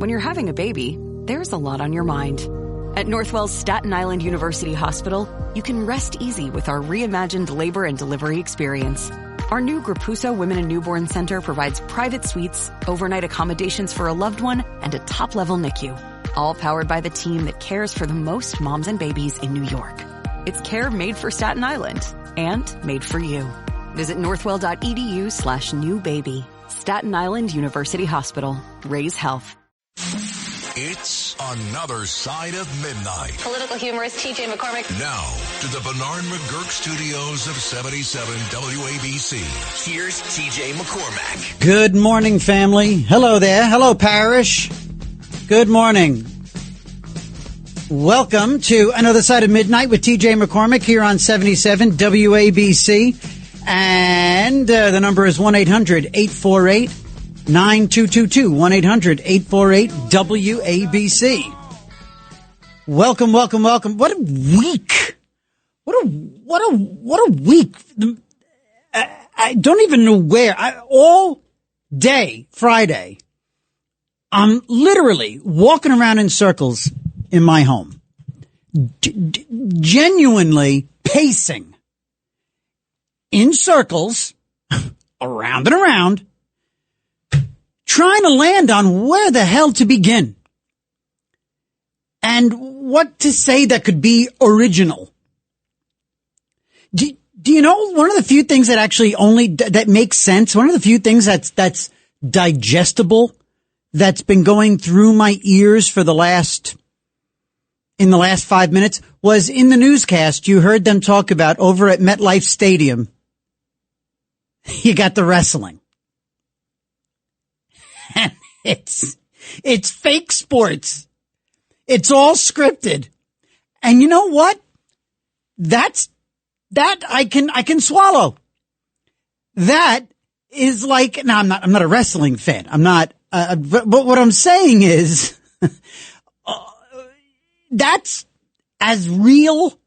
when you're having a baby, there's a lot on your mind. At Northwell's Staten Island University Hospital, you can rest easy with our reimagined labor and delivery experience. Our new Grapuso Women and Newborn Center provides private suites, overnight accommodations for a loved one, and a top-level NICU. All powered by the team that cares for the most moms and babies in New York. It's care made for Staten Island and made for you. Visit northwell.edu/newbaby. Staten Island University Hospital. Raise health. It's Another Side of Midnight. Political humorist TJ McCormick. Now to the Bernard McGurk studios of 77 WABC. Here's TJ McCormick. Good morning, family. Hello there. Hello, Parish. Good morning. Welcome to Another Side of Midnight with TJ McCormick here on 77 WABC. And the number is 1-800-848-9222. 1-800-848-WABC. Welcome, welcome, welcome. What a week. What a week. I don't even know where. All day Friday, I'm literally walking around in circles in my home. Genuinely pacing in circles, around and around, trying to land on where the hell to begin. And what to say that could be original. Do you know one of the few things that actually that makes sense? One of the few things that's digestible, that's been going through my ears in the last 5 minutes, was in the newscast. You heard them talk about over at MetLife Stadium. You got the wrestling. It's fake sports. It's all scripted. And you know what? That I can swallow. That is like, now I'm not a wrestling fan. I'm not, but what I'm saying is, that's as real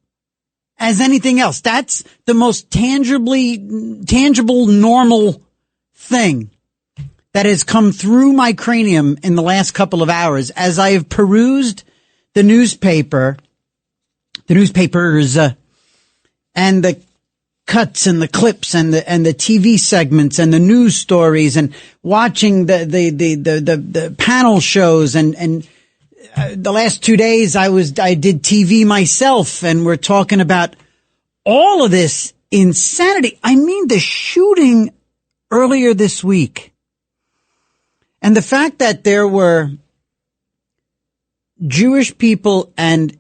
as anything else. That's the most tangible, normal thing that has come through my cranium in the last couple of hours as I have perused the newspapers, and the cuts and the clips and the TV segments and the news stories, and watching the panel shows and the last 2 days I did TV myself, and we're talking about all of this insanity. I mean, the shooting earlier this week, and the fact that there were Jewish people and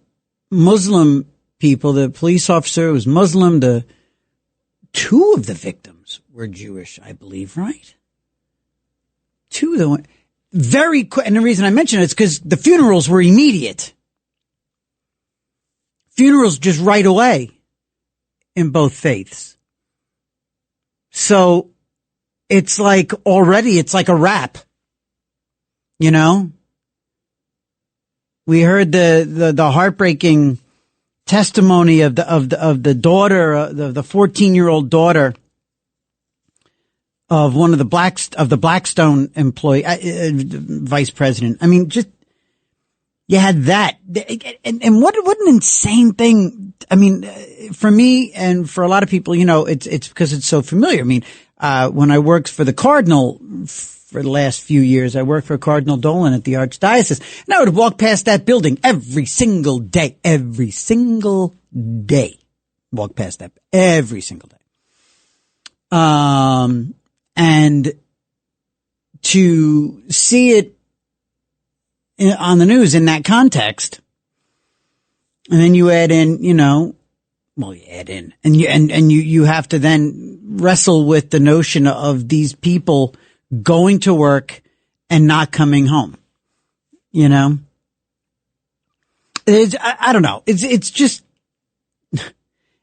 Muslim people. The police officer was Muslim. Two of the victims were Jewish, I believe, right? Two of them. Very quick, and the reason I mention it is because the funerals were immediate. Funerals just right away in both faiths. So it's like a wrap. You know? We heard the heartbreaking testimony of the daughter, the 14-year-old daughter of one of the Blackstone employee, vice president. I mean, just, you had that. And what an insane thing. I mean, for me and for a lot of people, you know, it's because it's so familiar. I mean, when I worked for the Cardinal for the last few years, I worked for Cardinal Dolan at the Archdiocese, and I would walk past that building every single day. Walk past that every single day. And to see it on the news in that context, and then you add in, and you have to then wrestle with the notion of these people going to work and not coming home. You know, I don't know. It's just.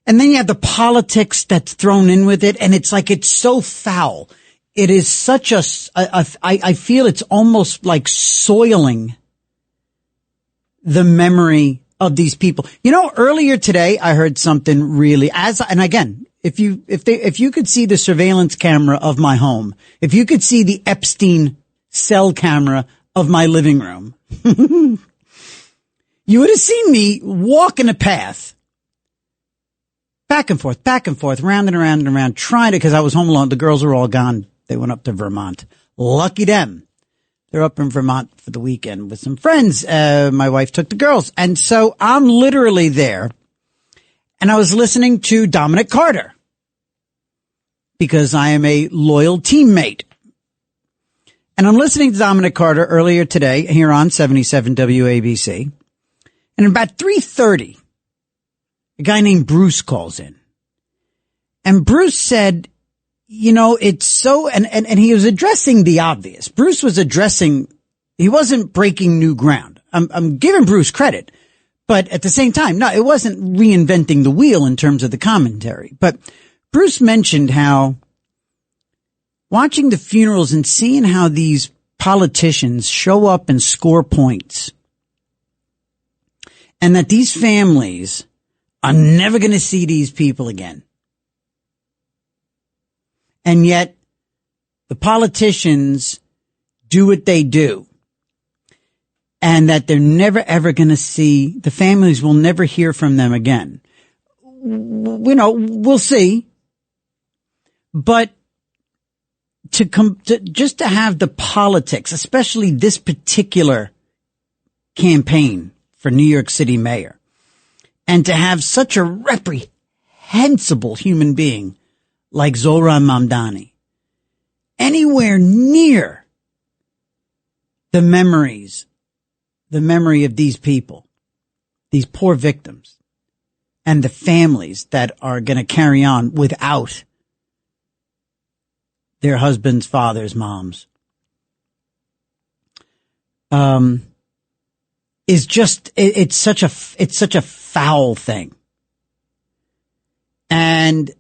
And then you have the politics that's thrown in with it, and it's like, it's so foul. It is such I feel it's almost like soiling the memory of these people. You know, earlier today, I heard something really, and again, if you could see the surveillance camera of my home, if you could see the Epstein cell camera of my living room, you would have seen me walking a path back and forth, round and around and around, trying to, because I was home alone. The girls were all gone. They went up to Vermont. Lucky them. They're up in Vermont for the weekend with some friends. My wife took the girls. And so I'm literally there. And I was listening to Dominic Carter because I am a loyal teammate. And I'm listening to Dominic Carter earlier today here on 77 WABC. And about 3:30, a guy named Bruce calls in. And Bruce said, you know, it's so, and he was addressing the obvious. Bruce was addressing, he wasn't breaking new ground. I'm giving Bruce credit, but at the same time, no, it wasn't reinventing the wheel in terms of the commentary. But Bruce mentioned how watching the funerals and seeing how these politicians show up and score points, and that these families are never going to see these people again. And yet the politicians do what they do, and that they're never, ever going to see, the families will never hear from them again. You know, we'll see. But just to have the politics, especially this particular campaign for New York City mayor, and to have such a reprehensible human being like Zohran Mamdani anywhere near the memory of these people, these poor victims, and the families that are going to carry on without their husbands, fathers, moms, is just, it's such a foul thing. And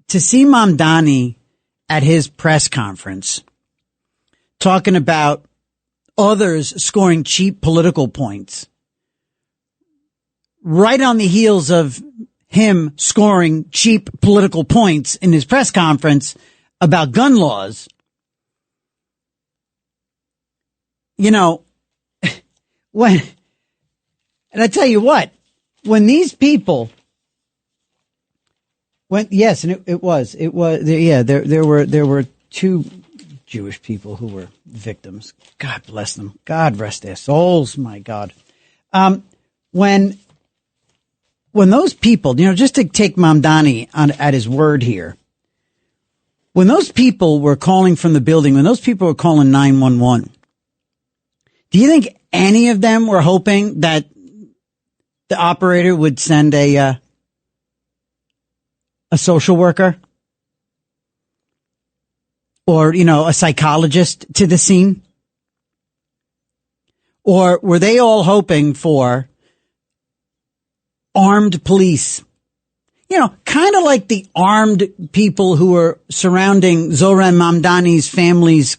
to see Mamdani at his press conference talking about others scoring cheap political points right on the heels of him scoring cheap political points in his press conference about gun laws, you know, and I tell you what, when these people yes, and there were two Jewish people who were victims. God bless them. God rest their souls. My God. When those people, you know, just to take Mamdani at his word here, when those people were calling from the building, when those people were calling 911, do you think any of them were hoping that the operator would send a social worker or, you know, a psychologist to the scene? Or were they all hoping for armed police? You know, kind of like the armed people who were surrounding Zohran Mamdani's family's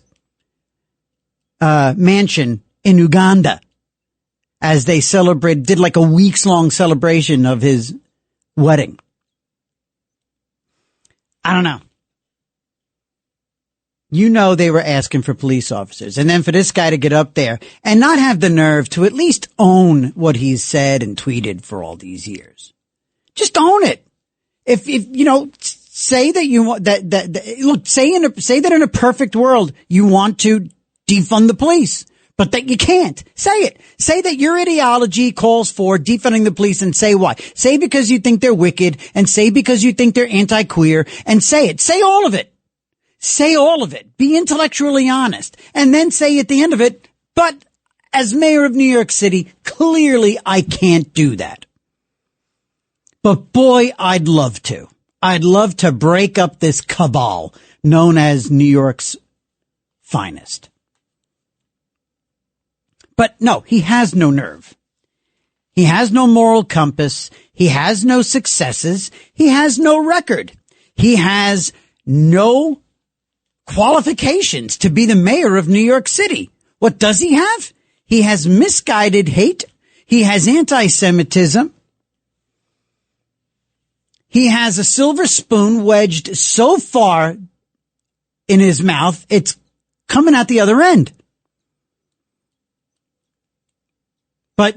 mansion in Uganda as they did like a weeks-long celebration of his wedding. I don't know. You know, they were asking for police officers. And then for this guy to get up there and not have the nerve to at least own what he's said and tweeted for all these years. Just own it. If you know, say that you want look, say that in a perfect world you want to defund the police, but that you can't. Say it. Say that your ideology calls for defunding the police, and say why. Say because you think they're wicked, and say because you think they're anti-queer, and say it. Say all of it. Say all of it. Be intellectually honest. And then say at the end of it, but as mayor of New York City, clearly I can't do that. But boy, I'd love to. I'd love to break up this cabal known as New York's finest. But no, he has no nerve. He has no moral compass. He has no successes. He has no record. He has no qualifications to be the mayor of New York City. What does he have? He has misguided hate. He has anti-Semitism. He has a silver spoon wedged so far in his mouth, it's coming out the other end. But,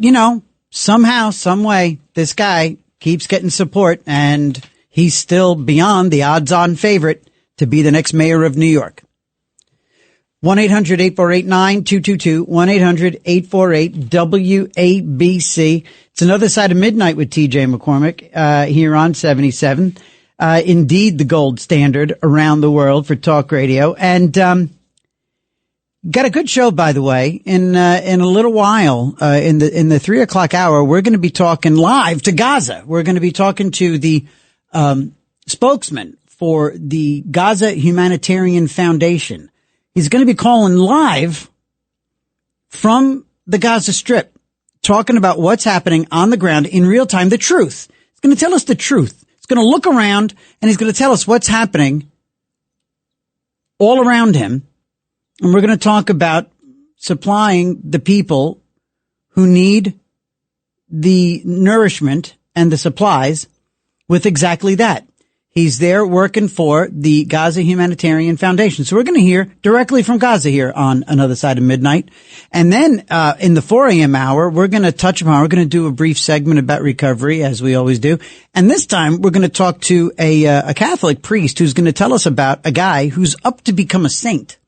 somehow, some way, this guy keeps getting support, and he's still beyond the odds-on favorite to be the next mayor of New York. 1-800-848-9222, 1-800-848-WABC. It's another side of midnight with TJ McCormick, here on 77. Indeed, the gold standard around the world for talk radio. And, got a good show, by the way. In a little while, in the 3 o'clock hour, we're going to be talking live to Gaza. We're going to be talking to the, spokesman for the Gaza Humanitarian Foundation. He's going to be calling live from the Gaza Strip, talking about what's happening on the ground in real time, the truth. He's going to tell us the truth. He's going to look around and he's going to tell us what's happening all around him. And we're going to talk about supplying the people who need the nourishment and the supplies with exactly that. He's there working for the Gaza Humanitarian Foundation. So we're going to hear directly from Gaza here on Another Side of Midnight. And then, in the 4 a.m. hour, we're going to we're going to do a brief segment about recovery, as we always do. And this time, we're going to talk to a Catholic priest who's going to tell us about a guy who's up to become a saint.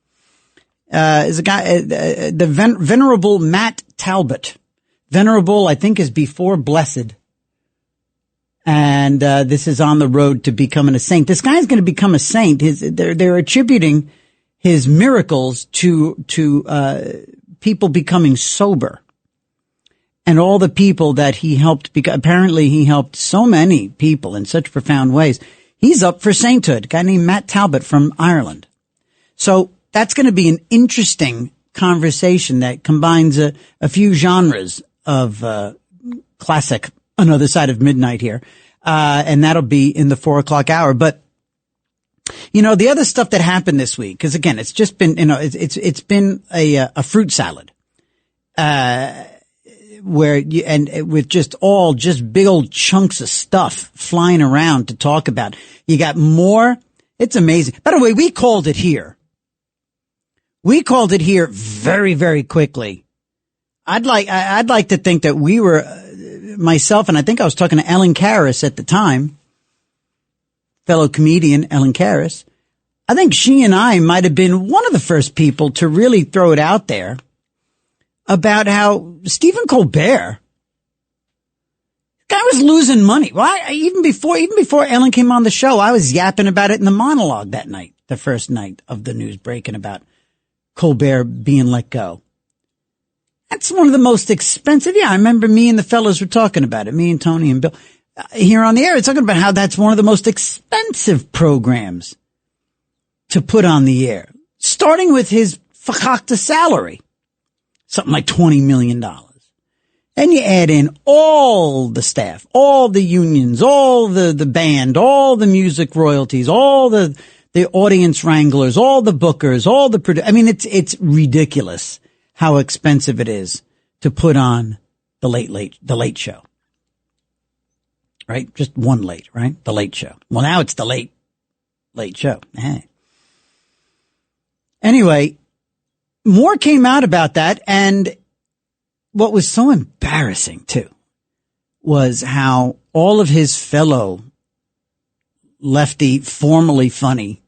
Is a guy, the Venerable Matt Talbot. Venerable, I think, is before blessed. And, this is on the road to becoming a saint. This guy's going to become a saint. They're attributing his miracles to people becoming sober. And all the people that he helped, apparently he helped so many people in such profound ways. He's up for sainthood. A guy named Matt Talbot from Ireland. So that's going to be an interesting conversation that combines a few genres of, classic Another Side of Midnight here. And that'll be in the 4 o'clock hour. But, the other stuff that happened this week, because again, it's just been, it's been a fruit salad, with just big old chunks of stuff flying around to talk about. You got more. It's amazing. By the way, we called it here. We called it here very, very quickly. I'd like to think that we were, myself, and I think I was talking to Ellen Karras at the time, fellow comedian Ellen Karras. I think she and I might have been one of the first people to really throw it out there about how Stephen Colbert, guy was losing money. Well, even before Ellen came on the show, I was yapping about it in the monologue that night, the first night of the news breaking about Colbert being let go. That's one of the most expensive. Yeah, I remember me and the fellows were talking about it. Me and Tony and Bill here on the air. It's talking about how that's one of the most expensive programs to put on the air, starting with his fakakta salary, something like $20 million. And you add in all the staff, all the unions, all the band, all the music royalties, all the audience wranglers, all the bookers, all the I mean, it's ridiculous how expensive it is to put on the late show. Right? Just one late, right? The Late Show. Well, now it's the late show. Anyway, more came out about that, and what was so embarrassing too was how all of his fellow lefty, formerly funny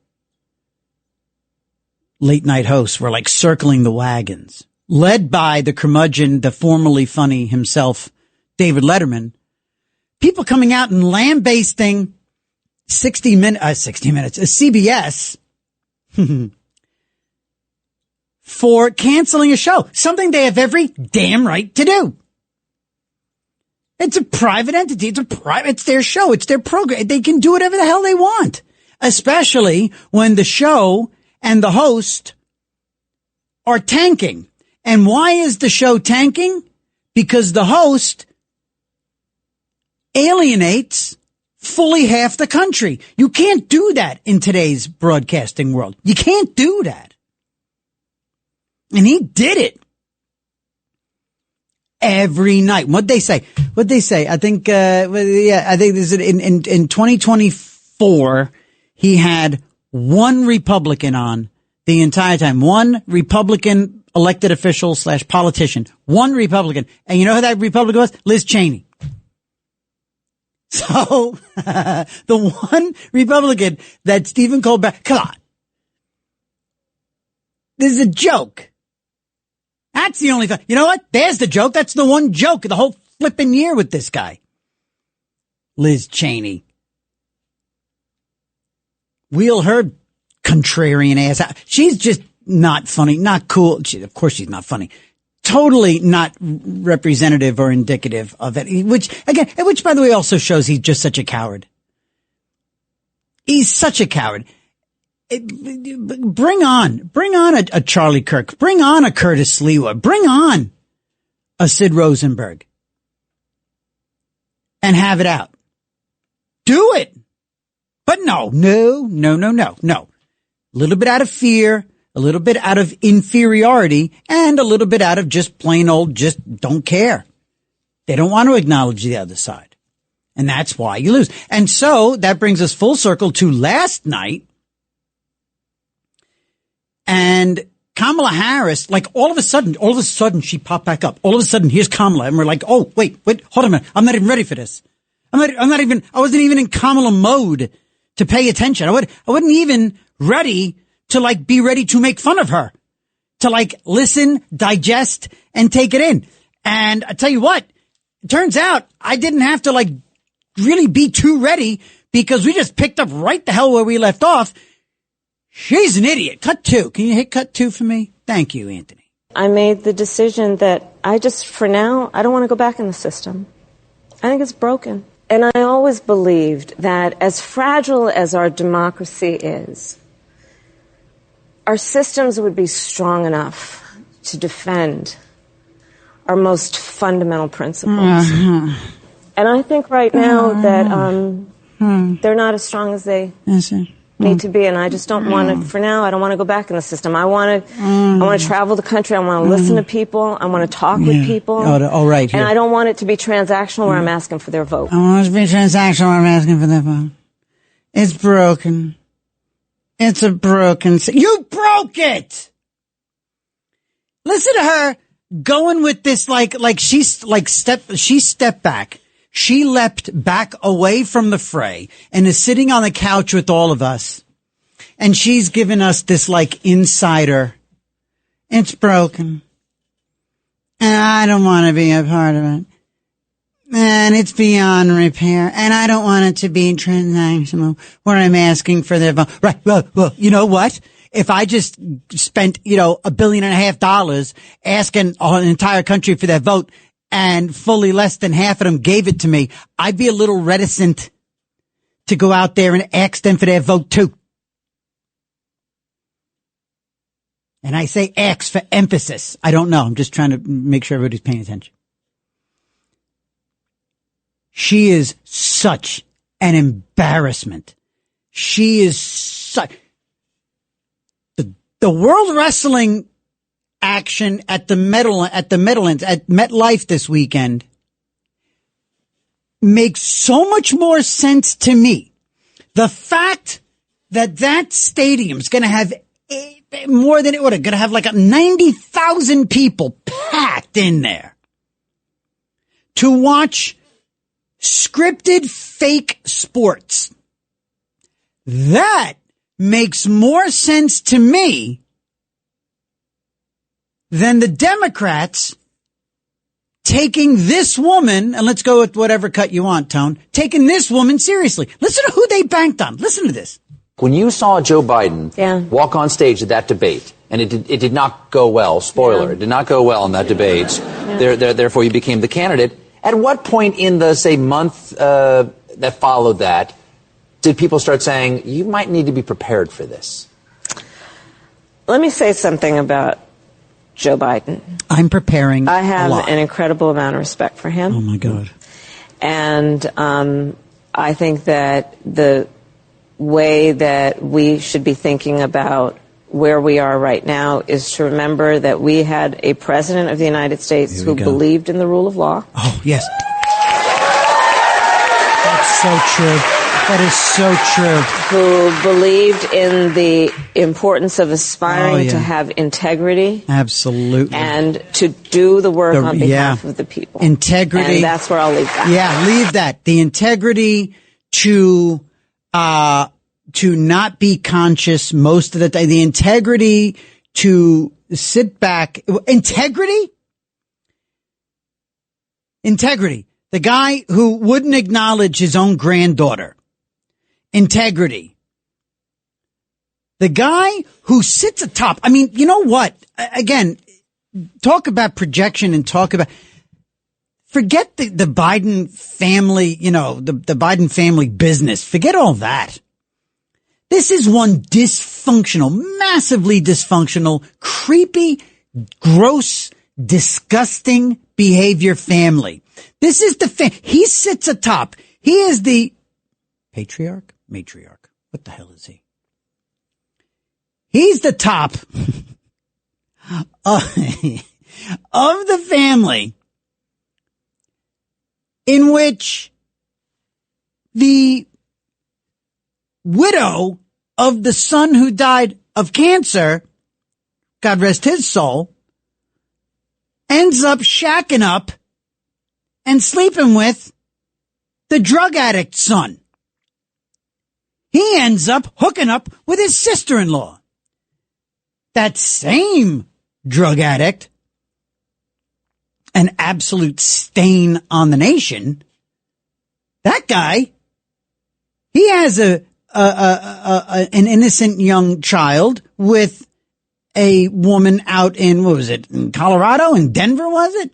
late night hosts were like circling the wagons, led by the curmudgeon, the formerly funny himself, David Letterman. People coming out and lambasting 60 minutes, CBS for canceling a show, something they have every damn right to do. It's a private entity. It's their show. It's their program. They can do whatever the hell they want, especially when the show and the host are tanking. And why is the show tanking? Because the host alienates fully half the country. You can't do that in today's broadcasting world. You can't do that. And he did it every night. What'd they say? I think, I think this is in 2024, he had one Republican on the entire time. One Republican elected official / politician, one Republican. And you know who that Republican was? Liz Cheney. So, the one Republican that Stephen Colbert, come on. This is a joke. That's the only thing. You know what? There's the joke. That's the one joke of the whole flipping year with this guy. Liz Cheney. Wheel her contrarian ass out. She's just not funny, not cool. Of course she's not funny. Totally not representative or indicative of it. Which by the way also shows he's just such a coward. He's such a coward. Bring on a Charlie Kirk. Bring on a Curtis Lewa. Bring on a Sid Rosenberg. And have it out. Do it. But no. A little bit out of fear, a little bit out of inferiority, and a little bit out of just plain old just don't care. They don't want to acknowledge the other side. And that's why you lose. And so that brings us full circle to last night. And Kamala Harris, like all of a sudden she popped back up. All of a sudden here's Kamala. And we're like, oh, wait, hold on a minute. I'm not even ready for this. I wasn't even in Kamala mode to pay attention. I wasn't even ready to be ready to make fun of her, to listen, digest, and take it in. And I tell you what, it turns out I didn't have to really be too ready because we just picked up right the hell where we left off. She's an idiot. Cut 2. Can you hit cut 2 for me? Thank you, Anthony. I made the decision that for now, I don't want to go back in the system. I think it's broken. And I always believed that as fragile as our democracy is, our systems would be strong enough to defend our most fundamental principles. And I think right now that they're not as strong as they need to be, and I just don't want to. For now, I don't want to go back in the system. I want to travel the country. I want to listen to people. I want to talk with people. Oh, right. And I don't want it to be transactional where I'm asking for their vote. I want it to be transactional where I'm asking for their vote. It's broken. It's a broken. You broke it. Listen to her going with this she stepped back. She leapt back away from the fray and is sitting on the couch with all of us. And she's given us this insider. It's broken. And I don't want to be a part of it. And it's beyond repair. And I don't want it to be transactional where I'm asking for their vote. Right. Well, you know what? If I just spent, $1.5 billion asking an entire country for their vote, and fully less than half of them gave it to me, I'd be a little reticent to go out there and ask them for their vote too. And I say ask for emphasis. I don't know. I'm just trying to make sure everybody's paying attention. She is such an embarrassment. She is such... The World Wrestling action at the Meadowlands at MetLife this weekend makes so much more sense to me. The fact that stadium's going to have more than it would have, going to have 90,000 people packed in there to watch scripted fake sports. That makes more sense to me than the Democrats taking this woman, and let's go with whatever cut you want, Tone, taking this woman seriously. Listen to who they banked on. Listen to this. When you saw Joe Biden walk on stage at that debate, and it did not go well, spoiler, it did not go well in that debate, therefore you became the candidate. At what point in the, say, month that followed that, did people start saying, you might need to be prepared for this? Let me say something about Joe Biden. I'm preparing I have a lot. An incredible amount of respect for him. Oh, my God. And I think that the way that we should be thinking about where we are right now is to remember that we had a president of the United States who believed in the rule of law. Oh, yes. That's so true. That is so true. Who believed in the importance of aspiring to have integrity. Absolutely. And to do the work on behalf of the people. Integrity. And that's where I'll leave that. Yeah, leave that. The integrity to not be conscious most of the time. The integrity to sit back. Integrity? Integrity. The guy who wouldn't acknowledge his own granddaughter. Integrity. The guy who sits atop. I mean, you know what? Again, talk about projection and talk about. Forget the Biden family, the Biden family business. Forget all that. This is one dysfunctional, massively dysfunctional, creepy, gross, disgusting behavior family. This is he sits atop. He is the patriarch, matriarch. What the hell is he? He's the top of the family in which the widow of the son who died of cancer, God rest his soul, ends up shacking up and sleeping with the drug addict son. He ends up hooking up with his sister-in-law. That same drug addict, an absolute stain on the nation, that guy, he has an innocent young child with a woman out in, in Colorado, in Denver, was it?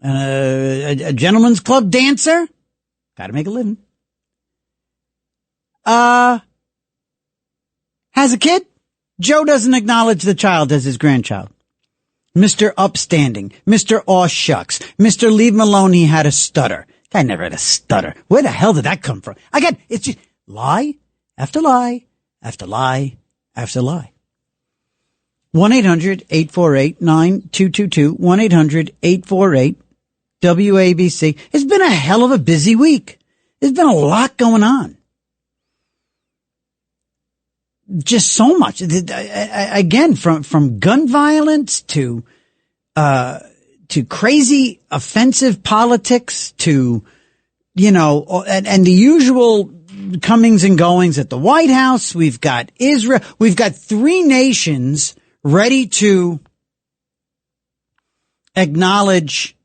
A gentleman's club dancer. Got to make a living. Has a kid. Joe doesn't acknowledge the child as his grandchild. Mr. Upstanding, Mr. Aw Shucks, Mr. Leave him alone, he had a stutter. Guy never had a stutter. Where the hell did that come from? It's just lie after lie after lie after lie. 1-800-848-9222, 1-800-848-WABC. It's been a hell of a busy week. There's been a lot going on. Just so much. Again, from gun violence to crazy offensive politics to, and the usual comings and goings at the White House. We've got Israel. We've got three nations ready to acknowledge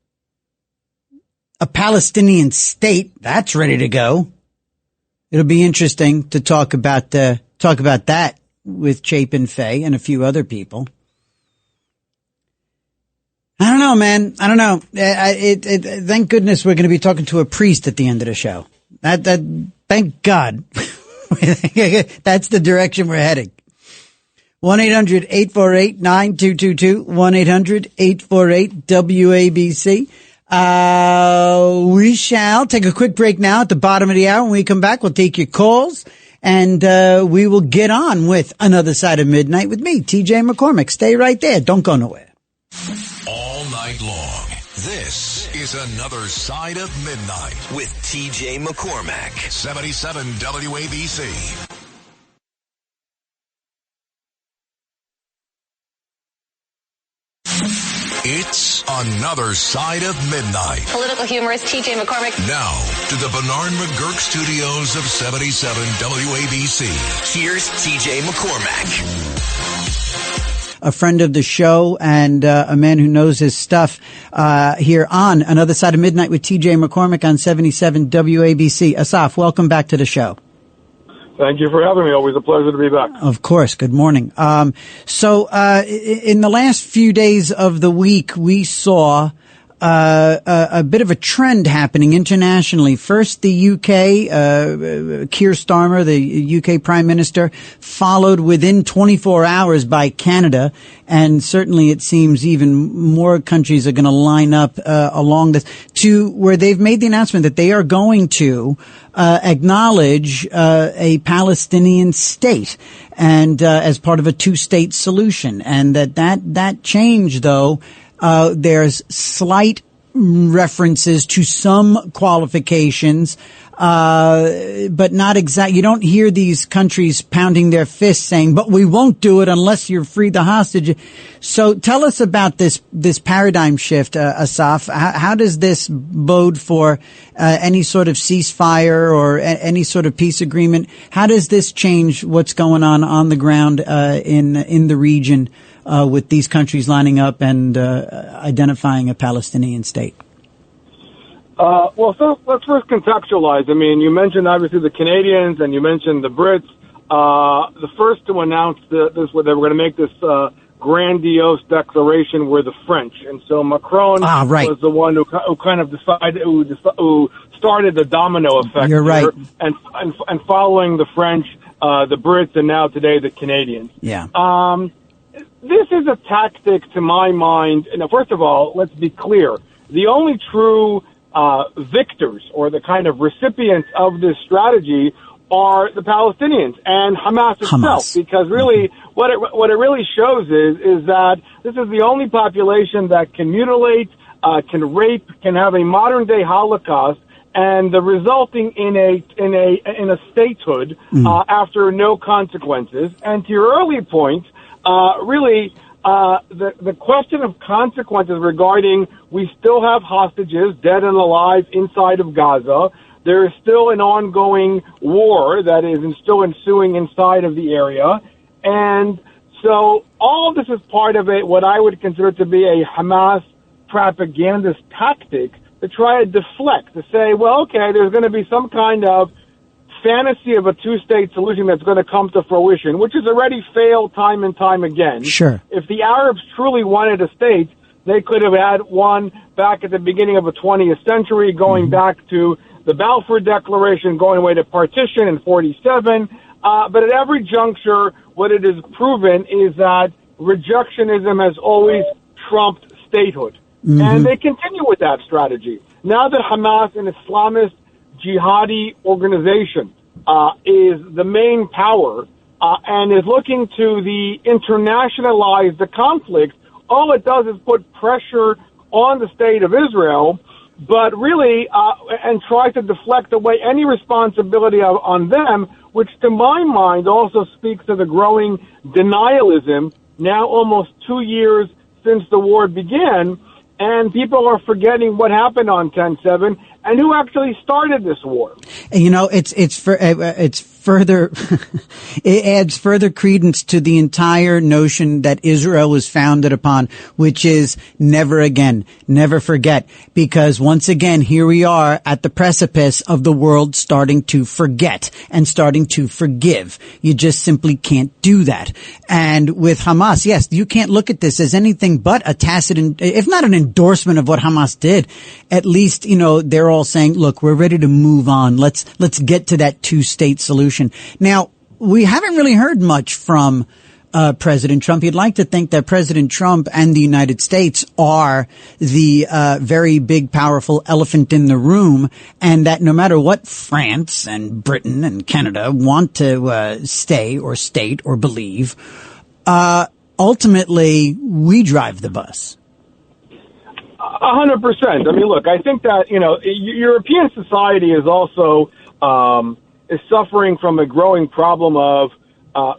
a Palestinian state. That's ready to go. It'll be interesting to talk about that with Chapin Fay and a few other people. I don't know, man. I don't know. Thank goodness we're going to be talking to a priest at the end of the show. Thank God. That's the direction we're heading. 1-800-848-9222, 1-800-848-WABC. We shall take a quick break now at the bottom of the hour. When we come back, we'll take your calls. And we will get on with Another Side of Midnight with me, TJ McCormick. Stay right there. Don't go nowhere. All night long, this is Another Side of Midnight with TJ McCormick. 77 WABC. It's Another Side of Midnight. Political humorist TJ McCormick. Now, to the Bernard McGurk studios of 77 WABC. Here's TJ McCormick. A friend of the show and a man who knows his stuff here on Another Side of Midnight with TJ McCormick on 77 WABC. Asaf, welcome back to the show. Thank you for having me. Always a pleasure to be back. Of course. Good morning. So in the last few days of the week, we saw a bit of a trend happening internationally. First, the UK, Keir Starmer, the UK Prime Minister, followed within 24 hours by Canada. And certainly it seems even more countries are going to line up along this to where they've made the announcement that they are going to acknowledge a Palestinian state and as part of a two-state solution. And that change, though, there's slight references to some qualifications, but not exact. You don't hear these countries pounding their fists saying, but we won't do it unless you're free the hostage. So tell us about this paradigm shift, Asaf. How does this bode for any sort of ceasefire or any sort of peace agreement? How does this change what's going on the ground in the region with these countries lining up and identifying a Palestinian state? Well, so let's first contextualize. I mean, you mentioned obviously the Canadians and you mentioned the Brits. The first to announce that they were going to make this grandiose declaration were the French, and so Macron was the one who kind of decided, who started the domino effect. You're right. And following the French, the Brits, and now today the Canadians. Yeah. This is a tactic, to my mind. Now, first of all, let's be clear: the only true victors or the kind of recipients of this strategy are the Palestinians and Hamas itself, because really what it really shows is that this is the only population that can mutilate, can rape, can have a modern day Holocaust, and the resulting in a statehood after no consequences. And to your earlier point, really. The question of consequences regarding we still have hostages, dead and alive, inside of Gaza. There is still an ongoing war that is still ensuing inside of the area. And so all of this is part of what I would consider to be a Hamas propagandist tactic to try to deflect, to say, well, okay, there's going to be some kind of fantasy of a two-state solution that's going to come to fruition, which has already failed time and time again. Sure. If the Arabs truly wanted a state, they could have had one back at the beginning of the 20th century, going back to the Balfour Declaration, going away to partition in 47. But at every juncture, what it has proven is that rejectionism has always trumped statehood. And they continue with that strategy. Now that Hamas, an Islamist jihadi organization, is the main power and is looking to internationalize the conflict, all it does is put pressure on the state of Israel, but really, and try to deflect away any responsibility on them, which to my mind also speaks to the growing denialism now almost 2 years since the war began. And people are forgetting what happened on 10/7 and who actually started this war. You know, it's further, it adds further credence to the entire notion that Israel was founded upon, which is never again, never forget. Because once again, here we are at the precipice of the world starting to forget and starting to forgive. You just simply can't do that. And with Hamas, yes, you can't look at this as anything but a tacit, if not an endorsement of what Hamas did. At least, you know, they're all saying, look, we're ready to move on. Let's get to that two-state solution. Now, we haven't really heard much from President Trump. You'd like to think that President Trump and the United States are the very big, powerful elephant in the room, and that no matter what France and Britain and Canada want to stay or state or believe, ultimately we drive the bus. 100%. I mean, look, I think that, you know, European society is also is suffering from a growing problem of,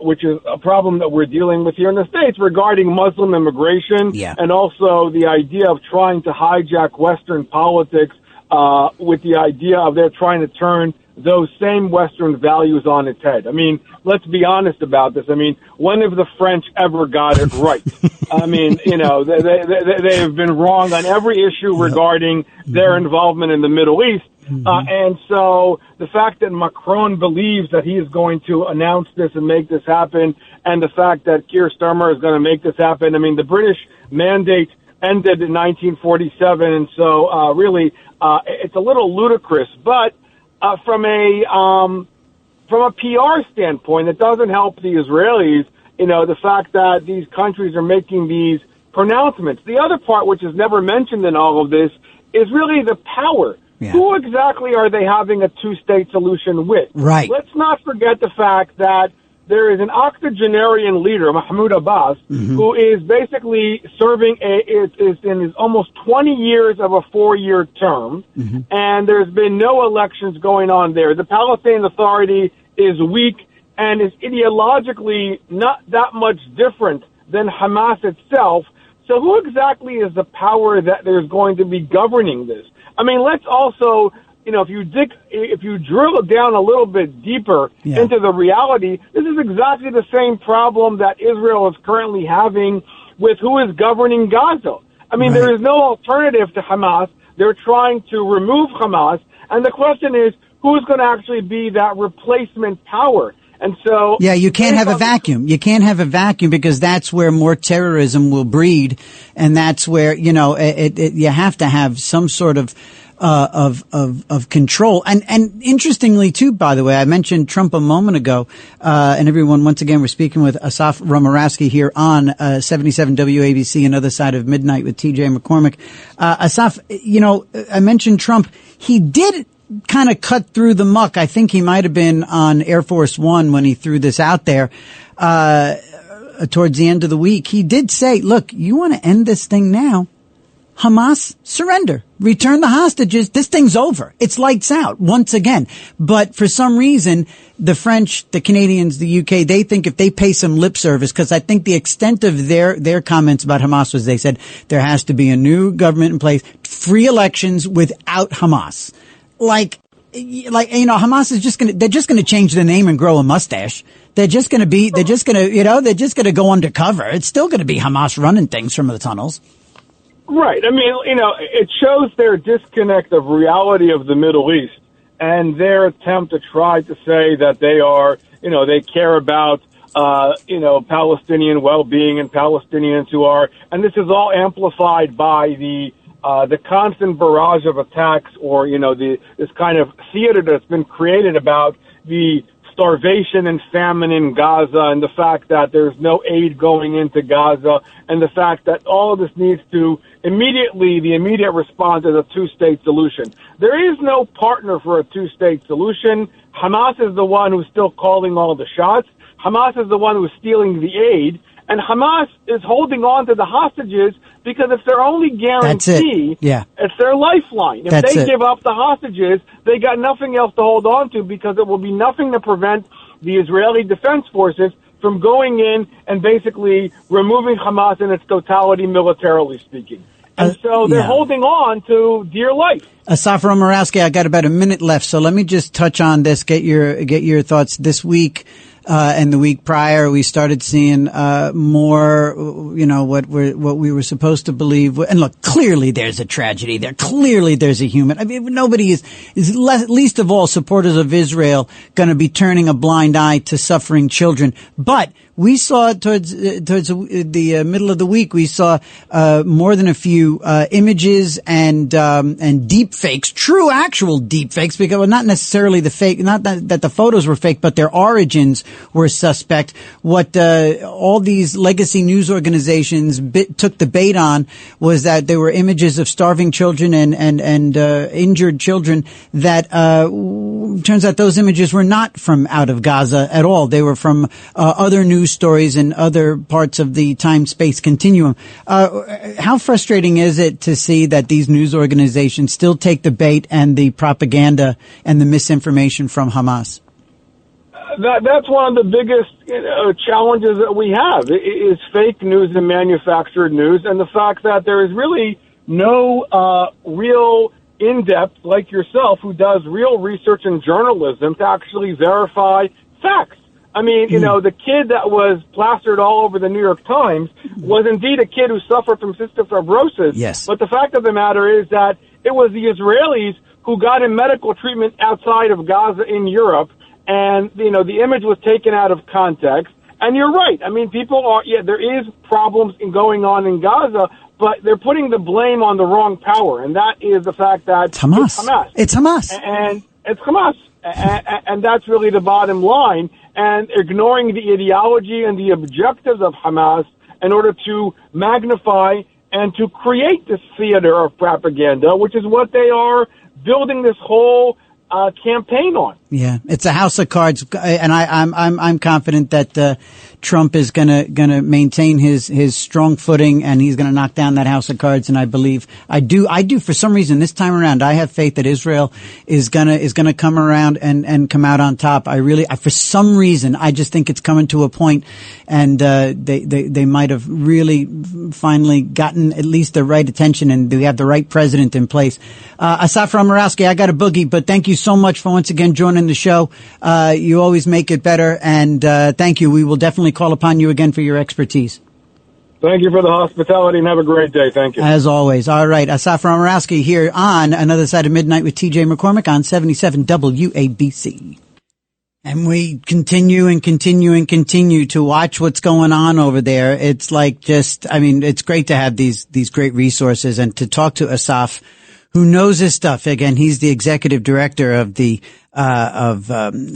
which is a problem that we're dealing with here in the States regarding Muslim immigration, and also the idea of trying to hijack Western politics with the idea of they're trying to turn those same Western values on its head. I mean, let's be honest about this. I mean, when have the French ever got it right? I mean, you know, they have been wrong on every issue regarding their involvement in the Middle East. And so the fact that Macron believes that he is going to announce this and make this happen, and the fact that Keir Starmer is going to make this happen, I mean, the British mandate ended in 1947, and so really it's a little ludicrous. But from a PR standpoint, it doesn't help the Israelis, you know, the fact that these countries are making these pronouncements. The other part, which is never mentioned in all of this, is really the power. Who exactly are they having a two-state solution with? Right. Let's not forget the fact that there is an octogenarian leader, Mahmoud Abbas, who is basically serving is in his almost 20 years of a 4-year term, and there's been no elections going on there. The Palestinian Authority is weak and is ideologically not that much different than Hamas itself. So who exactly is the power that there's going to be governing this? I mean, let's also, if you drill down a little bit deeper into the reality, this is exactly the same problem that Israel is currently having with who is governing Gaza. I mean, there is no alternative to Hamas. They're trying to remove Hamas. And the question is, who's going to actually be that replacement power? And so, you can't have a vacuum. You can't have a vacuum because that's where more terrorism will breed, and that's where you have to have some sort of control. And interestingly too, by the way, I mentioned Trump a moment ago, and everyone, once again, we're speaking with Asaf Romarowski here on 77 WABC, Another Side of Midnight with TJ McCormick. Asaf, I mentioned Trump. He did kind of cut through the muck. I think he might have been on Air Force One when he threw this out there towards the end of the week. He did say, look, you want to end this thing now? Hamas, surrender. Return the hostages. This thing's over. It's lights out once again. But for some reason, the French, the Canadians, the UK, they think if they pay some lip service, because I think the extent of their comments about Hamas was they said there has to be a new government in place, free elections without Hamas. Hamas is they're just gonna change the name and grow a mustache. They're just gonna go undercover. It's still gonna be Hamas running things from the tunnels. Right. I mean, it shows their disconnect of reality of the Middle East and their attempt to try to say that they are, they care about, Palestinian well-being and Palestinians who are, and this is all amplified by the constant barrage of attacks or, this kind of theater that's been created about the starvation and famine in Gaza and the fact that there's no aid going into Gaza and the fact that all of this needs to the immediate response is a two-state solution. There is no partner for a two-state solution. Hamas is the one who's still calling all the shots. Hamas is the one who's stealing the aid. And Hamas is holding on to the hostages because it's their only guarantee. It's their lifeline. If they give up the hostages, they got nothing else to hold on to because it will be nothing to prevent the Israeli Defense Forces from going in and basically removing Hamas in its totality, militarily speaking. And so they're holding on to dear life. Asaf Romarowski, I got about a minute left, so let me just touch on this, get your thoughts. This week and the week prior, we started seeing more, what we were supposed to believe. And look, clearly there's a tragedy there. Clearly there's a human. I mean, nobody is least of all supporters of Israel going to be turning a blind eye to suffering children. But we saw towards the middle of the week, we saw more than a few images and deep fakes, true actual deep fakes, because not necessarily the fake, not that the photos were fake, but their origins were suspect. What all these legacy news organizations took the bait on was that there were images of starving children and injured children that turns out those images were not from out of Gaza at all. They were from other news stories and other parts of the time-space continuum. How frustrating is it to see that these news organizations still take the bait and the propaganda and the misinformation from Hamas? That's one of the biggest challenges that we have is fake news and manufactured news, and the fact that there is really no real in-depth, like yourself, who does real research and journalism to actually verify facts. I mean, the kid that was plastered all over the New York Times was indeed a kid who suffered from cystic fibrosis. Yes. But the fact of the matter is that it was the Israelis who got him medical treatment outside of Gaza in Europe, and, the image was taken out of context. And you're right. I mean, there is problems going on in Gaza, but they're putting the blame on the wrong power, and that is the fact that it's Hamas. It's Hamas. And it's Hamas. And that's really the bottom line. And ignoring the ideology and the objectives of Hamas in order to magnify and to create this theater of propaganda, which is what they are building this whole campaign on. Yeah, it's a house of cards, and I'm confident that Trump is gonna maintain his strong footing, and he's gonna knock down that house of cards. And I do for some reason this time around, I have faith that Israel is gonna come around and come out on top. For some reason, I just think it's coming to a point, and they might have really finally gotten at least the right attention, and they have the right president in place. Asaf Romarowski, I got a boogie, but thank you so much for once again joining the show. You always make it better, and thank you. We will definitely call upon you again for your expertise. Thank you for the hospitality, and have a great day. Thank you. As always. All right. Asaf Romarowski here on Another Side of Midnight with TJ McCormick on 77 WABC. And we continue to watch what's going on over there. It's like it's great to have these great resources and to talk to Asaf, who knows his stuff. Again, he's the executive director of the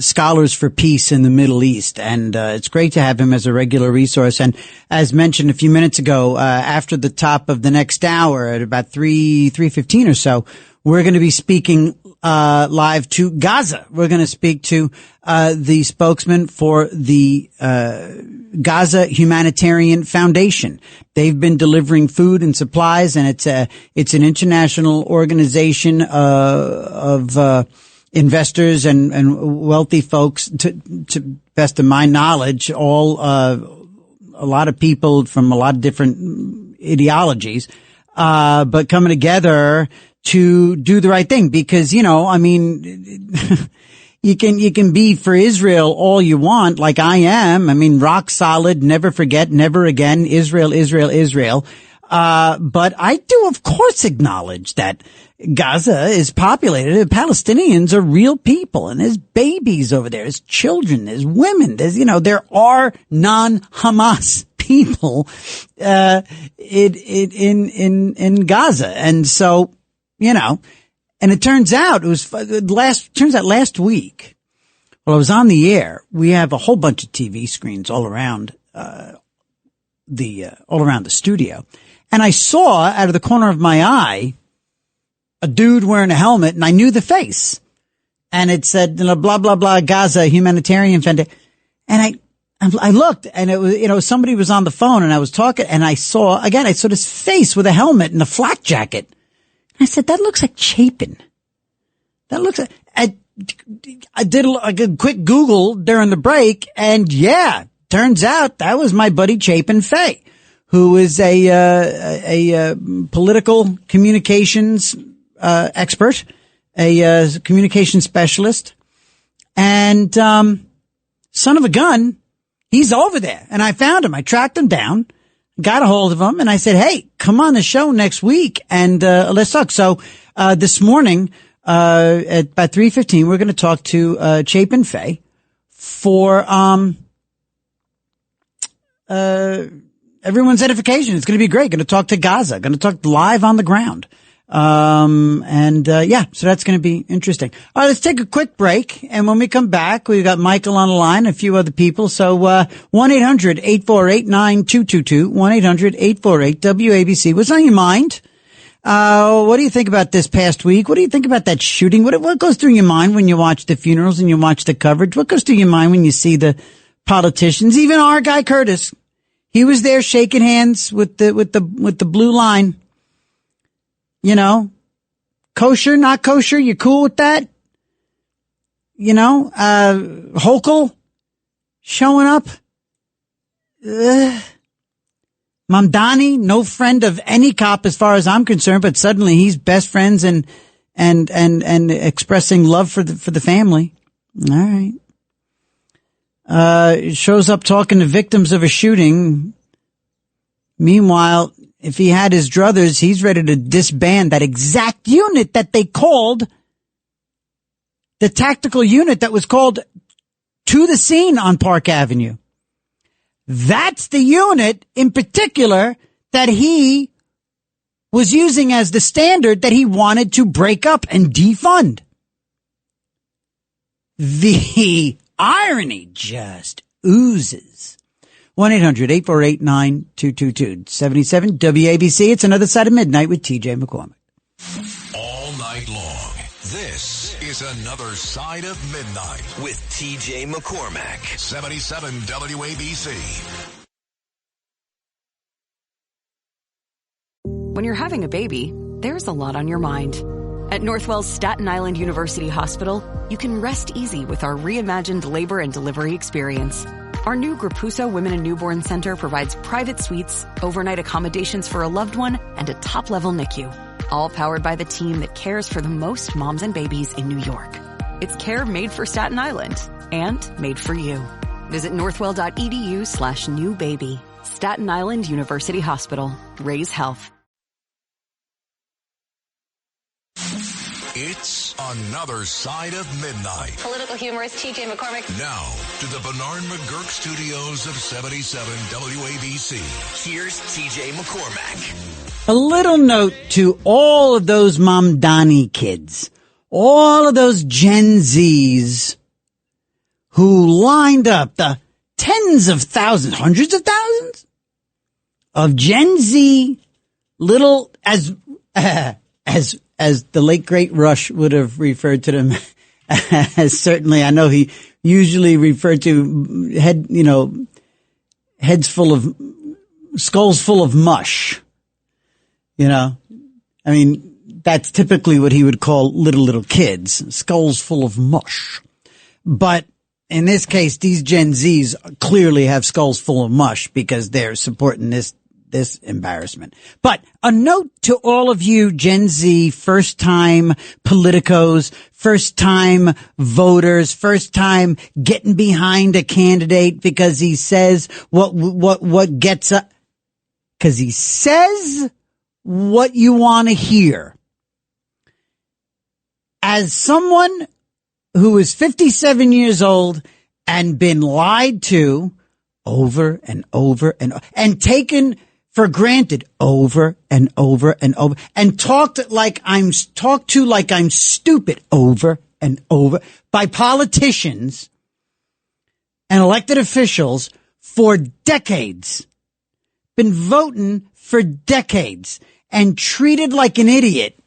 Scholars for Peace in the Middle East. And it's great to have him as a regular resource. And as mentioned a few minutes ago, after the top of the next hour at about 3:15 or so, we're going to be speaking live to Gaza. We're going to speak to the spokesman for the Gaza Humanitarian Foundation. They've been delivering food and supplies, and it's an international organization of investors and wealthy folks. To best of my knowledge, a lot of people from a lot of different ideologies, but coming together to do the right thing, because, you can be for Israel all you want, like I am. Rock solid, never forget, never again, Israel, Israel, Israel. But I do, of course, acknowledge that Gaza is populated. Palestinians are real people, and there's babies over there, there's children, there's women, there are non-Hamas people, in Gaza. And so, and it turns out last week, while I was on the air, we have a whole bunch of TV screens all around the studio. And I saw out of the corner of my eye a dude wearing a helmet, and I knew the face. And it said, blah, blah, blah, Gaza Humanitarian Foundation. And I looked, and it was, somebody was on the phone, and I was talking, and I saw this face with a helmet and a flak jacket. I said, that looks like Chapin. That looks like, I did a quick Google during the break, and yeah, turns out that was my buddy Chapin Fay, who is a political communications, expert, a communication specialist, and, son of a gun, he's over there. And I found him. I tracked him down. Got a hold of him, and I said, hey, come on the show next week and let's talk. So this morning at about 3:15, we're going to talk to Chapin Fay for everyone's edification. It's going to be great. Going to talk to Gaza. Going to talk live on the ground. So that's going to be interesting. All right, let's take a quick break. And when we come back, we've got Michael on the line, a few other people. So, 1-800-848-9222, 1-800-848-WABC. What's on your mind? What do you think about this past week? What do you think about that shooting? What goes through your mind when you watch the funerals and you watch the coverage? What goes through your mind when you see the politicians? Even our guy Curtis, he was there shaking hands with the blue line. Kosher, not kosher, you cool with that? Hochul showing up. Mamdani, no friend of any cop as far as I'm concerned, but suddenly he's best friends and expressing love for the family. All right. Shows up talking to victims of a shooting. Meanwhile, if he had his druthers, he's ready to disband that exact unit that they called, the tactical unit that was called to the scene on Park Avenue. That's the unit in particular that he was using as the standard that he wanted to break up and defund. The irony just oozes. 1-800-848-9222. 77 WABC. It's Another Side of Midnight with TJ McCormick. All night long. This is Another Side of Midnight with TJ McCormack. 77 WABC. When you're having a baby, there's a lot on your mind. At Northwell's Staten Island University Hospital, you can rest easy with our reimagined labor and delivery experience. Our new Grapuso Women and Newborn Center provides private suites, overnight accommodations for a loved one, and a top-level NICU. All powered by the team that cares for the most moms and babies in New York. It's care made for Staten Island and made for you. Visit northwell.edu/newbaby. Staten Island University Hospital. Raise health. It's Another Side of Midnight. Political humorist TJ McCormack. Now to the Bernard McGurk studios of 77 WABC. Here's TJ McCormack. A little note to all of those Mamdani kids, all of those Gen Zs who lined up, the tens of thousands, hundreds of thousands of Gen Z little, as the late great Rush would have referred to them as, certainly I know he usually referred to skulls full of mush. I mean, that's typically what he would call little kids, skulls full of mush. But in this case, these Gen Zs clearly have skulls full of mush because they're supporting this embarrassment. But a note to all of you Gen Z first-time politicos, first-time voters, first-time getting behind a candidate because he says what gets up, because he says what you want to hear. As someone who is 57 years old and been lied to over and over and taken for granted over and over and talked to like I'm stupid over and over by politicians and elected officials for decades, been voting for decades and treated like an idiot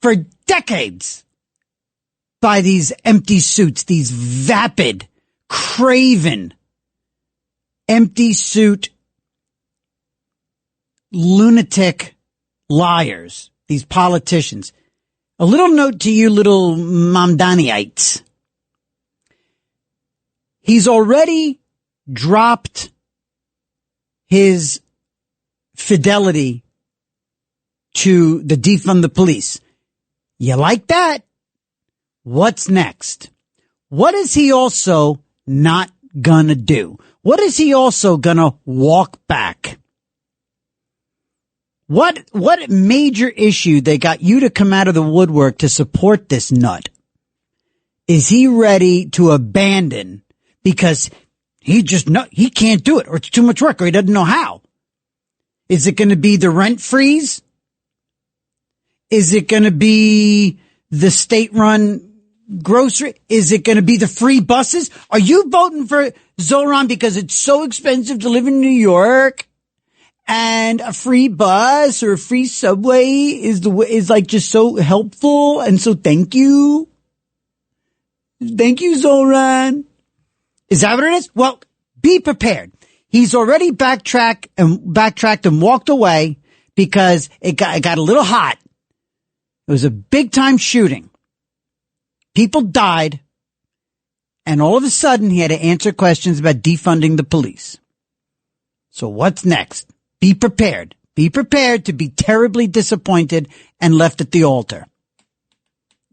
for decades by these empty suits, these vapid, craven, empty suit, lunatic liars, these politicians. A little note to you little Mamdaniites. He's already dropped his fidelity to the defund the police. You like that? What's next? What is he also not gonna do? What is he also gonna walk back? What major issue they got you to come out of the woodwork to support this nut is he ready to abandon because he can't do it, or it's too much work, or he doesn't know how? Is it going to be the rent freeze? Is it going to be the state-run grocery? Is it going to be the free buses? Are you voting for Zoran because it's so expensive to live in New York and a free bus or a free subway is like just so helpful, and so thank you? Thank you, Zoran. Is that what it is? Well, be prepared. He's already backtracked and walked away because it got a little hot. It was a big time shooting. People died. And all of a sudden he had to answer questions about defunding the police. So what's next? Be prepared. Be prepared to be terribly disappointed and left at the altar.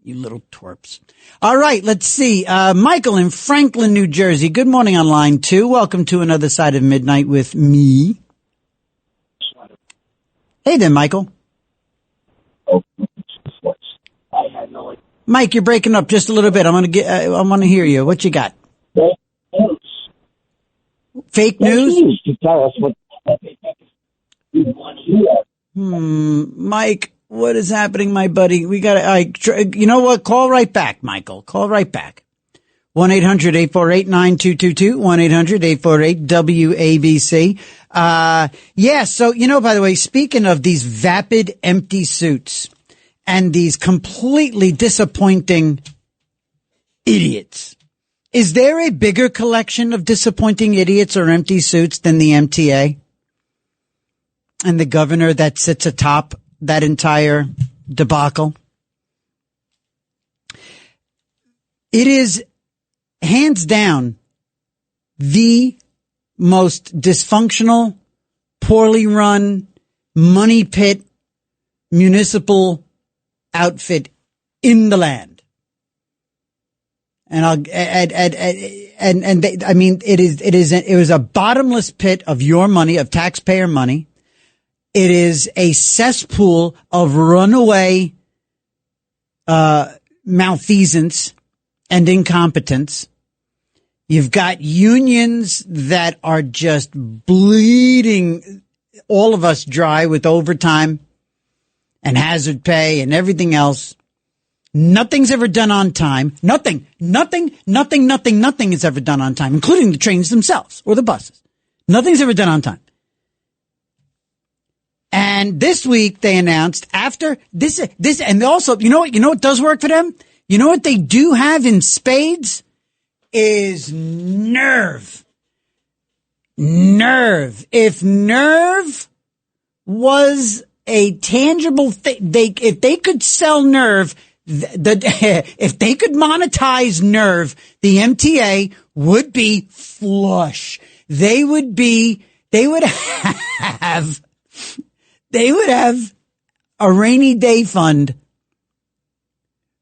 You little twerps. All right, let's see. Michael in Franklin, New Jersey. Good morning on line 2. Welcome to Another Side of Midnight with me. Hey there, Michael. Mike, you're breaking up just a little bit. I want to hear you. What you got? Fake news? To tell us what we want to hear. Mike, what is happening, my buddy? We got you know what? Call right back, Michael. Call right back. 1-800-848-9222. 1-800-848-WABC. Yeah. So, by the way, speaking of these vapid, empty suits and these completely disappointing idiots. Is there a bigger collection of disappointing idiots or empty suits than the MTA? And the governor that sits atop that entire debacle? It is hands down the most dysfunctional, poorly run, money pit municipal outfit in the land. And it was a bottomless pit of your money, of taxpayer money. It is a cesspool of runaway, malfeasance and incompetence. You've got unions that are just bleeding all of us dry with overtime and hazard pay and everything else. Nothing's ever done on time. Nothing is ever done on time, including the trains themselves or the buses. Nothing's ever done on time. And this week they announced after this, and also, you know what does work for them? You know what they do have in spades is nerve. Nerve. If nerve was a tangible thing, if they could sell nerve, if they could monetize nerve, the MTA would be flush. They would have a rainy day fund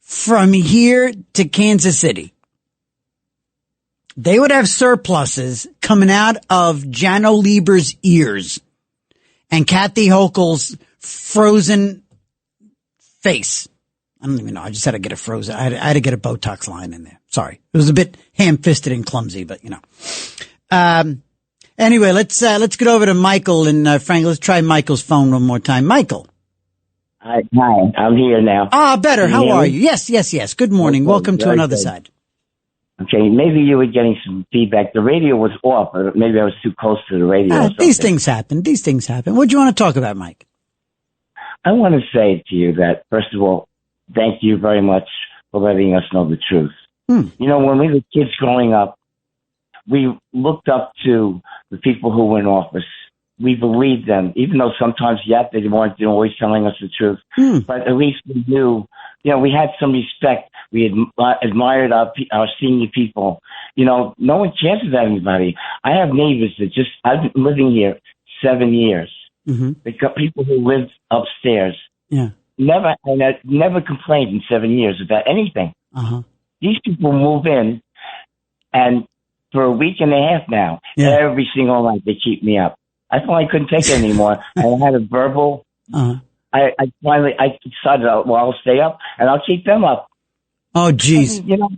from here to Kansas City. They would have surpluses coming out of Jano Lieber's ears and Kathy Hochul's frozen face. I don't even know. I just had to get a frozen. I had to get a Botox line in there. Sorry. It was a bit ham-fisted and clumsy, but anyway, let's get over to Michael and Frank. Let's try Michael's phone one more time. Michael. Hi, I'm here now. Better. How are you? Yes. Good morning. Okay, welcome to Another Side. Okay, maybe you were getting some feedback. The radio was off, or maybe I was too close to the radio. These things happen. What do you want to talk about, Mike? I want to say to you that, first of all, thank you very much for letting us know the truth. You know, when we were kids growing up, we looked up to the people who were in office. We believed them, even though sometimes, they weren't always telling us the truth. But at least we knew, we had some respect. We admired our senior people. No one chances at anybody. I have neighbors I've been living here 7 years. They've got people who live upstairs. Yeah. Never complained in 7 years about anything. These people move in, and for a week and a half now, every single night they keep me up. I thought I couldn't take it anymore. I had a verbal. I decided, I'll stay up and I'll keep them up. Oh, geez. You know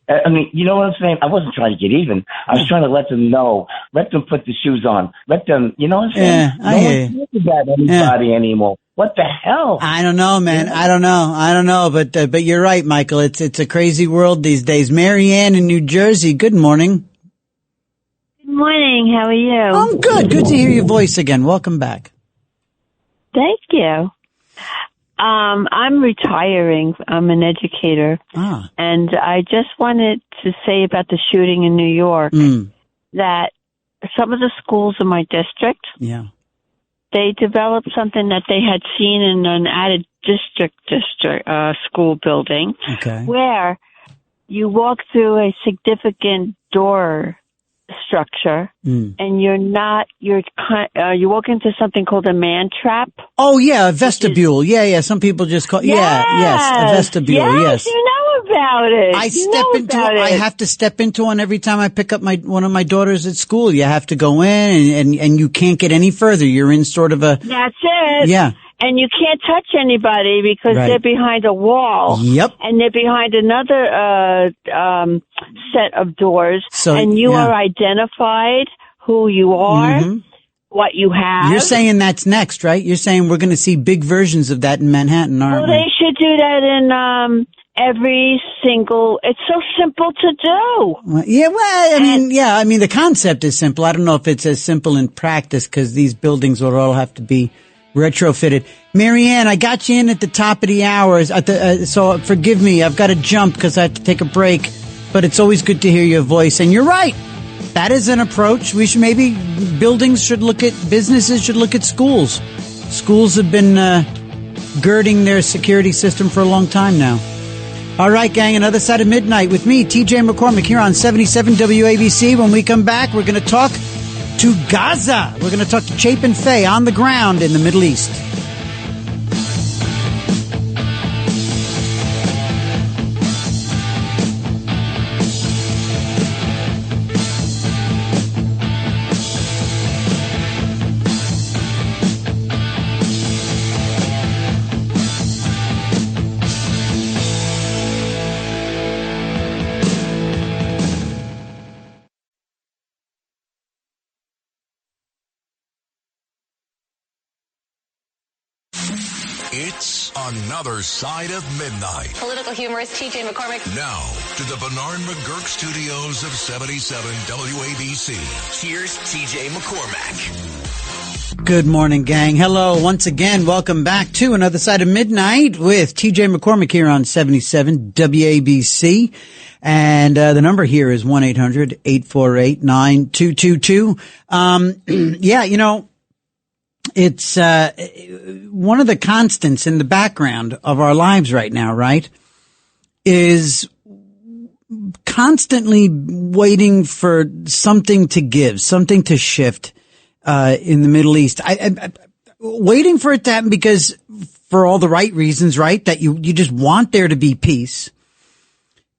what I'm saying? I wasn't trying to get even. I was trying to let them know. Let them put the shoes on. Let them, you know what I'm saying? Yeah, I hear you. No one cares about anybody anymore. What the hell? I don't know, man. I don't know. But you're right, Michael. It's a crazy world these days. Mary Ann in New Jersey. Good morning. Good morning. How are you? I'm good. Good to hear your voice again. Welcome back. Thank you. I'm retiring. I'm an educator. And I just wanted to say about the shooting in New York that some of the schools in my district, they developed something that they had seen in an added district school building, where you walk through a significant door structure and you walk into something called a man trap. Oh yeah, a vestibule. Some people just call a vestibule. Yes. You know about it. I have to step into one every time I pick up one of my daughters at school. You have to go in and you can't get any further. You're in sort of a That's it. Yeah. And you can't touch anybody because they're behind a wall. Yep. And they're behind another set of doors. And you are identified who you are, what you have. You're saying that's next, right? You're saying we're going to see big versions of that in Manhattan, aren't we? Well, they should do that in it's so simple to do. I mean, the concept is simple. I don't know if it's as simple in practice because these buildings will all have to be retrofitted. Marianne, I got you in at the top of the hours. So forgive me. I've got to jump because I have to take a break. But it's always good to hear your voice. And you're right. That is an approach. Businesses should look at schools. Schools have been girding their security system for a long time now. All right, gang, another side of midnight with me, TJ McCormick, here on 77 WABC. When we come back, we're going to talk to Gaza. We're going to talk to Chapin Fay on the ground in the Middle East. It's another side of midnight. Political humorist TJ McCormick. Now to the Bernard McGurk studios of 77 WABC. Here's TJ McCormick. Good morning, gang. Hello once again. Welcome back to another side of midnight with TJ McCormick here on 77 WABC. And the number here is 1-800-848-9222. Yeah, you know, it's one of the constants in the background of our lives right now, right, is constantly waiting for something to give, something to shift in the Middle East. I waiting for it to happen because for all the right reasons, right, that you just want there to be peace.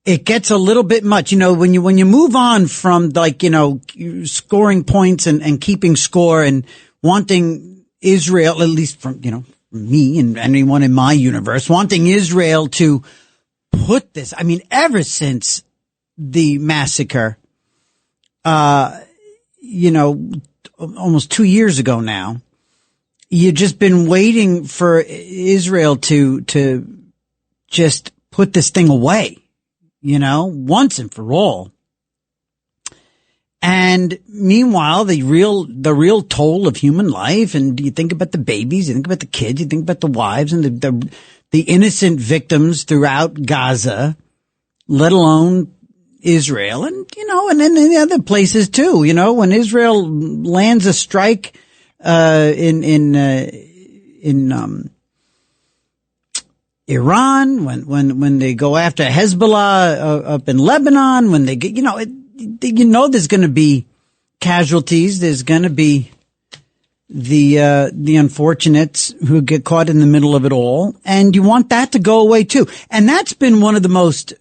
It gets a little bit much, you know, when you move on from, like, you know, scoring points and keeping score and wanting Israel, at least from, you know, me and anyone in my universe, wanting Israel to put this, I mean, ever since the massacre, you know, almost 2 years ago now, you've just been waiting for Israel to just put this thing away, you know, once and for all. And meanwhile, the real toll of human life, and you think about the babies, you think about the kids, you think about the wives and the innocent victims throughout Gaza, let alone Israel, and, you know, and then in the other places too, you know, when Israel lands a strike, in Iran, when they go after Hezbollah up in Lebanon, when they get, you know, there's going to be casualties. There's going to be the unfortunates who get caught in the middle of it all. And you want that to go away too. And that's been one of the most,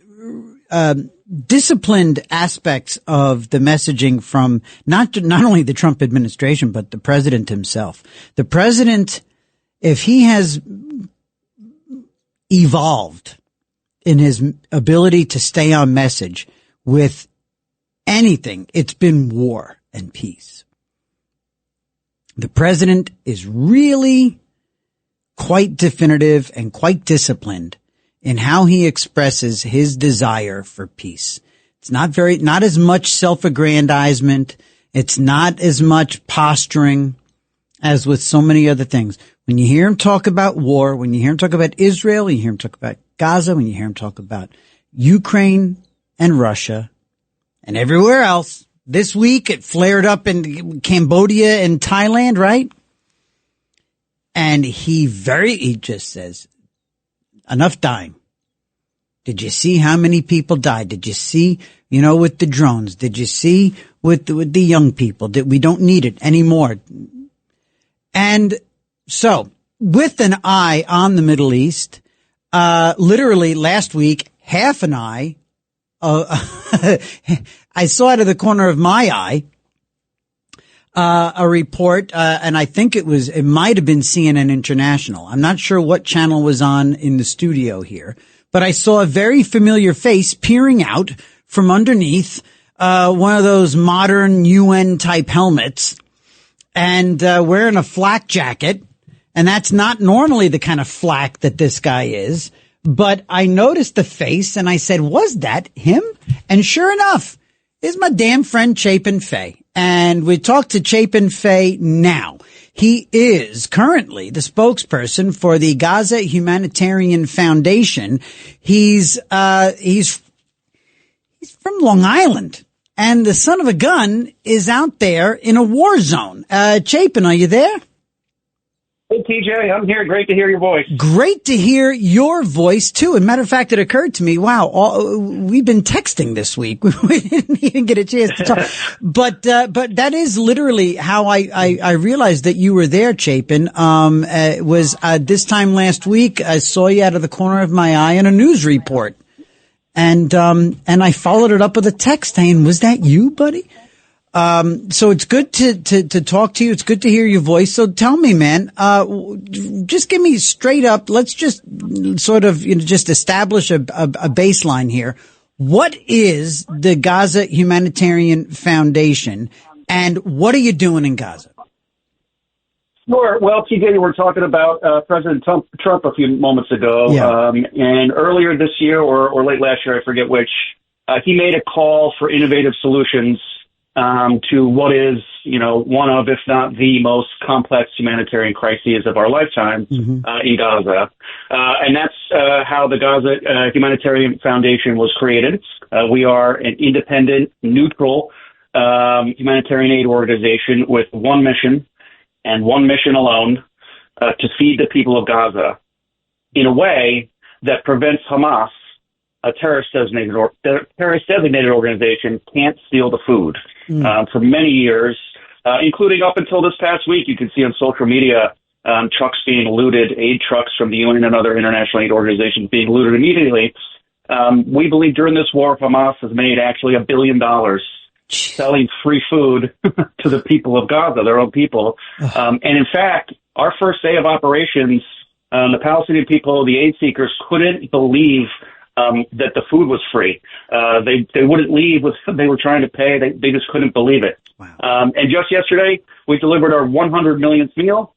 disciplined aspects of the messaging from not only the Trump administration, but the president himself. The president, if he has evolved in his ability to stay on message with anything, it's been war and peace. The president is really quite definitive and quite disciplined in how he expresses his desire for peace. It's not as much self-aggrandizement. It's not as much posturing as with so many other things. When you hear him talk about war, when you hear him talk about Israel, when you hear him talk about Gaza, when you hear him talk about Ukraine and Russia, and everywhere else. This week it flared up in Cambodia and Thailand, right? And he just says, enough dying. Did you see how many people died? Did you see, you know, with the drones? Did you see with the young people that we don't need it anymore? And so with an eye on the Middle East, literally last week, half an eye, I saw out of the corner of my eye, a report, and I think it might have been CNN International. I'm not sure what channel was on in the studio here, but I saw a very familiar face peering out from underneath, one of those modern UN type helmets and, wearing a flak jacket. And that's not normally the kind of flak that this guy is. But I noticed the face and I said, was that him? And sure enough, is my damn friend Chapin Fay. And we talked to Chapin Fay now. He is currently the spokesperson for the Gaza Humanitarian Foundation. He's from Long Island, and the son of a gun is out there in a war zone. Chapin, are you there? Hey, TJ, I'm here. Great to hear your voice. Great to hear your voice, too. As a matter of fact, it occurred to me, wow, we've been texting this week. We didn't even get a chance to talk. But that is literally how I realized that you were there, Chapin. It was this time last week, I saw you out of the corner of my eye in a news report. And I followed it up with a text saying, was that you, buddy? So it's good to talk to you. It's good to hear your voice. So tell me, man, just give me straight up. Let's just sort of, just establish a baseline here. What is the Gaza Humanitarian Foundation, and what are you doing in Gaza? Sure. Well, TJ, we were talking about President Trump a few moments ago, and earlier this year or late last year, I forget which, he made a call for innovative solutions to what is, one of, if not the most complex humanitarian crises of our lifetime in Gaza. And that's how the Gaza Humanitarian Foundation was created. We are an independent, neutral humanitarian aid organization with one mission and one mission alone, to feed the people of Gaza in a way that prevents Hamas, a terrorist-designated organization, can't steal the food. For many years, including up until this past week, you can see on social media trucks being looted, aid trucks from the UN and other international aid organizations being looted immediately. We believe during this war, Hamas has made actually $1 billion selling free food to the people of Gaza, their own people. And in fact, our first day of operations, the Palestinian people, the aid seekers, couldn't believe that the food was free. They wouldn't leave. They were trying to pay. They just couldn't believe it. Wow. And just yesterday, we delivered our 100 millionth meal.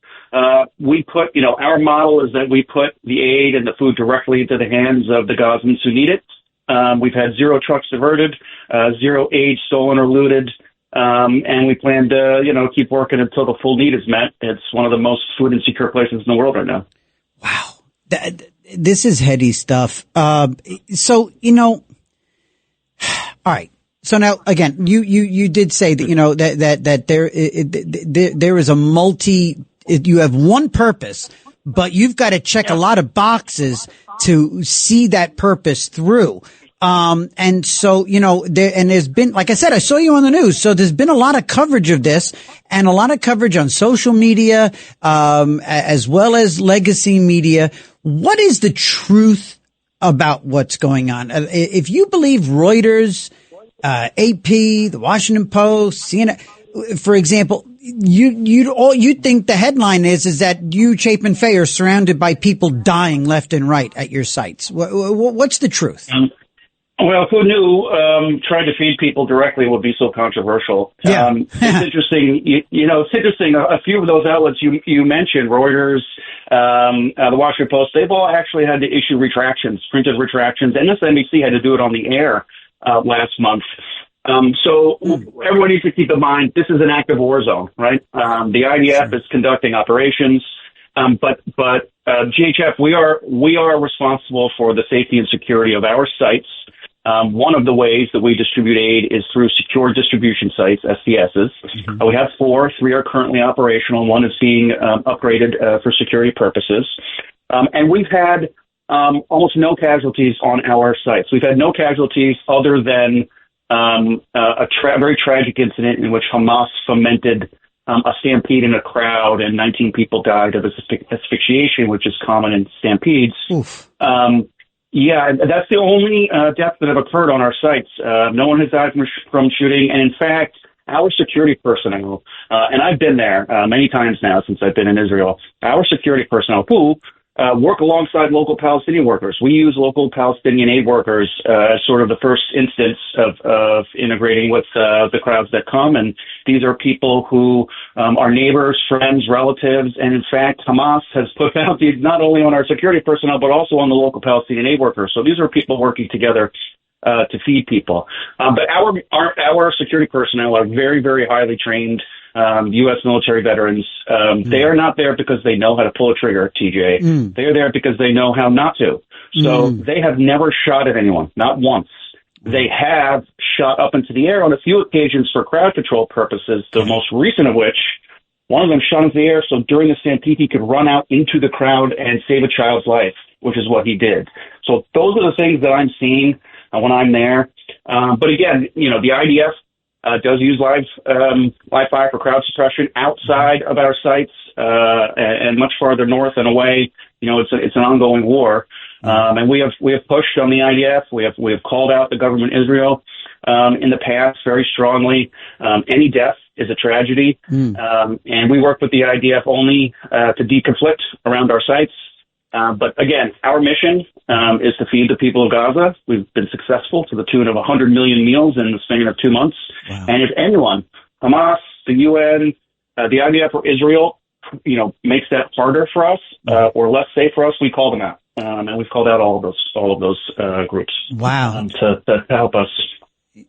We put, our model is that we put the aid and the food directly into the hands of the Gazans who need it. We've had 0 trucks diverted, 0 aid stolen or looted. And we plan to, keep working until the full need is met. It's one of the most food insecure places in the world right now. Wow. This is heady stuff. So, all right. So now, again, you did say that, that there is you have one purpose, but you've got to check a lot of boxes to see that purpose through. And so, there's been, like I said, I saw you on the news. So there's been a lot of coverage of this and a lot of coverage on social media, as well as legacy media. What is the truth about what's going on? If you believe Reuters, AP, the Washington Post, CNN, for example, you think the headline is that you, Chapin Fay, are surrounded by people dying left and right at your sites. What's the truth? Well, who knew trying to feed people directly would be so controversial? Yeah. It's interesting. It's interesting. A few of those outlets you mentioned, Reuters, the Washington Post, they've all actually had to issue printed retractions. MSNBC had to do it on the air last month. So everyone needs to keep in mind this is an active war zone, right? The IDF is conducting operations, but GHF, we are responsible for the safety and security of our sites. One of the ways that we distribute aid is through secure distribution sites, SDSs. We have 4. 3 are currently operational. 1 is being upgraded for security purposes. And we've had almost no casualties on our sites. We've had no casualties other than a very tragic incident in which Hamas fomented a stampede in a crowd, and 19 people died of asphyxiation, which is common in stampedes. Yeah, that's the only deaths that have occurred on our sites. No one has died from shooting. And in fact, our security personnel, and I've been there many times now since I've been in Israel, our security personnel who work alongside local Palestinian workers. We use local Palestinian aid workers as sort of the first instance of integrating with the crowds that come. And these are people who are neighbors, friends, relatives. And in fact, Hamas has put bounties not only on our security personnel, but also on the local Palestinian aid workers. So these are people working together to feed people. But our security personnel are very, very highly trained. U.S. military veterans. They are not there because they know how to pull a trigger, TJ. They are there because they know how not to. So they have never shot at anyone, not once. They have shot up into the air on a few occasions for crowd control purposes, the most recent of which, one of them shot into the air so during the stampede he could run out into the crowd and save a child's life, which is what he did. So those are the things that I'm seeing when I'm there. But again, the IDF does use live fire for crowd suppression outside of our sites and much farther north and away. It's an ongoing war. And we have pushed on the IDF. We have called out the government Israel in the past very strongly. Any death is a tragedy, and we work with the IDF only to deconflict around our sites. But again, our mission is to feed the people of Gaza. We've been successful to the tune of 100 million meals in the span of 2 months. Wow. And if anyone, Hamas, the UN, the IDF, or Israel, makes that harder for us or less safe for us, we call them out. And we've called out all of those groups. Wow. To help us.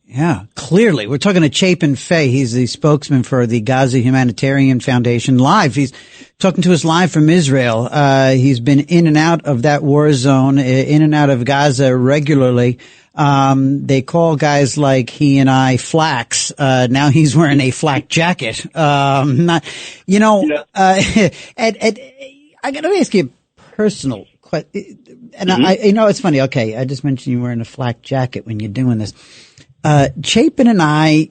Yeah, clearly. We're talking to Chapin Fay. He's the spokesman for the Gaza Humanitarian Foundation live. He's talking to us live from Israel. He's been in and out of that war zone, in and out of Gaza regularly. They call guys like he and I flaks. Now he's wearing a flak jacket. And I got to ask you a personal question. And it's funny. Okay. I just mentioned you wearing a flak jacket when you're doing this. Chapin and I,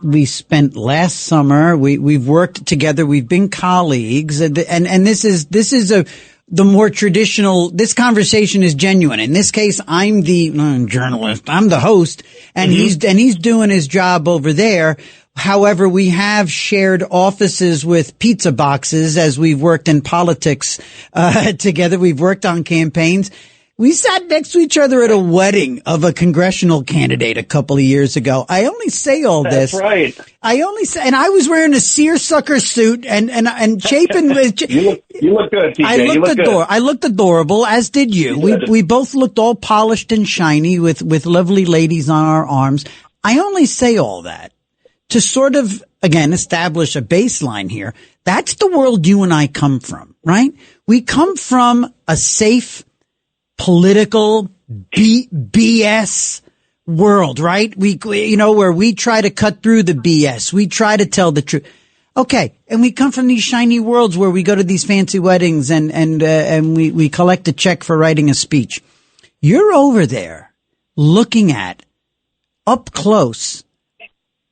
we spent last summer, we've worked together, we've been colleagues, and this is the more traditional, this conversation is genuine. In this case, I'm the journalist, I'm the host, and he's doing his job over there. However, we have shared offices with pizza boxes as we've worked in politics, together. We've worked on campaigns. We sat next to each other at a wedding of a congressional candidate a couple of years ago. I only say all this. That's right. And I was wearing a seersucker suit and Chapin was. You look good, TJ. I looked adorable, as did you. We both looked all polished and shiny with lovely ladies on our arms. I only say all that to sort of, again, establish a baseline here. That's the world you and I come from, right? We come from a safe, political BS world, right? Where we try to cut through the BS. We try to tell the truth. Okay. And we come from these shiny worlds where we go to these fancy weddings and we collect a check for writing a speech. You're over there looking at up close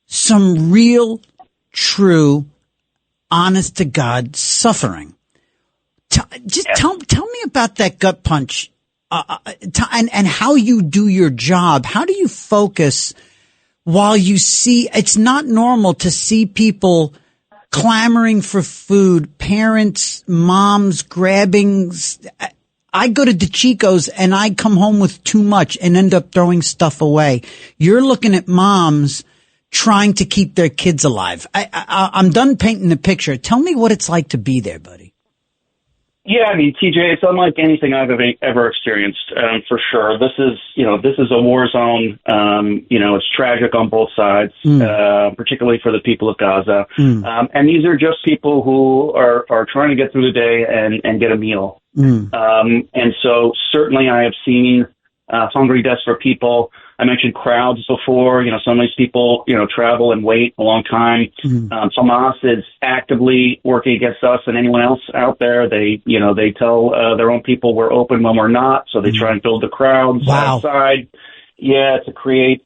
some real, true, honest to God suffering. Tell me about that gut punch. And how you do your job. How do you focus while you see, it's not normal to see people clamoring for food, parents, moms grabbing. I go to DeChico's and I come home with too much and end up throwing stuff away. You're looking at moms trying to keep their kids alive. I'm done painting the picture. Tell me what it's like to be there, buddy. Yeah, I mean, TJ, it's unlike anything I've ever experienced, for sure. This is a war zone. It's tragic on both sides, particularly for the people of Gaza. And these are just people who are trying to get through the day and get a meal. And so certainly I have seen hungry, desperate people. I mentioned crowds before. Some of these people, travel and wait a long time. Hamas is actively working against us and anyone else out there. They tell their own people we're open when we're not, so they try and build the crowds outside. Yeah, to create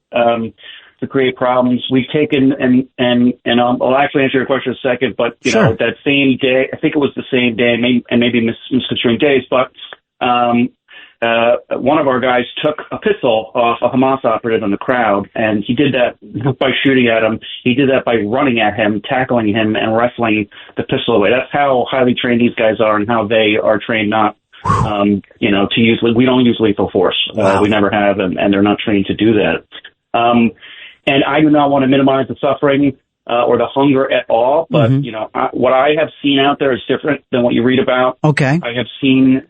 problems. We've taken and I'll actually answer your question in a second. But sure. That same day, I think it was the same day, and maybe misconstruing days, but. One of our guys took a pistol off a Hamas operative in the crowd, and he did that by shooting at him. He did that by running at him, tackling him, and wrestling the pistol away. That's how highly trained these guys are and how they are trained not, to use, we don't use lethal force. We never have, and they're not trained to do that. And I do not want to minimize the suffering or the hunger at all. But, what I have seen out there is different than what you read about. Okay. I have seen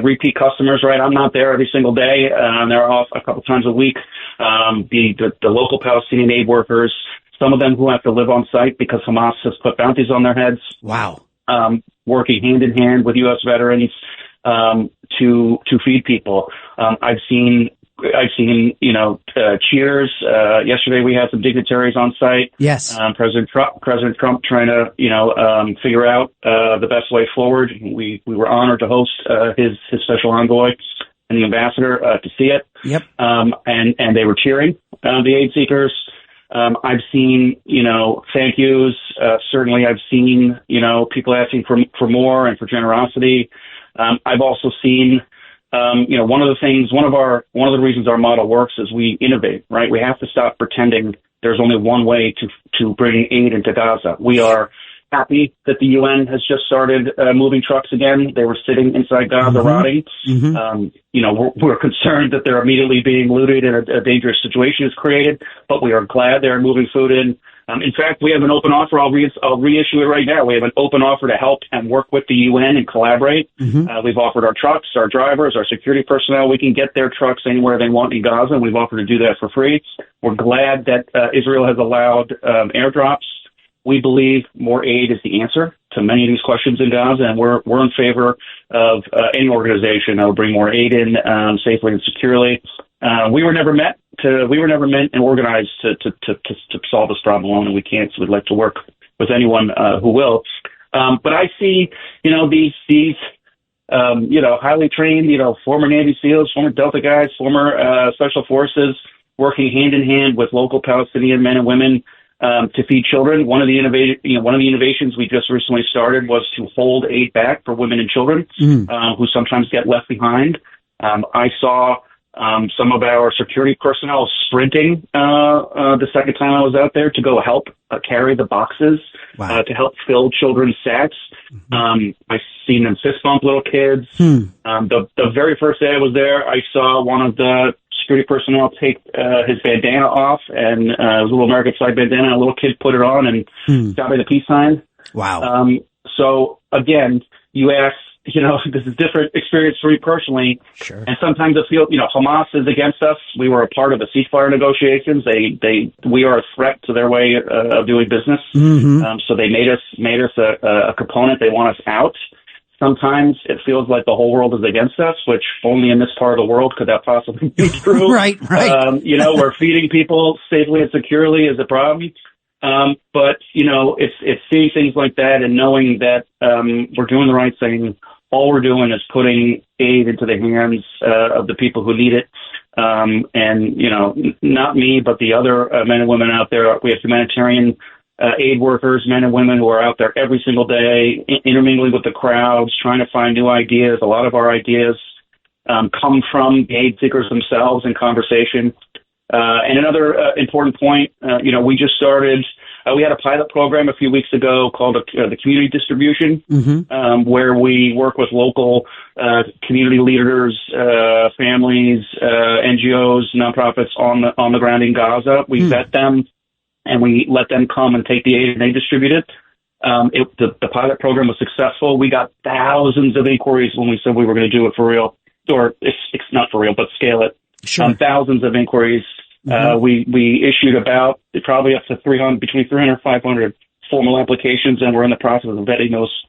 repeat customers, right? I'm not there every single day. They're off a couple times a week. The local Palestinian aid workers, some of them who have to live on site because Hamas has put bounties on their heads. Wow. Working hand in hand with U.S. veterans to feed people. I've seen cheers. Yesterday we had some dignitaries on site. Yes. President Trump trying to, figure out the best way forward. We were honored to host his special envoy and the ambassador to see it. Yep. And they were cheering the aid seekers. I've seen, thank yous. Certainly I've seen, people asking for more and for generosity. I've also seen, one of the reasons our model works is we innovate, right? We have to stop pretending there's only one way to bring aid into Gaza. We are happy that the UN has just started moving trucks again. They were sitting inside Gaza rotting. We're concerned that they're immediately being looted and a dangerous situation is created, but we are glad they're moving food in. In fact, we have an open offer. I'll reissue it right now. We have an open offer to help and work with the UN and collaborate. We've offered our trucks, our drivers, our security personnel. We can get their trucks anywhere they want in Gaza, and we've offered to do that for free. We're glad that Israel has allowed airdrops. We believe more aid is the answer to many of these questions in Gaza, and we're in favor of any organization that will bring more aid in safely and securely. We were never meant and organized to solve this problem alone, and we can't. So we'd like to work with anyone who will. But I see, these highly trained, former Navy SEALs, former Delta guys, former Special Forces working hand in hand with local Palestinian men and women to feed children. One of the innovations we just recently started was to hold aid back for women and children who sometimes get left behind. I saw some of our security personnel sprinting the second time I was out there to go help carry the boxes to help fill children's sacks. I've seen them fist bump little kids. The very first day I was there, I saw one of the security personnel take his bandana off, and it was a little American flag bandana. A little kid put it on and got me the peace sign. Wow. So again, you ask, this is a different experience for me personally. Sure. And sometimes it feels, Hamas is against us. We were a part of the ceasefire negotiations. We are a threat to their way of doing business. So they made us a component. They want us out. Sometimes it feels like the whole world is against us, which only in this part of the world could that possibly be true. Right. We're feeding people safely and securely is a problem. But it's seeing things like that and knowing that we're doing the right thing. All we're doing is putting aid into the hands of the people who need it. And not me, but the other men and women out there. We have humanitarian aid workers, men and women who are out there every single day, intermingling with the crowds, trying to find new ideas. A lot of our ideas come from the aid seekers themselves in conversation. And another important point, we just started, we had a pilot program a few weeks ago called the Community Distribution, where we work with local community leaders, families, NGOs, nonprofits on the ground in Gaza. We vet them, and we let them come and take the aid and they distribute it. The pilot program was successful. We got thousands of inquiries when we said we were going to do it for real, or it's not for real, but scale it. Sure. Thousands of inquiries. We issued about probably up to between 300 and 500 formal applications, and we're in the process of vetting those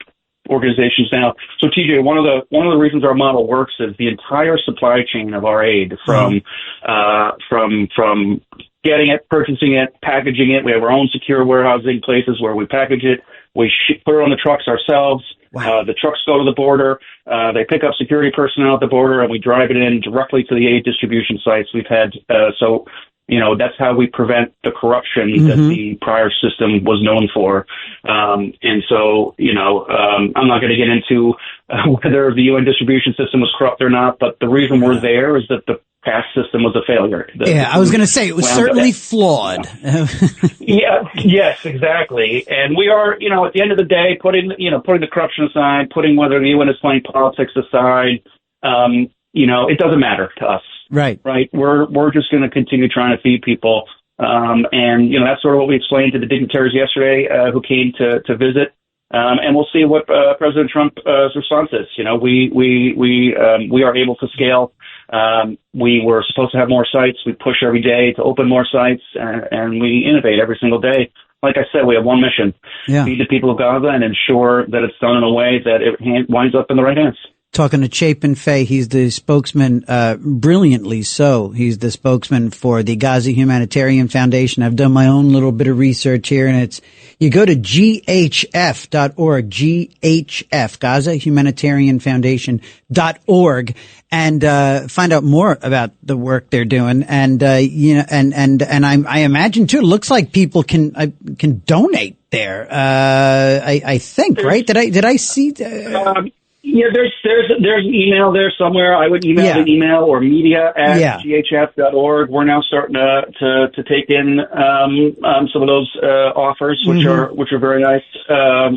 organizations now. So TJ, one of the reasons our model works is the entire supply chain of our aid from getting it, purchasing it, packaging it. We have our own secure warehousing places where we package it. We put it on the trucks ourselves. Wow. The trucks go to the border. They pick up security personnel at the border, and we drive it in directly to the aid distribution sites. We've had that's how we prevent the corruption that the prior system was known for. And so, I'm not going to get into whether the UN distribution system was corrupt or not, but the reason we're there is that the past system was a failure. I was going to say it was certainly flawed. Yes, exactly. And we are, at the end of the day, putting the corruption aside, putting whether the UN is playing politics aside, it doesn't matter to us. Right. We're just going to continue trying to feed people. And that's sort of what we explained to the dignitaries yesterday, who came to visit. And we'll see what President Trump's response is. We are able to scale We were supposed to have more sites. We push every day to open more sites, and we innovate every single day. Like I said, we have one mission: feed the people of Gaza and ensure that it's done in a way that it winds up in the right hands. Talking to Chapin Fay, he's the spokesman, brilliantly so. He's the spokesman for the Gaza Humanitarian Foundation. I've done my own little bit of research here, and you go to GHF.org, GHF, Gaza Humanitarian Foundation.org, and find out more about the work they're doing. And I imagine too, it looks like people can donate there. I think, right? Did I see? Yeah, there's an email there somewhere. I would email the email or media@ghf.org. We're now starting to take in some of those offers, which are very nice.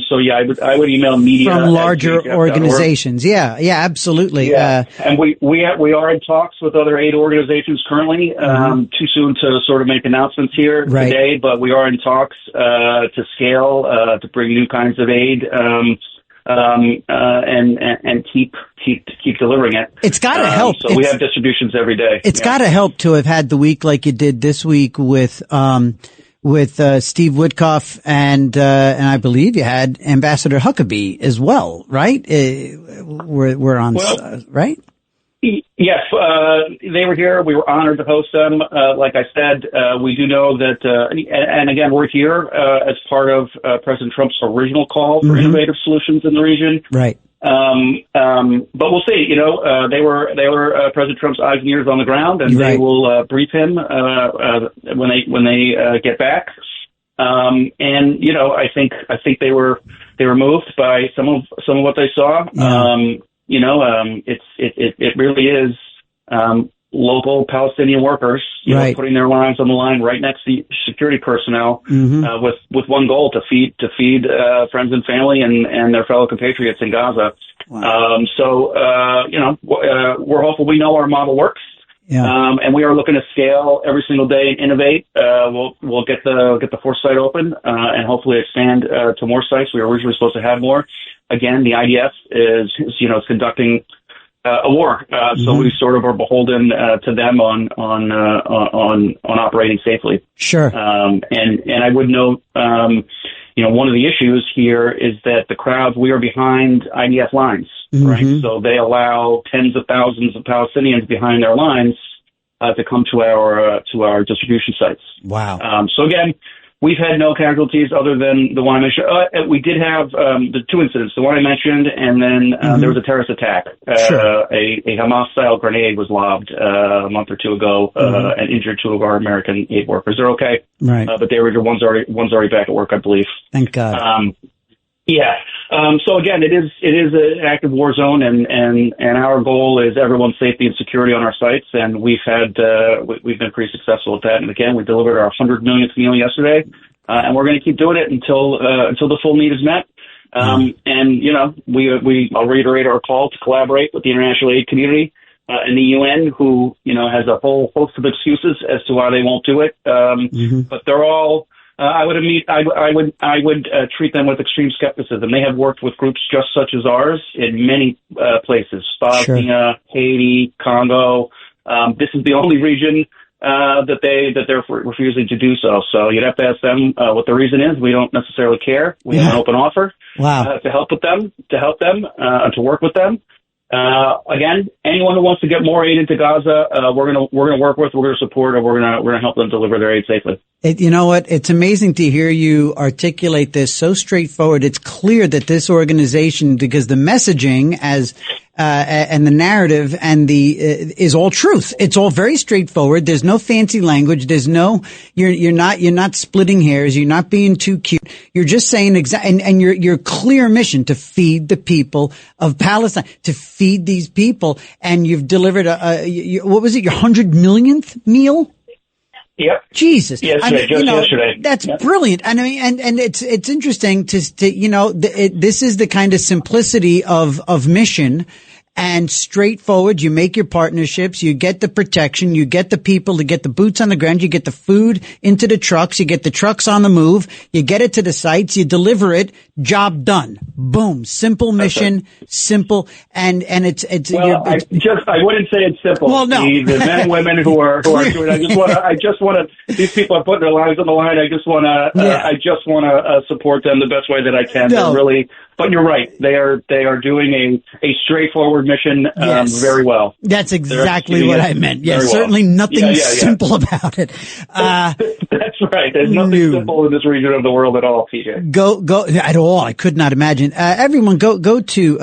So yeah, I would email media from larger organizations. Yeah, absolutely. Yeah. And we are in talks with other aid organizations currently. Too soon to sort of make announcements here today, but we are in talks to scale to bring new kinds of aid. And keep delivering it. It's got to help. So we have distributions every day. It's got to help to have had the week like you did this week with Steve Witkoff and I believe you had Ambassador Huckabee as well, right? We're on, right? Yes, they were here. We were honored to host them. Like I said, we do know that, and again, we're here as part of President Trump's original call for innovative solutions in the region. Right. But we'll see. You know, they were President Trump's eyes and ears on the ground, and they will brief him when they get back. And you know, I think they were moved by some of what they saw. Yeah. You know, it really is local Palestinian workers, you know, putting their lives on the line right next to security personnel, with one goal: to feed friends and family and their fellow compatriots in Gaza. Wow. You know, we're hopeful. We know our model works. Yeah. And we are looking to scale every single day and innovate. We'll get the fourth site open, and hopefully expand to more sites. We were originally supposed to have more. Again, the IDF is conducting a war, so we sort of are beholden to them on operating safely. Sure. And I would note, one of the issues here is that the crowds, we are behind IDF lines, right? So they allow tens of thousands of Palestinians behind their lines to come to our distribution sites. Wow. So again, we've had no casualties other than the one I mentioned. We did have the two incidents, the one I mentioned, and then there was a terrorist attack. A Hamas-style grenade was lobbed a month or two ago and injured two of our American aid workers. They're okay, right? But they were one's already back at work, I believe. Thank God. Yeah. So again, it is an active war zone, and our goal is everyone's safety and security on our sites. And we've been pretty successful at that. And again, we delivered our 100 millionth meal yesterday, and we're going to keep doing it until the full need is met. And you know, I'll reiterate our call to collaborate with the international aid community and the UN, who has a whole host of excuses as to why they won't do it. But they're all. I would treat them with extreme skepticism. They have worked with groups just such as ours in many places: Bosnia, Haiti, Congo. This is the only region that they're refusing to do so. So you'd have to ask them what the reason is. We don't necessarily care. We have an open offer to help them, to work with them. Again, anyone who wants to get more aid into Gaza, we're gonna work with, we're gonna support, and we're gonna help them deliver their aid safely. You know what? It's amazing to hear you articulate this so straightforward. It's clear that this organization, because the messaging and the narrative and is all truth. It's all very straightforward. There's no fancy language. There's no, you're not splitting hairs. You're not being too cute. You're just saying and your clear mission to feed the people of Palestine, to feed these people. And you've delivered what was it? Your 100 millionth meal? Yep. Jesus. Yesterday, yesterday. That's brilliant. And I mean, and it's interesting to this is the kind of simplicity of mission and straightforward. You make your partnerships, you get the protection, you get the people to get the boots on the ground, you get the food into the trucks, you get the trucks on the move, you get it to the sites, you deliver it Job done. Boom. Simple mission. Simple. And it's well, I wouldn't say it's simple. Well, no. The men and women who are doing it, I just want to, these people are putting their lives on the line. I just want to support them the best way that I can. No. They're really, but you're right. They are doing a straightforward mission very well. That's exactly what I meant. Yes, certainly nothing simple about it. That's right. There's nothing simple in this region of the world at all, TJ. Go at all. I could not imagine. Everyone go to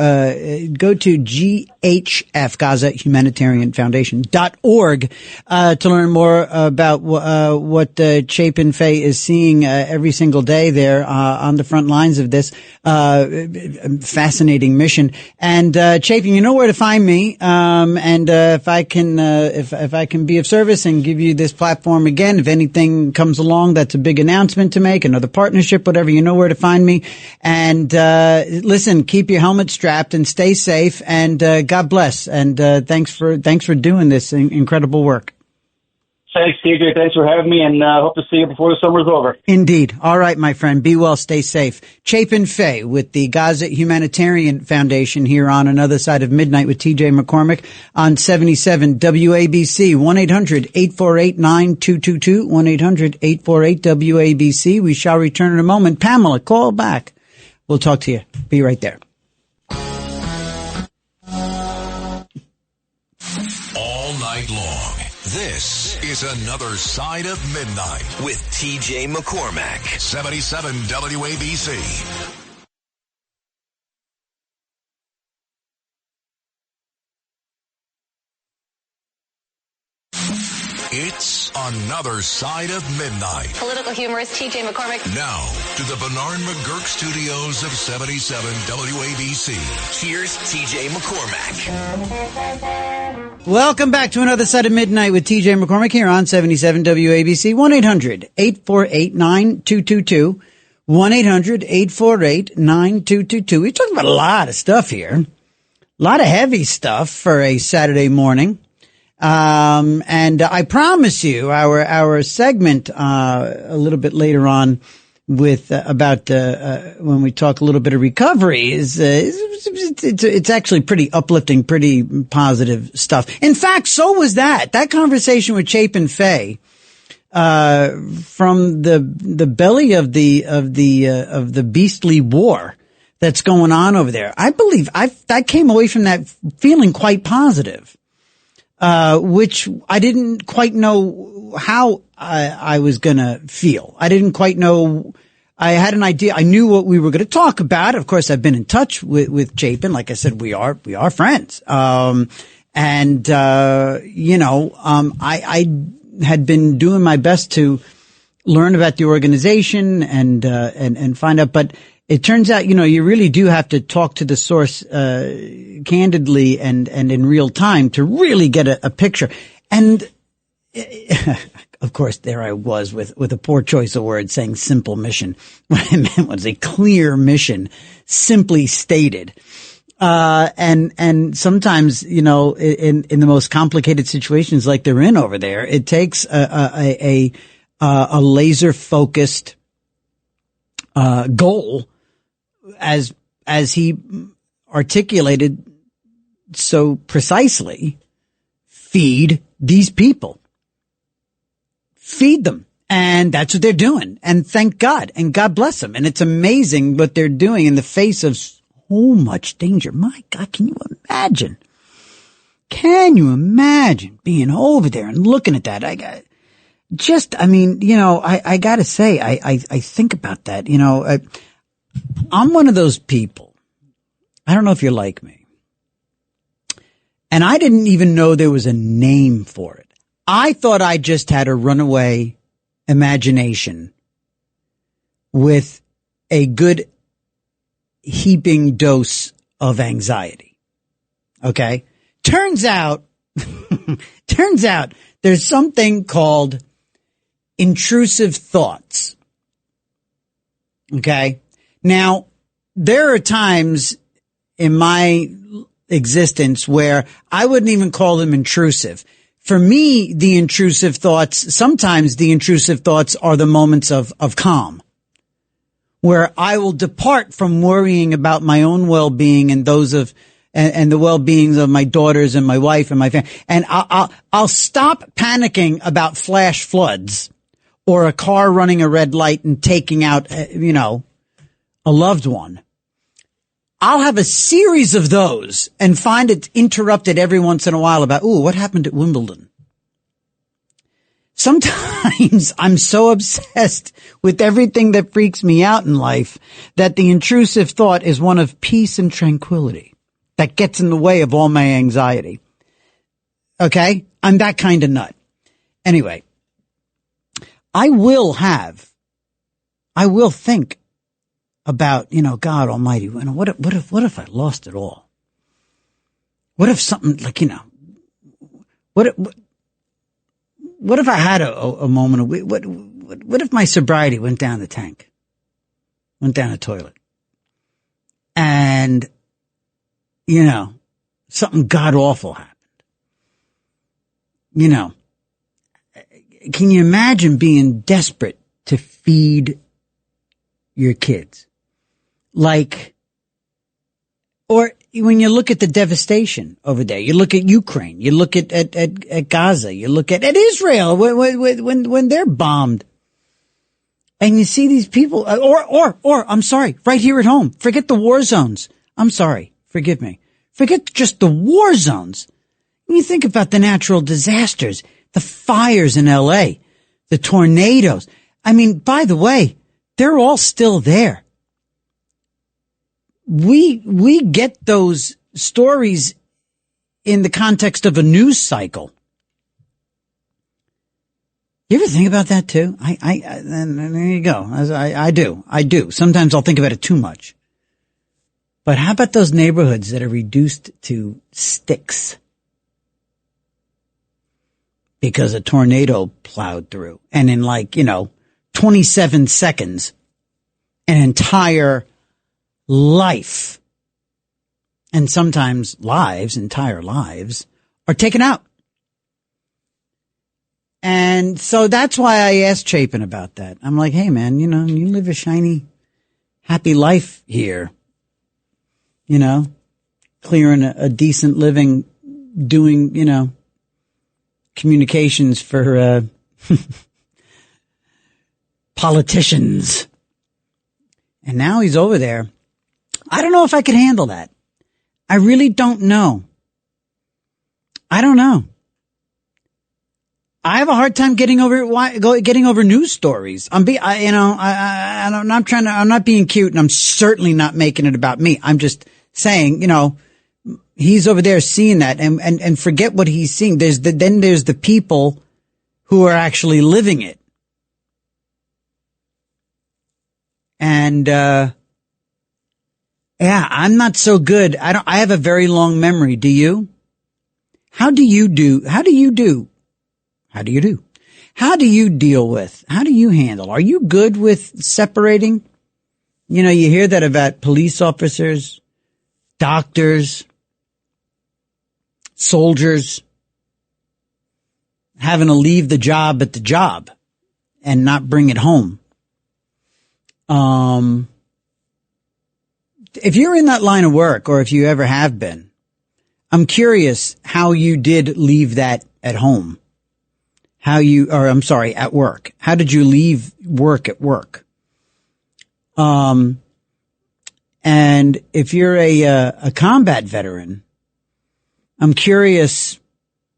GHF, Gaza Humanitarian Foundation.org, to learn more about what Chapin Fay is seeing every single day there on the front lines of this fascinating mission. And Chapin, you know where to find me. And if I can be of service and give you this platform again, if anything comes along that's a big announcement to make, another partnership, whatever, you know where to find me. And listen, keep your helmet strapped and stay safe, and God bless. And thanks for doing this incredible work. Thanks, TJ. Thanks for having me, and hope to see you before the summer's over. Indeed. All right, my friend. Be well. Stay safe. Chapin Fay with the Gaza Humanitarian Foundation here on Another Side of Midnight with TJ McCormick on 77 WABC. 1-800-848-9222. 1-800-848-WABC. We shall return in a moment. Pamela, call back. We'll talk to you. Be right there. All night long. This is Another Side of Midnight with TJ McCormack. 77 WABC. It's Another Side of Midnight. Political humorist TJ McCormick. Now to the Bernard McGurk studios of 77 WABC. Here's TJ McCormack. Welcome back to Another Side of Midnight with TJ McCormick here on 77 WABC. 1-800-848-9222. 1-800-848-9222. We're talking about a lot of stuff here. A lot of heavy stuff for a Saturday morning. And I promise you our segment, a little bit later on with, about, when we talk a little bit of recovery it's actually pretty uplifting, pretty positive stuff. In fact, so was that conversation with Chapin Fay, from the belly of the beastly war that's going on over there. I believe I came away from that feeling quite positive. Which I didn't quite know how I was gonna feel. I didn't quite know. I had an idea. I knew what we were gonna talk about. Of course, I've been in touch with Chapin. Like I said, we are friends. I had been doing my best to learn about the organization and find out, but it turns out, you really do have to talk to the source, candidly and in real time to really get a picture. And, of course, there I was with a poor choice of words saying simple mission. What I meant was a clear mission, simply stated. And sometimes, in the most complicated situations like they're in over there, it takes a laser focused, goal, as he articulated so precisely. Feed these people. Feed them. And that's what they're doing. And thank God. And God bless them. And it's amazing what they're doing in the face of so much danger. My God, can you imagine? Can you imagine being over there and looking at that? I gotta say, I think about that. I'm one of those people. I don't know if you're like me. And I didn't even know there was a name for it. I thought I just had a runaway imagination with a good heaping dose of anxiety. Okay? Turns out there's something called intrusive thoughts. Okay? Now, there are times in my existence where I wouldn't even call them intrusive. For me, sometimes the intrusive thoughts are the moments of calm, where I will depart from worrying about my own well-being and those of, and the well-beings of my daughters and my wife and my family. And I'll stop panicking about flash floods or a car running a red light and taking out, a loved one. I'll have a series of those and find it interrupted every once in a while about, what happened at Wimbledon? Sometimes I'm so obsessed with everything that freaks me out in life that the intrusive thought is one of peace and tranquility that gets in the way of all my anxiety. Okay? I'm that kind of nut. Anyway, I will think about, God Almighty, what if I lost it all? What if something what if I had a moment of, what if my sobriety went down the tank? Went down the toilet? And, something god awful happened. Can you imagine being desperate to feed your kids? Or when you look at the devastation over there, you look at Ukraine, you look at Gaza, you look at Israel when they're bombed. And you see these people, or I'm sorry, right here at home. Forget the war zones. I'm sorry. Forgive me. Forget just the war zones. When you think about the natural disasters, the fires in LA, the tornadoes. I mean, by the way, they're all still there. We get those stories in the context of a news cycle. You ever think about that too? There you go. I do. Sometimes I'll think about it too much. But how about those neighborhoods that are reduced to sticks because a tornado plowed through, and in 27 seconds, an entire life, and sometimes entire lives, are taken out. And so that's why I asked Chapin about that. I'm like, hey man, you live a shiny, happy life here. Clearing a decent living, doing, communications for, politicians. And now he's over there. I don't know if I could handle that. I really don't know. I don't know. I have a hard time getting over news stories. I'm not being cute, and I'm certainly not making it about me. I'm just saying, he's over there seeing that and forget what he's seeing. There's the people who are actually living it. And, I'm not so good. I have a very long memory. Do you? How do you deal with? How do you handle? Are you good with separating? You hear that about police officers, doctors, soldiers having to leave the job at the job and not bring it home. If you're in that line of work, or if you ever have been, I'm curious how you did leave that at home. At work. How did you leave work at work? And if you're a combat veteran, I'm curious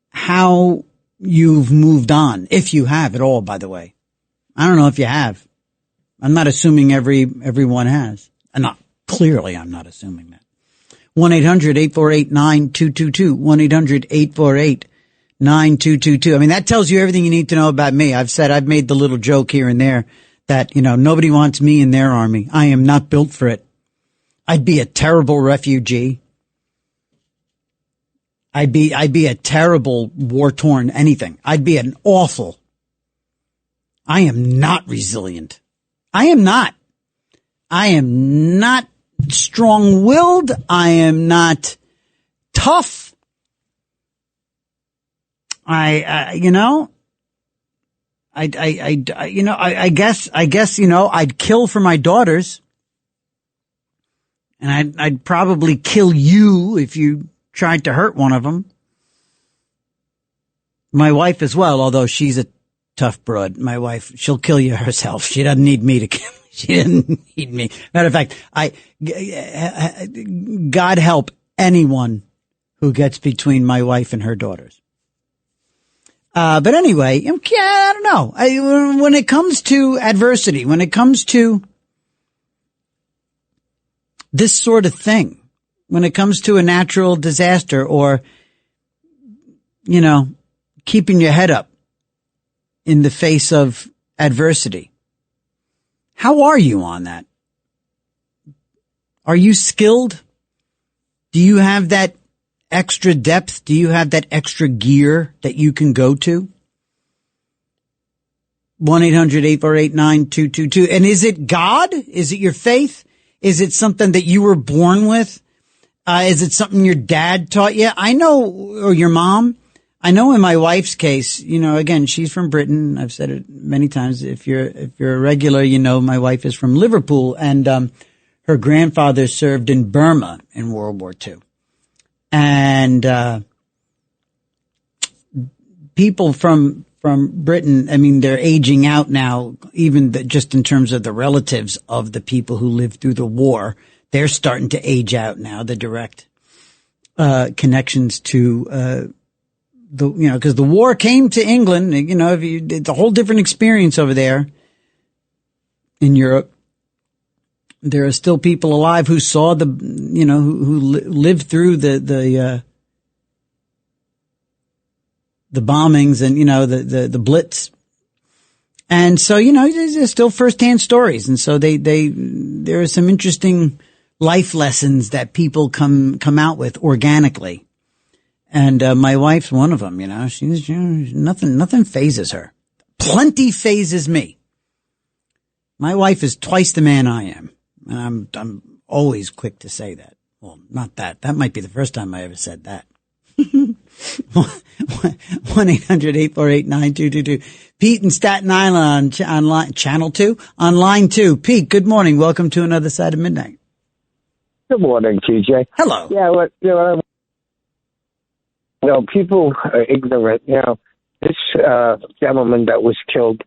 how you've moved on, if you have at all, by the way. I don't know if you have. I'm not assuming everyone has. Clearly, I'm not assuming that. 1-800-848-9222. 1-800-848-9222. I mean, that tells you everything you need to know about me. I've made the little joke here and there that, nobody wants me in their army. I am not built for it. I'd be a terrible refugee. I'd be a terrible war-torn anything. I'd be an awful. I am not resilient. I am not strong-willed. I am not tough. I I guess, I'd kill for my daughters. And I'd probably kill you if you tried to hurt one of them. My wife as well, although she's a tough broad. My wife, she'll kill you herself. She doesn't need me to kill. She didn't need me. Matter of fact, God help anyone who gets between my wife and her daughters. But anyway, I don't know. When it comes to adversity, when it comes to this sort of thing, when it comes to a natural disaster or, keeping your head up in the face of adversity, how are you on that? Are you skilled? Do you have that extra depth? Do you have that extra gear that you can go to? 1-800-848-9222. And is it God? Is it your faith? Is it something that you were born with? Is it something your dad taught you? I know, or your mom. I know in my wife's case, again, she's from Britain. I've said it many times. If you're a regular, my wife is from Liverpool, and her grandfather served in Burma in World War II. And people from Britain, I mean, they're aging out now, even just in terms of the relatives of the people who lived through the war. They're starting to age out now, the direct connections to because the war came to England. It's a whole different experience over there in Europe. There are still people alive who saw who lived through the bombings and, the Blitz. And so, there's still firsthand stories. And so there are some interesting life lessons that people come out with organically. And, my wife's one of them, she's, nothing phases her. Plenty phases me. My wife is twice the man I am. And I'm always quick to say that. Well, not that. That might be the first time I ever said that. 1-800-848-9222. Pete in Staten Island on Channel 2, on line 2. Pete, good morning. Welcome to Another Side of Midnight. Good morning, TJ. Hello. Yeah, people are ignorant. This gentleman that was killed,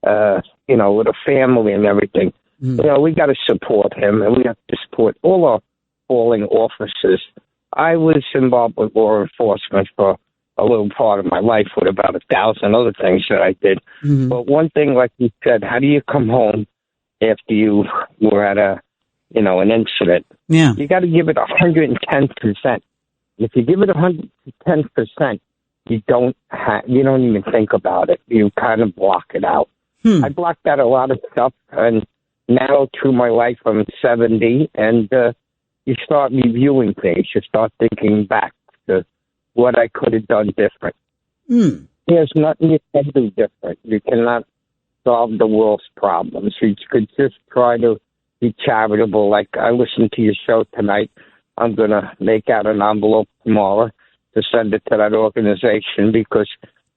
with a family and everything, we got to support him, and we have to support all our falling officers. I was involved with law enforcement for a little part of my life with about 1,000 other things that I did. Mm-hmm. But one thing, like you said, how do you come home after you were at an incident? Yeah. You got to give it 110%. If you give it 110%, you don't even think about it. You kind of block it out. I blocked out a lot of stuff, and now through my life, I'm 70, and you start reviewing things. You start thinking back to what I could have done different. There's nothing you can do different. You cannot solve the world's problems. You could just try to be charitable. Like I listened to your show tonight. I'm going to make out an envelope tomorrow to send it to that organization because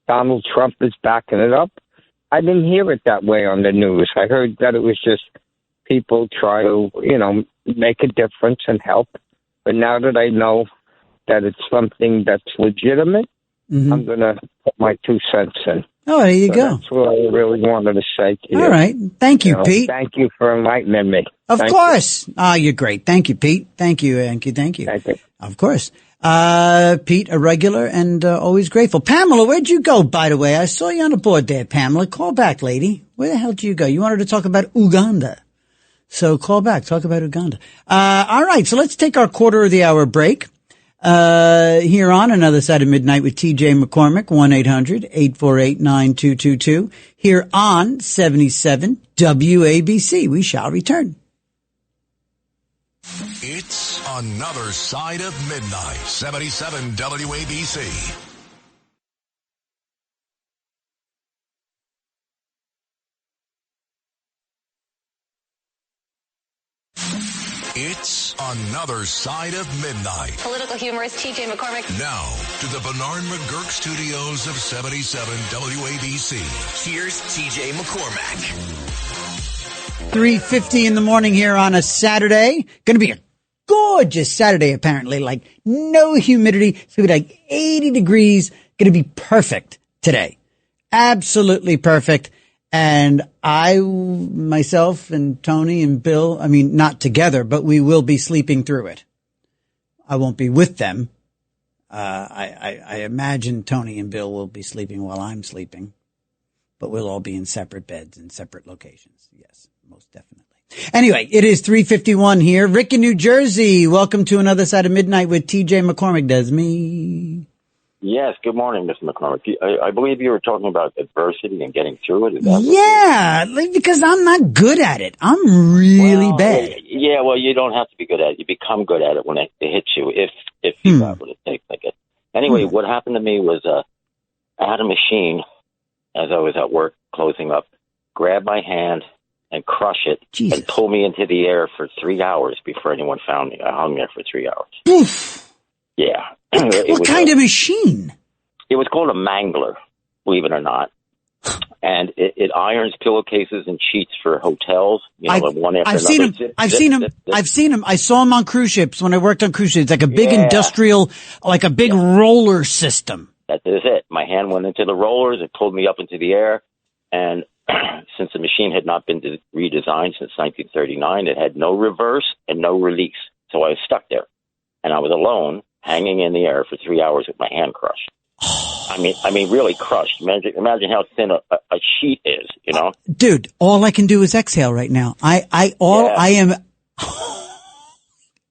Donald Trump is backing it up. I didn't hear it that way on the news. I heard that it was just people try to, make a difference and help. But now that I know that it's something that's legitimate, I'm going to put my 2 cents in. Oh, there you go. That's what I really wanted to say to you. All right. Thank you, Pete. Thank you for enlightening me. Of course. Oh, you're great. Thank you, Pete. Thank you. Thank you. Thank you. Of course. Pete, a regular and always grateful. Pamela, where'd you go, by the way? I saw you on the board there, Pamela. Call back, lady. Where the hell did you go? You wanted to talk about Uganda. So call back. Talk about Uganda. All right. So let's take our quarter of the hour break. Here on Another Side of Midnight with TJ McCormick, 1-800-848-9222. Here on 77 WABC. We shall return. It's Another Side of Midnight, 77 WABC. It's Another Side of Midnight. Political humorist T.J. McCormick. Now, to the Bernard McGurk studios of 77 WABC. Here's T.J. McCormack. 3:50 in the morning here on a Saturday. Going to be a gorgeous Saturday, apparently. Like, no humidity. It's going to be like 80 degrees. Going to be perfect today. Absolutely perfect. And I, myself and Tony and Bill, I mean, not together, but we will be sleeping through it. I won't be with them. I imagine Tony and Bill will be sleeping while I'm sleeping, but we'll all be in separate beds in separate locations. Yes, most definitely. Anyway, it is 3:51 here. Rick in New Jersey. Welcome to Another Side of Midnight with T.J. McCormick. Does me. Yes, good morning, Mr. McCormick. I believe you were talking about adversity and getting through it. Yeah, because I'm not good at it. I'm really bad. Yeah, well, you don't have to be good at it. You become good at it when it hits you, if you got what it takes, I guess. Anyway, what happened to me was I had a machine, as I was at work closing up, grab my hand and crush it and pull me into the air for 3 hours before anyone found me. I hung there for 3 hours. Oof. Yeah. What kind of machine? It was called a mangler, believe it or not. And it irons pillowcases and sheets for hotels. You know, one after I've another. seen them. I've seen them. I saw them on cruise ships when I worked on cruise ships. Like a big industrial, like a big roller system. That is it. My hand went into the rollers. It pulled me up into the air. And since the machine had not been redesigned since 1939, it had no reverse and no release. So I was stuck there. And I was alone, hanging in the air for 3 hours with my hand crushed. I mean, really crushed. Imagine how thin a sheet is, you know? Dude, all I can do is exhale right now. I am.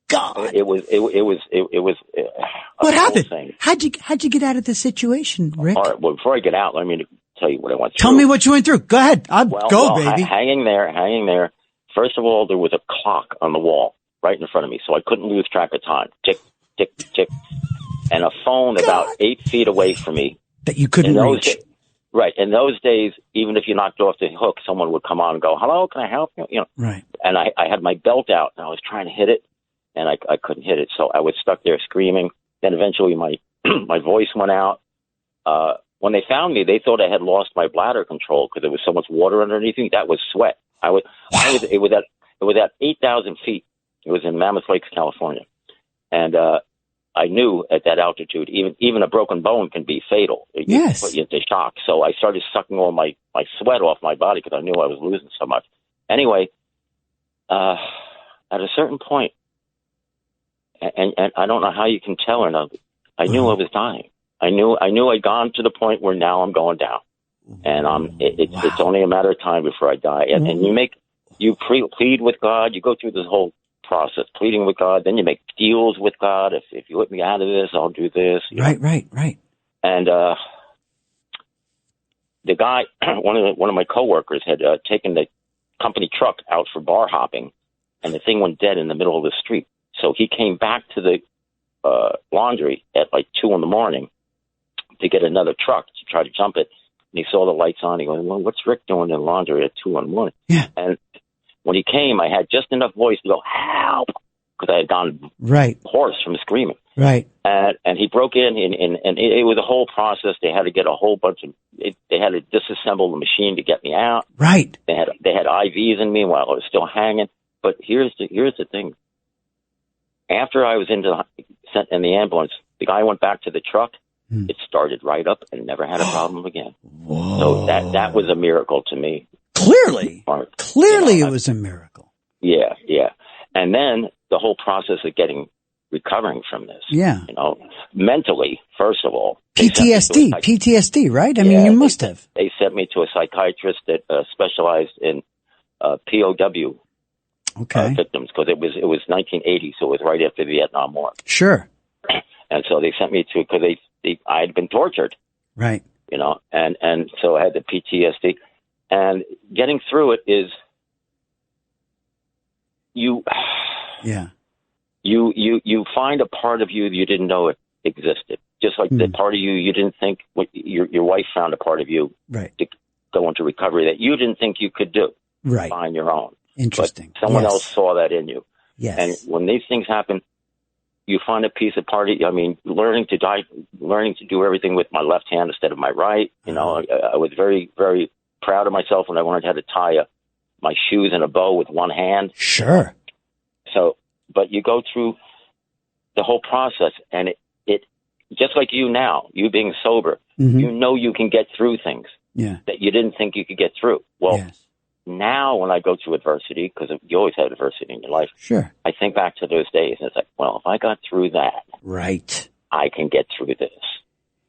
God. It was. What happened? How'd you get out of the situation, Rick? All right. Well, before I get out, let me tell you what I went through. Tell me what you went through. Go ahead. Go, baby. Hanging there. First of all, there was a clock on the wall right in front of me, so I couldn't lose track of time. Tick, tick, tick. And a phone about 8 feet away from me. That you couldn't reach. Right. In those days, even if you knocked off the hook, someone would come on and go, "Hello, can I help you?" You know. Right. And I had my belt out, and I was trying to hit it, and I couldn't hit it. So I was stuck there screaming. Then eventually my my voice went out. When they found me, they thought I had lost my bladder control because there was so much water underneath me. That was sweat. It was at 8,000 feet. It was in Mammoth Lakes, California. And I knew at that altitude, even a broken bone can be fatal. It can put you into shock. So I started sucking all my sweat off my body because I knew I was losing so much. Anyway, at a certain point, and I don't know how you can tell or not, I knew I was dying. I knew I'd gone to the point where now I'm going down, and it's only a matter of time before I die. And you plead with God. You go through this whole process, pleading with God. Then you make deals with God. If you let me out of this, I'll do this. Right. And the guy, one of my coworkers, had taken the company truck out for bar hopping, and the thing went dead in the middle of the street. So he came back to the laundry at like 2 a.m. to get another truck to try to jump it. And he saw the lights on. He goes, "Well, what's Rick doing in the laundry at 2 a.m?" Yeah. And when he came, I had just enough voice to go, "Help!" because I had gone hoarse from screaming. Right. And he broke in, and it was a whole process. They had to get a whole bunch of. They had to disassemble the machine to get me out. Right. They had IVs in me while I was still hanging. But here's the thing. After I was sent in the ambulance, the guy went back to the truck. It started right up and never had a problem again. Whoa. So that was a miracle to me. Clearly, it was a miracle. Yeah. And then the whole process of recovering from this. Yeah. Mentally, first of all. PTSD, right? I mean, you must have. They sent me to a psychiatrist that specialized in POW victims because it was 1980, so it was right after the Vietnam War. Sure. And so they sent me to because I had been tortured. Right. And so I had the PTSD. And getting through it is you find a part of you you didn't know it existed. Just like the part of you didn't think your wife found a part of you to go into recovery that you didn't think you could do. Right. Find your own. Interesting. But someone else saw that in you. Yes. And when these things happen, you find a piece of party. I mean, learning to do everything with my left hand instead of my right. You know, I was very, very proud of myself when I learned how to tie my shoes in a bow with one hand. Sure. So, but you go through the whole process, and it just like you now, you being sober, you know you can get through things that you didn't think you could get through. Well, now when I go through adversity, because you always have adversity in your life, I think back to those days, and it's like, well, if I got through that, I can get through this,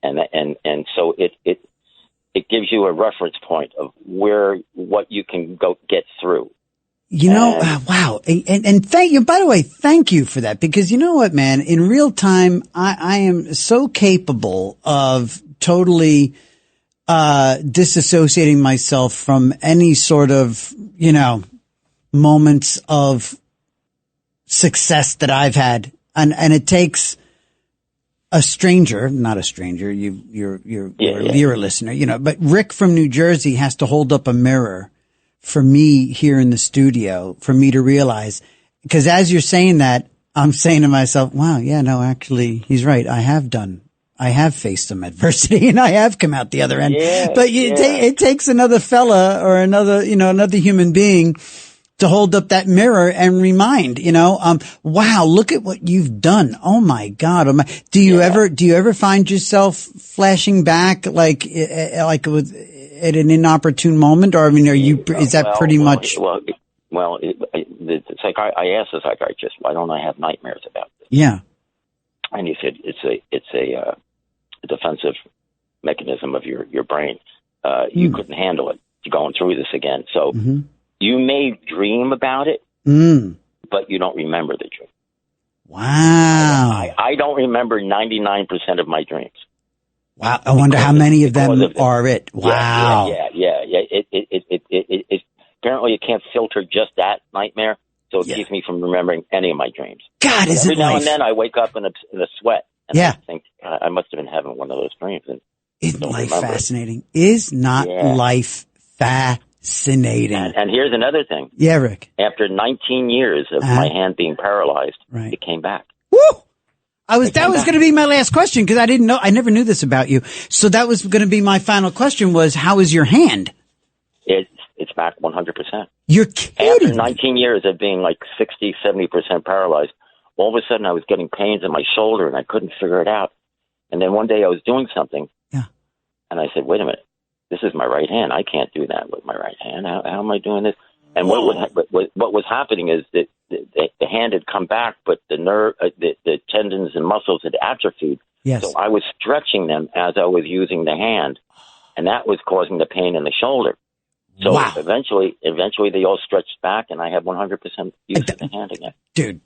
and so it gives you a reference point of what you can go get through. You know, wow. And thank you, by the way, thank you for that, because you know what, man, in real time, I am so capable of totally, disassociating myself from any sort of, you know, moments of success that I've had. And it takes a stranger, not a stranger, you're a listener, you know, but Rick from New Jersey has to hold up a mirror for me here in the studio, for me to realize, because as you're saying that, I'm saying to myself, wow, yeah, no, actually, he's right. I have faced some adversity and I have come out the other end. But it takes another fella or another human being to hold up that mirror and remind, wow, look at what you've done. Oh my God. Do you ever find yourself flashing back like at an inopportune moment, or is that pretty much? It's like I asked the psychiatrist, why don't I have nightmares about this? Yeah. And he said it's a defensive mechanism of your brain. You couldn't handle it going through this again. So you may dream about it, but you don't remember the dream. Wow. I don't remember 99% of my dreams. Wow. I wonder how many of them are it. Wow. Yeah. It apparently you can't filter just that nightmare, so it keeps me from remembering any of my dreams. God, is every it now and then I wake up in a sweat, and I think I must have been having one of those dreams. And isn't life fascinating? Is not life fascinating? And here's another thing. Yeah, Rick. After 19 years of my hand being paralyzed, it came back. Woo! That was going to be my last question, because I never knew this about you. So that was going to be my final question was, how is your hand? It's back 100%. You're kidding. After 19 years of being like 60, 70% paralyzed, all of a sudden I was getting pains in my shoulder and I couldn't figure it out. And then one day I was doing something. Yeah. And I said, wait a minute, this is my right hand. I can't do that with my right hand. How am I doing this? And what was happening is that the hand had come back, but the nerve, the tendons and muscles had atrophied. Yes. So I was stretching them as I was using the hand, and that was causing the pain in the shoulder. So eventually they all stretched back, and I had 100% use of the hand again. Dude,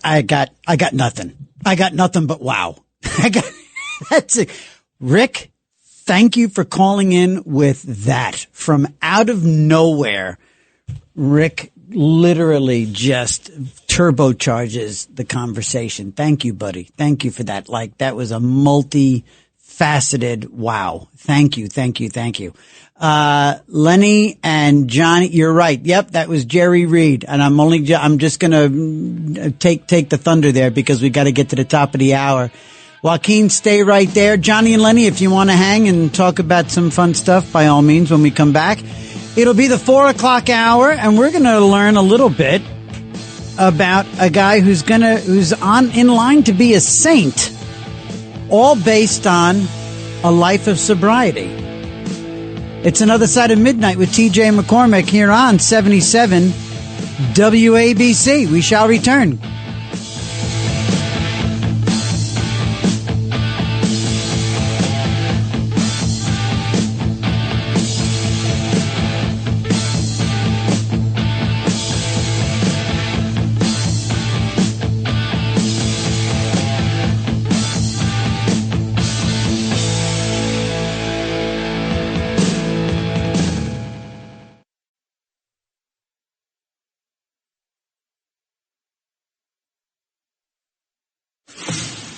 I got nothing. I got nothing but wow. That's it. Rick, thank you for calling in with that from out of nowhere. Rick literally just turbocharges the conversation. Thank you, buddy. Thank you for that. Like, that was a multi-faceted wow. Thank you. Lenny and Johnny, you're right. Yep, that was Jerry Reed. And I'm just gonna take the thunder there because we got to get to the top of the hour. Joaquin, stay right there. Johnny and Lenny, if you want to hang and talk about some fun stuff, by all means, when we come back. It'll be the 4:00 hour, and we're going to learn a little bit about a guy who's in line to be a saint, all based on a life of sobriety. It's Another Side of Midnight with TJ McCormick here on 77 WABC. We shall return.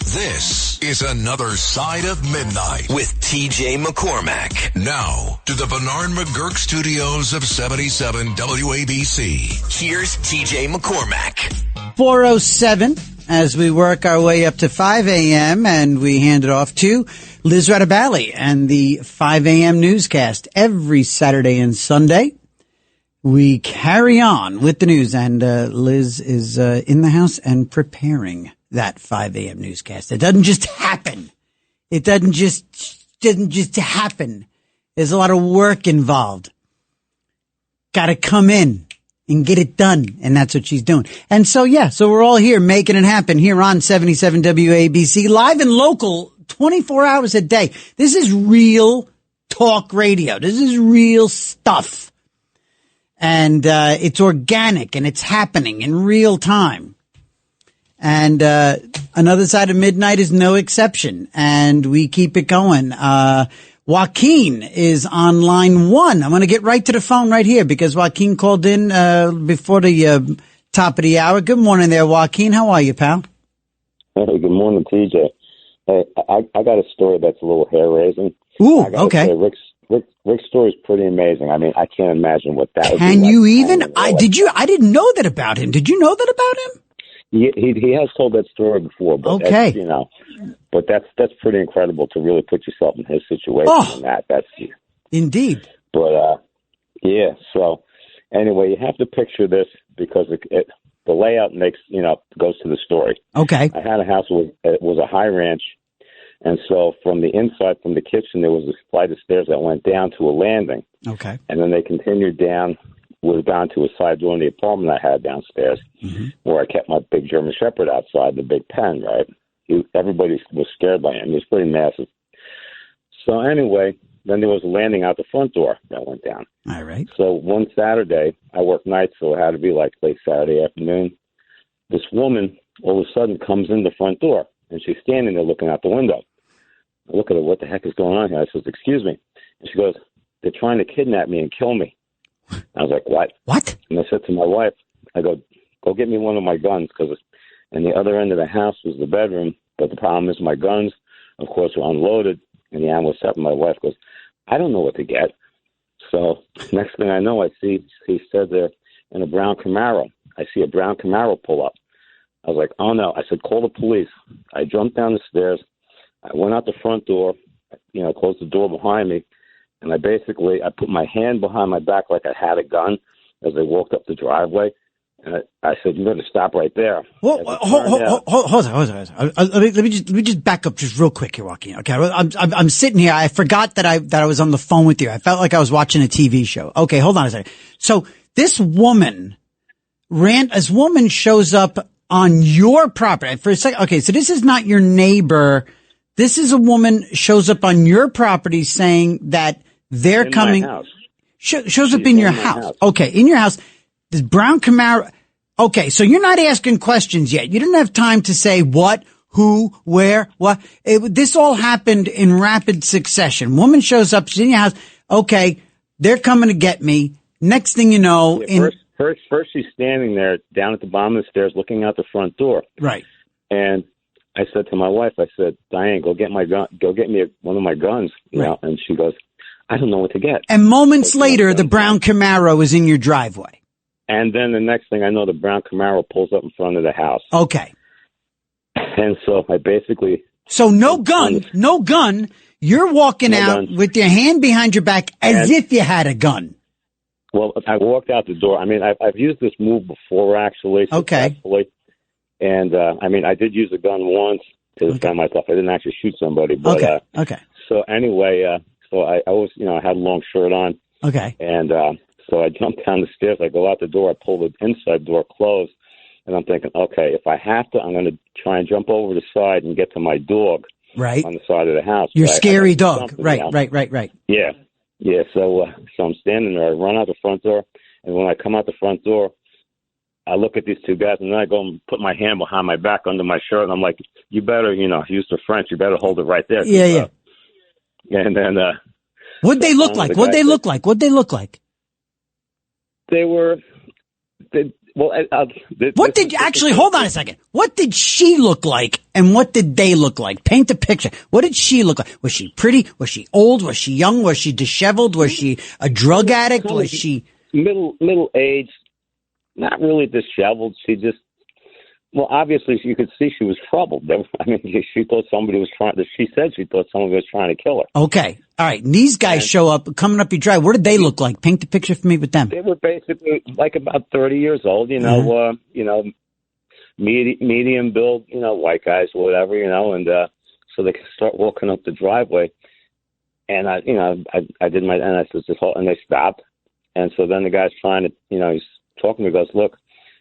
This This is Another Side of Midnight with TJ McCormack. Now to the Bernard McGurk studios of 77 WABC. Here's TJ McCormack. 4:07 as we work our way up to 5 a.m. and we hand it off to Liz Radabali and the 5 a.m. newscast every Saturday and Sunday. We carry on with the news, and Liz is in the house and preparing that 5 a.m. newscast. It doesn't just happen. It doesn't just happen. There's a lot of work involved. Got to come in and get it done, and that's what she's doing. And so we're all here making it happen here on 77 WABC, live and local, 24 hours a day. This is real talk radio. This is real stuff. And it's organic, and it's happening in real time. And Another Side of Midnight is no exception, and we keep it going. Joaquin is on line 1. I'm going to get right to the phone right here because Joaquin called in before the top of the hour. Good morning there, Joaquin. How are you, pal? Hey, good morning, TJ. Hey, I got a story that's a little hair-raising. Ooh, okay. Say, Rick's story is pretty amazing. I mean, I can't imagine what that would be. Can you even? I didn't know that about him. Did you know that about him? He has told that story before, but okay. But that's pretty incredible to really put yourself in his situation. Oh, that's indeed. But yeah. So anyway, you have to picture this because the layout goes to the story. Okay. I had a house it was a high ranch, and so from the inside, from the kitchen, there was a flight of stairs that went down to a landing. Okay. And then they continued down. Was down to a side door in the apartment I had downstairs, where I kept my big German Shepherd outside the big pen, right? Everybody was scared by him. He was pretty massive. So anyway, then there was a landing out the front door that went down. All right. So one Saturday, I worked nights, so it had to be like late Saturday afternoon. This woman all of a sudden comes in the front door, and she's standing there looking out the window. I look at her, what the heck is going on here? I says, excuse me. And she goes, they're trying to kidnap me and kill me. I was like, what? What? And I said to my wife, I go get me one of my guns, because in the other end of the house was the bedroom, but the problem is my guns, of course, were unloaded, and the ammo was set, and my wife goes, I don't know what to get. So next thing I know, I see he said there in a brown Camaro. I see a brown Camaro pull up. I was like, oh, no. I said, call the police. I jumped down the stairs. I went out the front door, closed the door behind me. And I put my hand behind my back like I had a gun as I walked up the driveway. And I said, "You're going to stop right there." Well, hold on. Let me just back up just real quick here, Joaquin. Okay, I'm sitting here. I forgot that I was on the phone with you. I felt like I was watching a TV show. Okay, hold on a second. So this woman shows up on your property for a second. Okay, so this is not your neighbor. This is a woman shows up on your property saying that they're in coming. My house. Shows up in your house. Okay, in your house. This brown Camaro. Okay, so you're not asking questions yet. You didn't have time to say what, who, where, what. This all happened in rapid succession. Woman shows up, she's in your house. Okay, they're coming to get me. Next thing you know, first she's standing there down at the bottom of the stairs, looking out the front door. Right. And I said to my wife, I said, Diane, go get my gun. Go get me one of my guns. And she goes, I don't know what to get. And moments later, the brown Camaro is in your driveway. And then the next thing I know, the brown Camaro pulls up in front of the house. Okay. And so I basically... So no gun. You're walking out with your hand behind your back as if you had a gun. Well, I walked out the door. I mean, I've used this move before, actually. Okay. And, I did use a gun once to defend myself. I didn't actually shoot somebody. But, okay. So anyway, I was, I had a long shirt on. Okay. And so I jumped down the stairs. I go out the door. I pull the inside door closed. And I'm thinking, okay, if I have to, I'm going to try and jump over the side and get to my dog. Right. On the side of the house. Your scary dog. Right. Yeah. Yeah. So I'm standing there. I run out the front door. And when I come out the front door, I look at these two guys, and then I go and put my hand behind my back under my shirt. And I'm like, you better, use the French. You better hold it right there. Yeah. And then, what'd they look like? What'd they look like? They were, Well, hold on a second. What did she look like and what did they look like? Paint a picture. What did she look like? Was she pretty? Was she old? Was she young? Was she disheveled? Was she a drug addict? Was she middle aged? Not really disheveled. She just, well, obviously you could see she was troubled. I mean, she thought somebody was she said she thought somebody was trying to kill her. Okay. All right. And these guys show up coming up your drive. What did they look like? Paint the picture for me with them. They were basically like about 30 years old, medium build, white guys or whatever, and so they start walking up the driveway. And I did and I said, and they stopped. And so then the guy's trying to, he's talking to me, goes, look,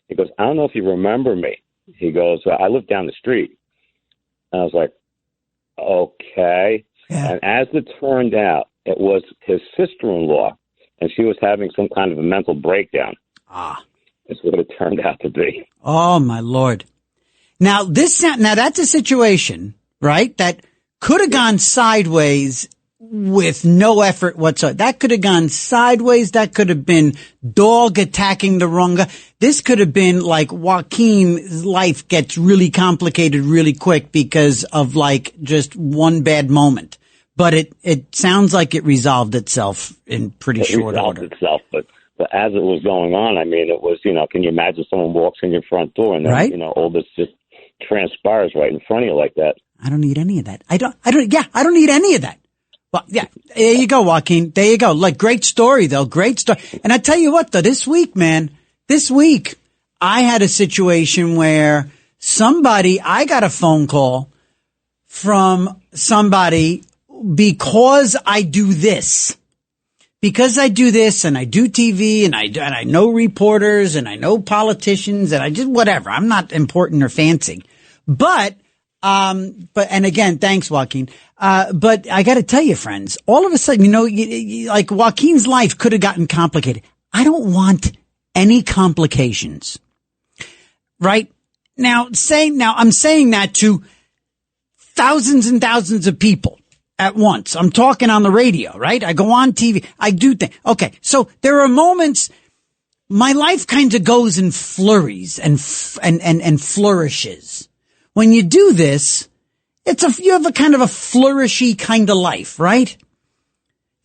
he goes, I don't know if you remember me. He goes, I live down the street. And I was like, okay. Yeah. And as it turned out, it was his sister-in-law, and she was having some kind of a mental breakdown. That's what it turned out to be. Oh, my Lord. Now, that's a situation, right, that could have gone sideways with no effort whatsoever. That could have gone sideways. That could have been dog attacking the wrong guy. This could have been like Joaquin's life gets really complicated really quick because of like just one bad moment. But it sounds like it resolved itself in pretty short order. It resolved itself, but as it was going on, I mean, it was, can you imagine someone walks in your front door and then, right? All this just transpires right in front of you like that. I don't need any of that. I don't need any of that. Well, yeah, there you go, Joaquin. There you go. Like, great story, though. Great story. And I tell you what, though, this week, I had a situation where I got a phone call from somebody because I do this. Because I do this and I do TV and I know reporters and I know politicians and I just whatever. I'm not important or fancy. But again, thanks, Joaquin. But I got to tell you, friends, all of a sudden, like Joaquin's life could have gotten complicated. I don't want any complications. Right? I'm saying that to thousands and thousands of people at once. I'm talking on the radio, right? I go on TV. I do things. Okay. So there are moments, my life kind of goes in flurries and flourishes. When you do this, you have a kind of a flourishy kind of life, right?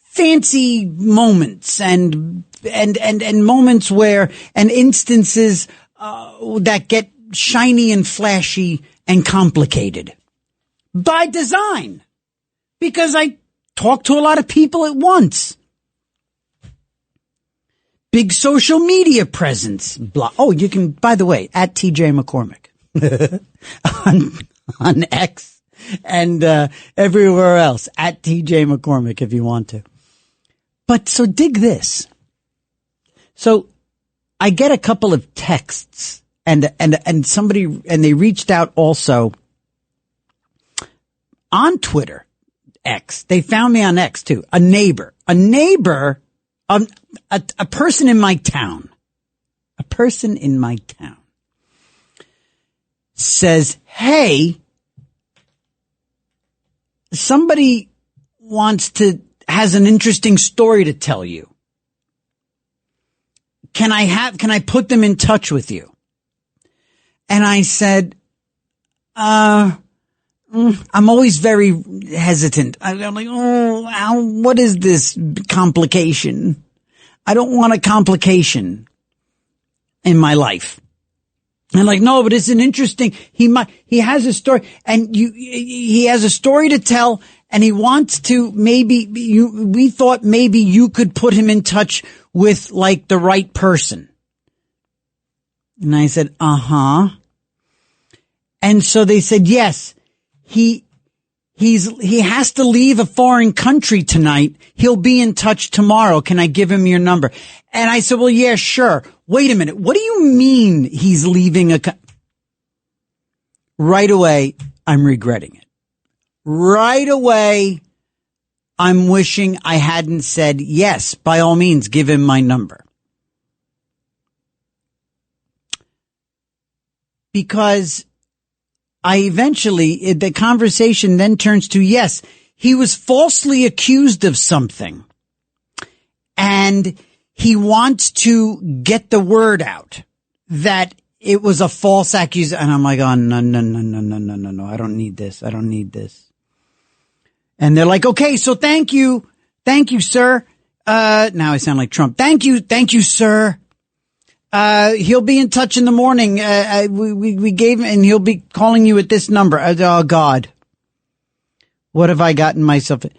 Fancy moments and moments and instances, that get shiny and flashy and complicated by design, because I talk to a lot of people at once. Big social media presence. You can, by the way, at TJ McCormick on X and everywhere else at TJ McCormick if you want to. But so dig this. So I get a couple of texts and they reached out also on Twitter, X. They found me on X too. A neighbor, a person in my town, says, hey, somebody has an interesting story to tell you. Can I put them in touch with you? And I said, I'm always very hesitant. I'm like, what is this complication? I don't want a complication in my life. And like, no, but it's an interesting, he has a story and he has a story to tell and he wants to we thought maybe you could put him in touch with like the right person. And I said, And so they said, yes, he has to leave a foreign country tonight. He'll be in touch tomorrow. Can I give him your number? And I said, well, yeah, sure. Wait a minute. What do you mean he's leaving right away? I'm regretting it. Right away. I'm wishing I hadn't said yes. By all means, give him my number. Because the conversation then turns to, yes, he was falsely accused of something. And he wants to get the word out that it was a false accusation. And I'm like, oh, no. I don't need this. And they're like, okay, so thank you. Thank you, sir. Now I sound like Trump. Thank you, sir. He'll be in touch in the morning. We gave him, and he'll be calling you at this number. Oh, God. What have I gotten myself in?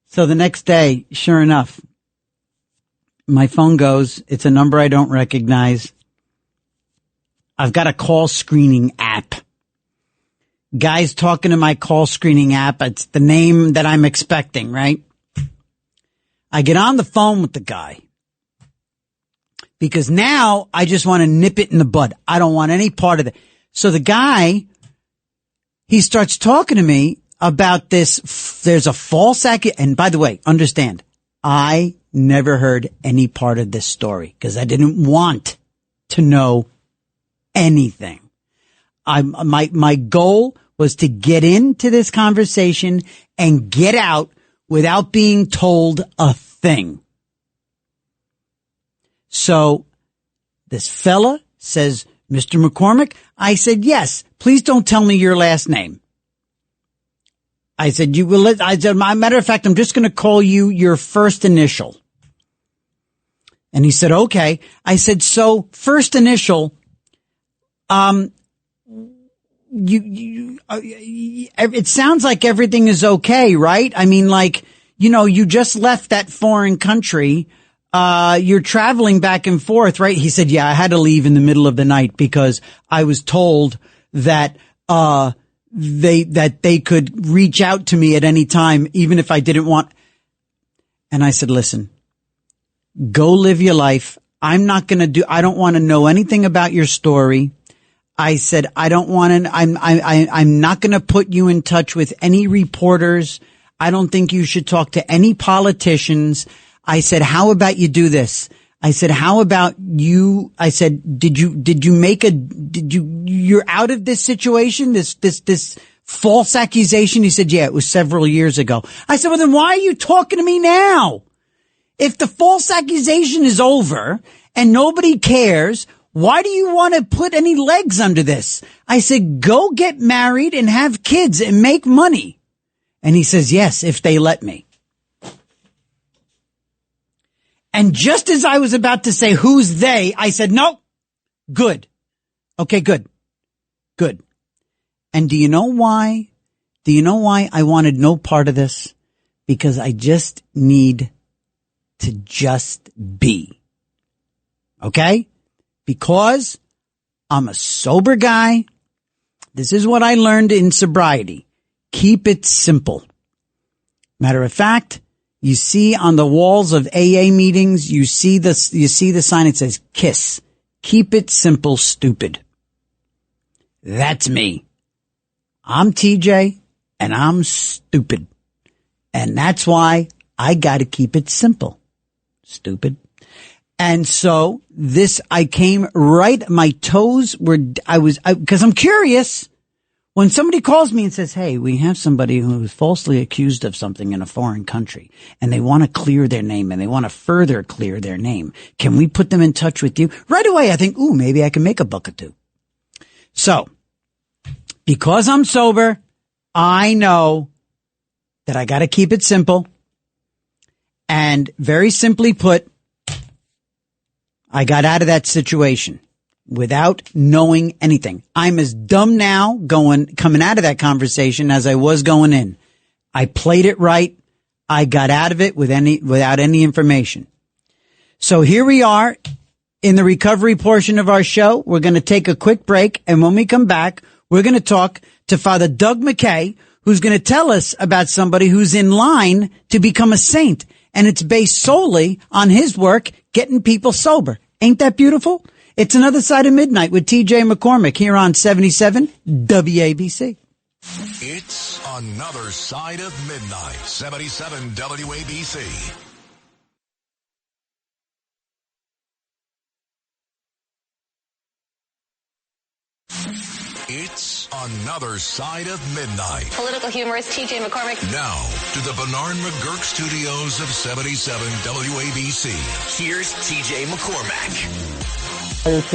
So the next day, sure enough, my phone goes. It's a number I don't recognize. I've got a call screening app. Guy's talking to my call screening app. It's the name that I'm expecting, right? I get on the phone with the guy because now I just want to nip it in the bud. I don't want any part of it. So the guy, he starts talking to me about this. There's a false accusation. And by the way, understand, I never heard any part of this story because I didn't want to know anything. My goal was to get into this conversation and get out without being told a thing. So this fella says, Mr. McCormick, I said, yes, please don't tell me your last name. I said, matter of fact, I'm just going to call you your first initial. And he said, okay. I said, so first initial, it sounds like everything is okay, right? I mean, like, you just left that foreign country. You're traveling back and forth, right? He said, yeah, I had to leave in the middle of the night because I was told that, they could reach out to me at any time, even if I didn't want. And I said, listen, go live your life. I don't want to know anything about your story. I said, I'm not going to put you in touch with any reporters. I don't think you should talk to any politicians. I said, how about you do this? I said, how about you? I said, you're out of this situation, this false accusation? He said, yeah, it was several years ago. I said, well, then why are you talking to me now? If the false accusation is over and nobody cares, why do you want to put any legs under this? I said, go get married and have kids and make money. And he says, yes, if they let me. And just as I was about to say, who's they? I said, no, good. Okay, good. And do you know why? I wanted no part of this? Because I just need to just be. Okay? Because I'm a sober guy. This is what I learned in sobriety. Keep it simple. Matter of fact, you see on the walls of AA meetings, you see the sign that says KISS. Keep it simple, stupid. That's me. I'm TJ and I'm stupid. And that's why I got to keep it simple. Stupid. And so I came right, my toes were, because I'm curious. When somebody calls me and says, hey, we have somebody who is falsely accused of something in a foreign country and they want to clear their name and they want to further clear their name, can we put them in touch with you? Right away, I think, ooh, maybe I can make a buck or two. So, because I'm sober, I know that I got to keep it simple. And very simply put, I got out of that situation without knowing anything. I'm as dumb now coming out of that conversation as I was going in. I played it right. I got out of it without any information. So here we are in the recovery portion of our show. We're going to take a quick break. And when we come back, we're going to talk to Father Doug McKay, who's going to tell us about somebody who's in line to become a saint. And it's based solely on his work getting people sober. Ain't that beautiful? It's Another Side of Midnight with TJ McCormick here on 77 WABC. It's Another Side of Midnight, 77 WABC. It's Another Side of Midnight. Political humorist TJ McCormick. Now to the Bernard McGurk studios of 77 WABC. Here's TJ McCormick. Just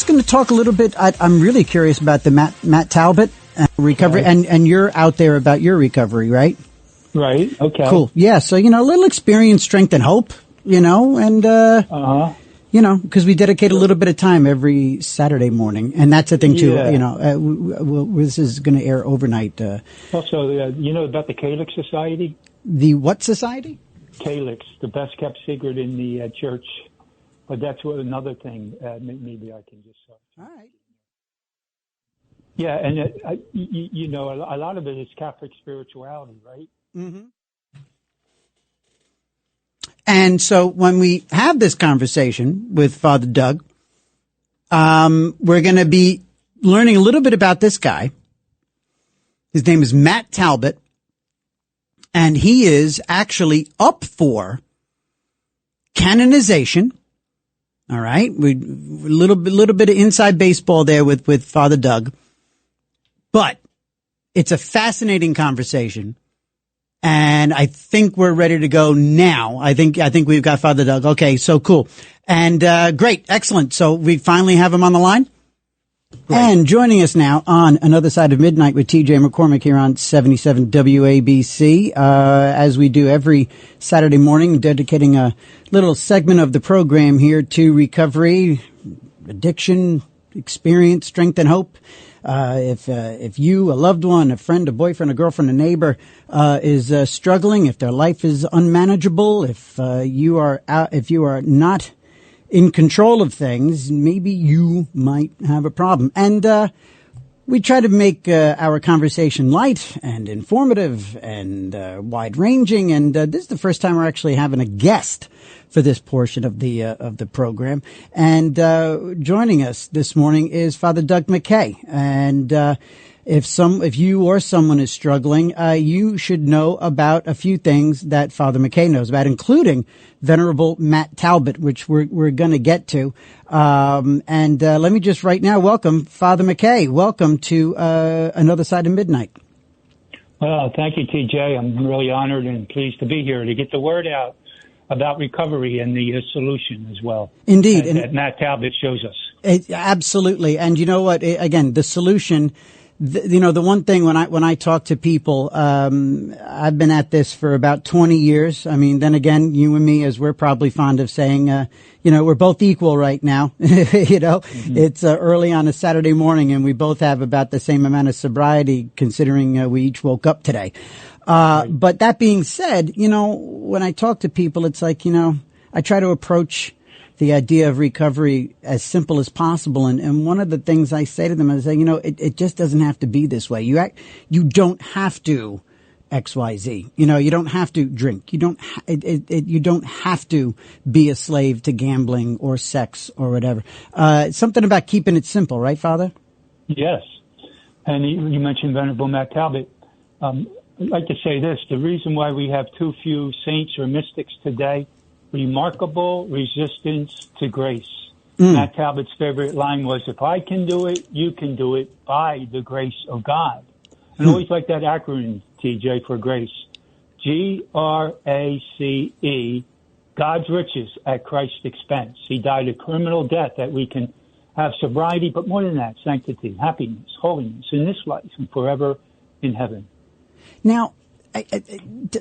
going to talk a little bit. I'm really curious about the Matt Talbot recovery, right. and you're out there about your recovery, right? Right. Okay. Cool. Yeah. So, a little experience, strength, and hope, and, because we dedicate a little bit of time every Saturday morning. And that's the thing, too. Yeah. This is going to air overnight. Also, about the Calyx Society? The what society? Calyx, the best kept secret in the church. But that's another thing. Maybe I can just. All right. Yeah, and a lot of it is Catholic spirituality, right? Mm-hmm. And so when we have this conversation with Father Doug, we're going to be learning a little bit about this guy. His name is Matt Talbot, and he is actually up for canonization. All right, a little bit of inside baseball there with Father Doug, but it's a fascinating conversation. And I think we're ready to go now. I think we've got Father Doug. Okay, so cool. And great, excellent. So we finally have him on the line. Great. And joining us now on Another Side of Midnight with TJ McCormick here on 77 WABC, as we do every Saturday morning, dedicating a little segment of the program here to recovery, addiction, experience, strength, and hope. If you, a loved one, a friend, a boyfriend, a girlfriend, a neighbor, is struggling, if their life is unmanageable, if you are not in control of things, maybe you might have a problem. And we try to make our conversation light and informative and wide-ranging. And this is the first time we're actually having a guest for this portion of the program. And joining us this morning is Father Doug McKay. And if you or someone is struggling, you should know about a few things that Father McKay knows about, including Venerable Matt Talbot, which we're going to get to. And let me just right now welcome Father McKay. Welcome to Another Side of Midnight. Well, thank you, TJ. I'm really honored and pleased to be here to get the word out about recovery and the solution as well. Indeed. That Matt Talbot shows us. Absolutely. And you know what? Again, the solution, the one thing when I talk to people, I've been at this for about 20 years. I mean, then again, you and me, as we're probably fond of saying, we're both equal right now. Mm-hmm. It's early on a Saturday morning and we both have about the same amount of sobriety considering we each woke up today. But that being said, when I talk to people, it's like, I try to approach the idea of recovery as simple as possible. And one of the things I say to them is, it just doesn't have to be this way. You don't have to XYZ. You don't have to drink. You don't have to be a slave to gambling or sex or whatever. Something about keeping it simple, right, Father? Yes. And you mentioned Venerable Matt Talbot. I'd like to say this. The reason why we have too few saints or mystics today, remarkable resistance to grace. Matt Talbot's favorite line was, if I can do it, you can do it by the grace of God. And I always like that acronym, TJ, for grace. GRACE, God's riches at Christ's expense. He died a criminal death that we can have sobriety, but more than that, sanctity, happiness, holiness in this life and forever in heaven. Now,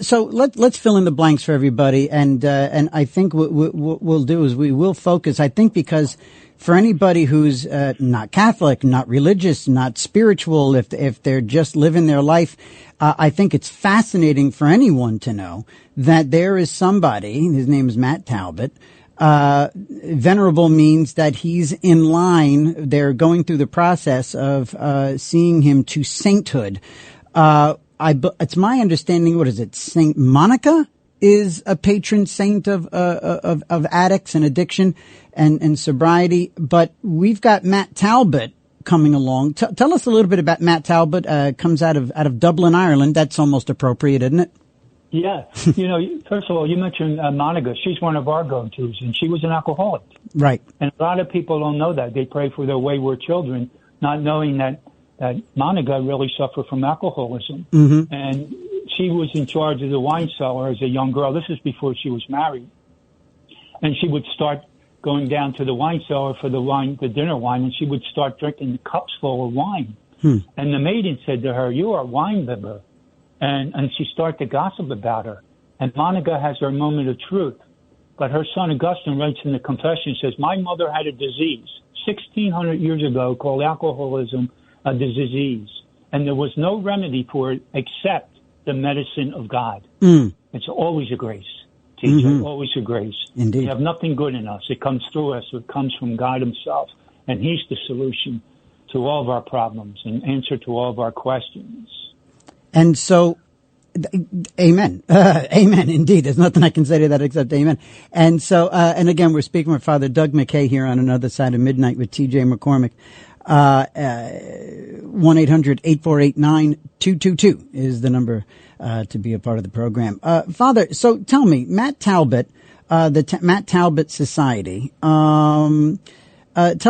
so let's fill in the blanks for everybody, and I think what we'll do is we will focus. I think because for anybody who's not Catholic, not religious, not spiritual, if they're just living their life, I think it's fascinating for anyone to know that there is somebody. His name is Matt Talbot. Venerable means that he's in line. They're going through the process of seeing him to sainthood. It's my understanding, what is it? Saint Monica is a patron saint of addicts and addiction and sobriety. But we've got Matt Talbot coming along. Tell us a little bit about Matt Talbot. Comes out of Dublin, Ireland. That's almost appropriate, isn't it? Yeah. First of all, you mentioned Monica. She's one of our go-tos, and she was an alcoholic. Right. And a lot of people don't know that. They pray for their wayward children, not knowing that Monica really suffered from alcoholism. Mm-hmm. And she was in charge of the wine cellar as a young girl. This is before she was married. And she would start going down to the wine cellar for the dinner wine, and she would start drinking cups full of wine. And the maiden said to her, "You are a wine bibber." And she started to gossip about her. And Monica has her moment of truth. But her son Augustine writes in the confession, says, "My mother had a disease 1,600 years ago called alcoholism, a disease. And there was no remedy for it except the medicine of God." It's always a grace. Teacher, always a grace. Indeed. We have nothing good in us. It comes through us. It comes from God himself. And he's the solution to all of our problems and answer to all of our questions. And so, amen. Amen, indeed. There's nothing I can say to that except amen. And so, and again, we're speaking with Father Doug McKay here on Another Side of Midnight with T.J. McCormick. 1-800-848-9222 is the number to be a part of the program. Father, so tell me, Matt Talbot, Matt Talbot Society, tell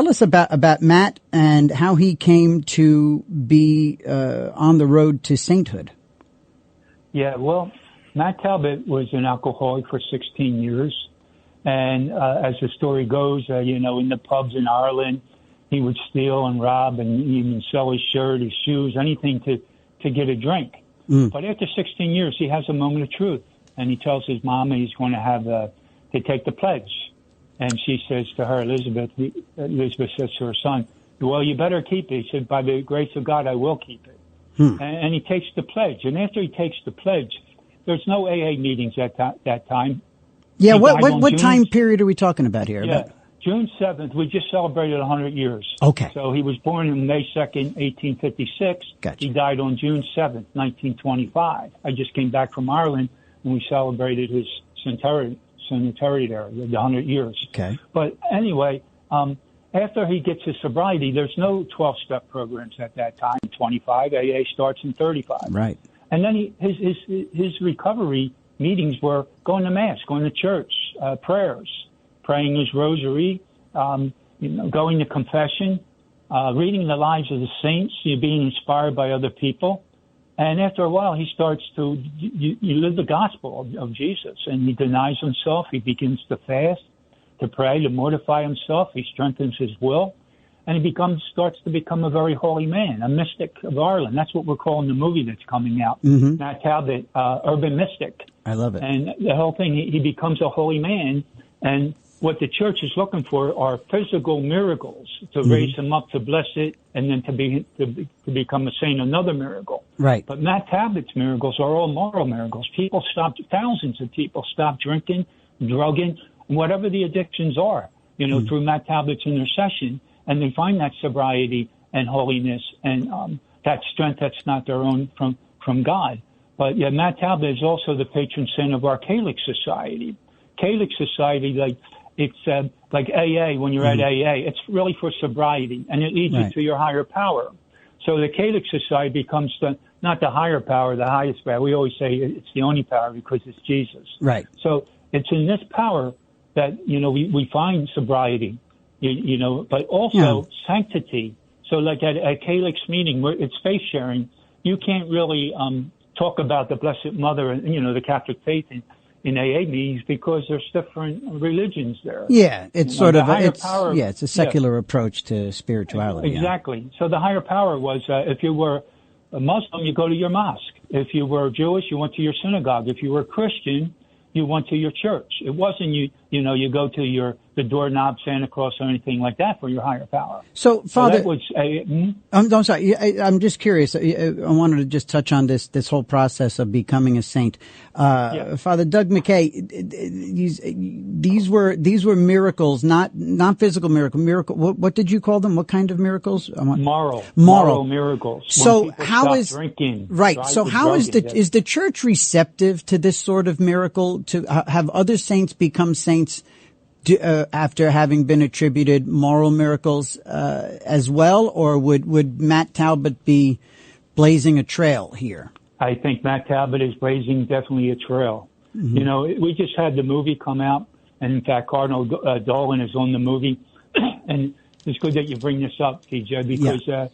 us about Matt and how he came to be on the road to sainthood. Yeah, well, Matt Talbot was an alcoholic for 16 years. And as the story goes, in the pubs in Ireland, he would steal and rob and even sell his shirt, his shoes, anything to get a drink. But after 16 years, he has a moment of truth. And he tells his mom he's going to have to take the pledge. And she says to her, Elizabeth says to her son, "Well, you better keep it." He said, "By the grace of God, I will keep it." And he takes the pledge. And after he takes the pledge, there's no AA meetings at that time. Yeah, what time period are we talking about here? Yeah, June 7th. We just celebrated 100 years. Okay. So he was born on May 2nd, 1856. Gotcha. He died on June 7th, 1925. I just came back from Ireland and we celebrated his centenary there, the 100 years. Okay. But anyway, after he gets his sobriety, there's no 12-step programs at that time. 25, AA starts in 35. Right. And then his recovery meetings were going to Mass, going to church, prayers, praying his rosary, going to confession, reading the lives of the saints, being inspired by other people. And after a while, he starts to you live the gospel of Jesus, and he denies himself. He begins to fast, to pray, to mortify himself. He strengthens his will, and he starts to become a very holy man, a mystic of Ireland. That's what we're calling the movie that's coming out. Matt Talbot, Urban Mystic. I love it. And the whole thing, he becomes a holy man, and what the church is looking for are physical miracles to raise him up, to bless it, and then to become a saint, another miracle. Right. But Matt Talbot's miracles are all moral miracles. Thousands of people stop drinking, drugging, whatever the addictions are, through Matt Talbot's intercession, and they find that sobriety and holiness and that strength that's not their own from God. But yeah, Matt Talbot is also the patron saint of our Catholic Society. Catholic Society, it's like AA. When you're at AA, it's really for sobriety, and it leads you to your higher power. So the Catholic Society becomes not the higher power, the highest power. We always say it's the only power because it's Jesus. Right. So it's in this power that we find sobriety, but also sanctity. So like at a Catholics meeting where it's faith sharing, you can't really talk about the Blessed Mother and the Catholic faith in AA meetings because there's different religions there. Yeah, it's sort of it's a secular approach to spirituality. Exactly. Yeah. So the higher power was if you were a Muslim, you go to your mosque. If you were Jewish, you went to your synagogue. If you were Christian, you went to your church. It wasn't you go to the doorknob, Santa Claus, or anything like that for your higher power. So, Father, that was I'm sorry. I'm just curious. I wanted to just touch on this whole process of becoming a saint. Father Doug McKay, these were miracles, not physical miracle. What did you call them? What kind of miracles? Moral miracles. So how is drinking? Right. So how is the church receptive to this sort of miracle? To have other saints become saints after having been attributed moral miracles as well, or would Matt Talbot be blazing a trail here? I think Matt Talbot is blazing definitely a trail. We just had the movie come out, and in fact, Cardinal Dolan is on the movie, and it's good that you bring this up, TJ, because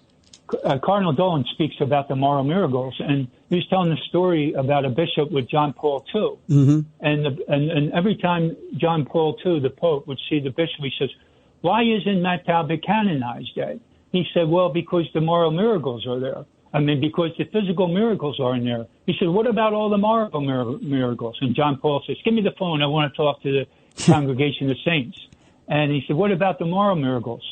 Cardinal Dolan speaks about the moral miracles, and he was telling a story about a bishop with John Paul II. Mm-hmm. And every time John Paul II, the Pope, would see the bishop, he says, "Why isn't Matt Talbot canonized yet?" He said, "Well, because the moral miracles are there. Because the physical miracles are in there." He said, "What about all the moral miracles?" And John Paul says, "Give me the phone. I want to talk to the congregation of saints." And he said, "What about the moral miracles?"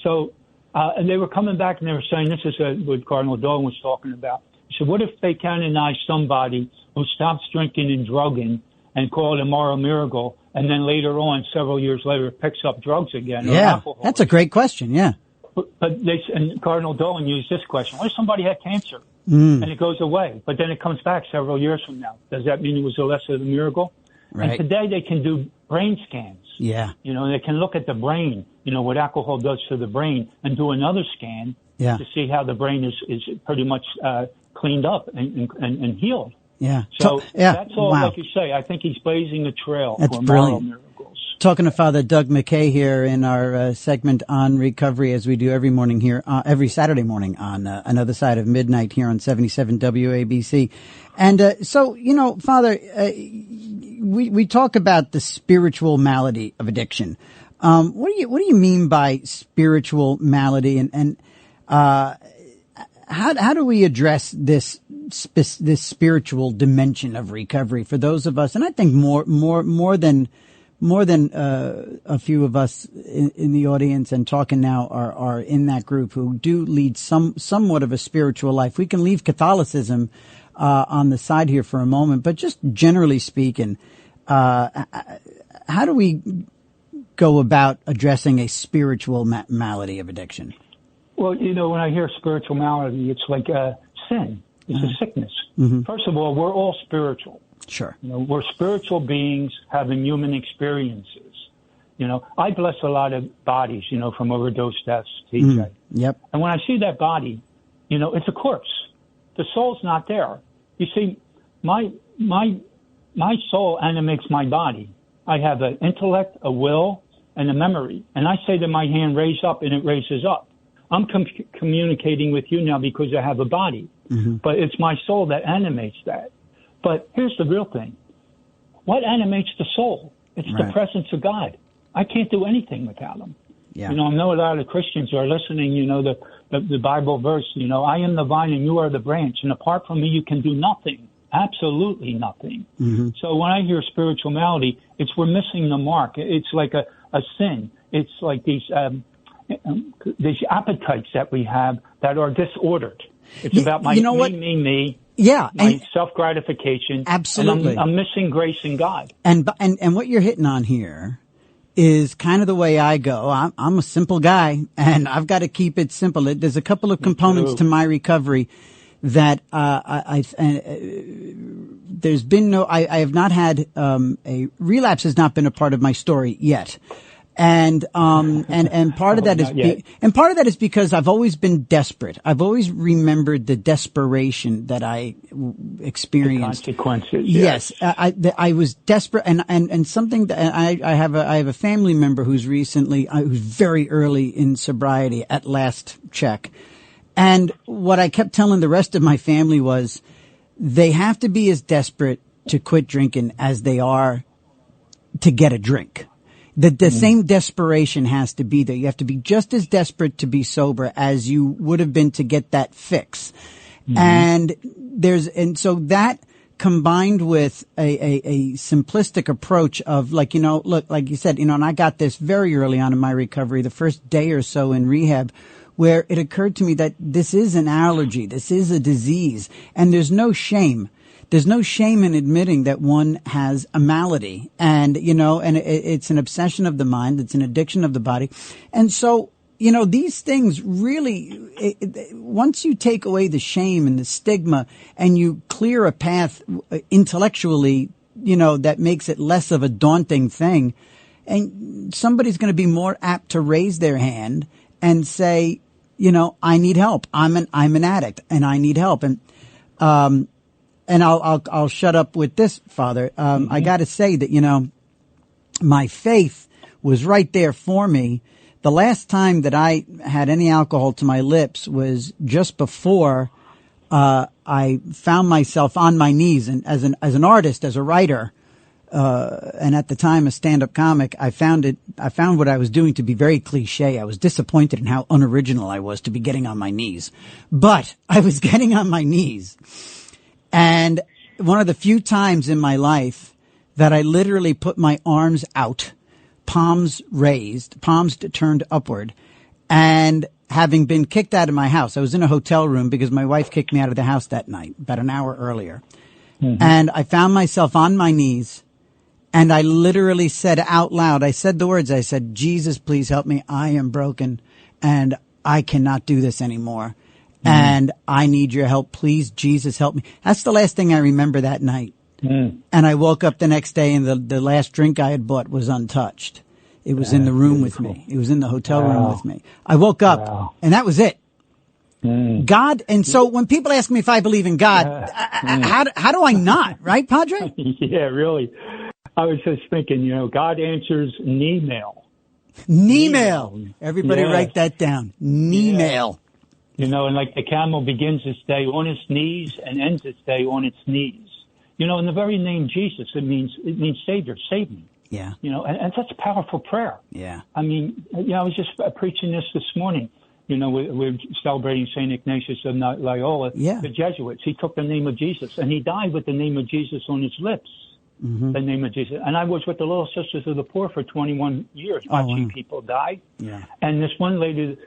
So, and they were coming back and they were saying, this is what Cardinal Dolan was talking about. He said, what if they canonize somebody who stops drinking and drugging and call it a moral miracle, and then later on, several years later, picks up drugs again? Yeah, that's a great question, yeah. But and Cardinal Dolan used this question. What if somebody had cancer and it goes away, but then it comes back several years from now? Does that mean it was less of a miracle? Right. And today they can do brain scans. Yeah. They can look at the brain, what alcohol does to the brain, and do another scan to see how the brain is pretty much cleaned up and healed. Yeah. So that's all, like you say. I think he's blazing a trail for moral miracles. Talking to Father Doug McKay here in our segment on recovery, as we do every morning here, every Saturday morning on Another Side of Midnight here on 77 WABC. And so, Father, we talk about the spiritual malady of addiction. What do you mean by spiritual malady, and how do we address this spiritual dimension of recovery for those of us? And I think more than a few of us in the audience and talking now are in that group who do lead somewhat of a spiritual life. We can leave Catholicism on the side here for a moment, but just generally speaking, how do we go about addressing a spiritual malady of addiction? Well, when I hear spiritual malady, it's like a sin. It's a sickness. Mm-hmm. First of all, we're all spiritual. Sure. We're spiritual beings having human experiences. I bless a lot of bodies, from overdose deaths, TJ. Yep. And when I see that body, it's a corpse. The soul's not there. You see, my soul animates my body. I have an intellect, a will, and a memory. And I say to my hand, raise up, and it raises up. I'm communicating with you now because I have a body. Mm-hmm. But it's my soul that animates that. But here's the real thing. What animates the soul? It's the presence of God. I can't do anything without him. Yeah. I know a lot of Christians are listening, the Bible verse, I am the vine and you are the branch. And apart from me, you can do nothing. Absolutely nothing. Mm-hmm. So when I hear spiritual malady, we're missing the mark. It's like a sin. It's like these appetites that we have that are disordered. It's about my me. Yeah, and self-gratification. Absolutely. And I'm missing grace in God. And what you're hitting on here is kind of the way I go. I'm a simple guy, and I've got to keep it simple. There's a couple of components to my recovery that there's been I have not had a relapse has not been a part of my story yet. And part of that is because I've always been desperate. I've always remembered the desperation that I experienced. The consequences. Yes. I was desperate and something that I have a family member who's very early in sobriety at last check. And what I kept telling the rest of my family was they have to be as desperate to quit drinking as they are to get a drink. The same desperation has to be there. You have to be just as desperate to be sober as you would have been to get that fix. Mm-hmm. And so that combined with a simplistic approach of like you said, and I got this very early on in my recovery, the first day or so in rehab, where it occurred to me that this is an allergy. This is a disease, and there's no shame. There's no shame in admitting that one has a malady, and it's an obsession of the mind. It's an addiction of the body. And so, these things really, once you take away the shame and the stigma and you clear a path intellectually, that makes it less of a daunting thing, and somebody's going to be more apt to raise their hand and say, I need help. I'm an addict and I need help. And I'll shut up with this, Father. I got to say that, my faith was right there for me, The last time that I had any alcohol to my lips was just before I found myself on my knees, and as an artist, as a writer, and at the time a stand-up comic, I found what I was doing to be very cliche. I was disappointed in how unoriginal I was to be getting on my knees. But I was getting on my knees. And one of the few times in my life that I literally put my arms out, palms raised, palms turned upward, and having been kicked out of my house. I was in a hotel room because my wife kicked me out of the house that night, about an hour earlier. Mm-hmm. And I found myself on my knees, and I literally said out loud, I said the words, I said, Jesus, please help me. I am broken, and I cannot do this anymore. Mm-hmm. And I need your help. Please, Jesus, help me. That's the last thing I remember that night. Mm. And I woke up the next day, and the last drink I had bought was untouched. It was in the room with me. It was in the hotel room with me. I woke up, and that was it. Mm. God, and so when people ask me if I believe in God, how do I not, right, Padre? Yeah, really. I was just thinking, God answers email. Email. Everybody write that down. Email. And like the camel begins its day on its knees and ends its day on its knees. In the very name Jesus, it means Savior, save me. Yeah. And that's a powerful prayer. Yeah. I mean, I was just preaching this morning. We're celebrating St. Ignatius of Loyola, the Jesuits. He took the name of Jesus, and he died with the name of Jesus on his lips. Mm-hmm. The name of Jesus. And I was with the Little Sisters of the Poor for 21 years watching people die. Yeah. And this one lady,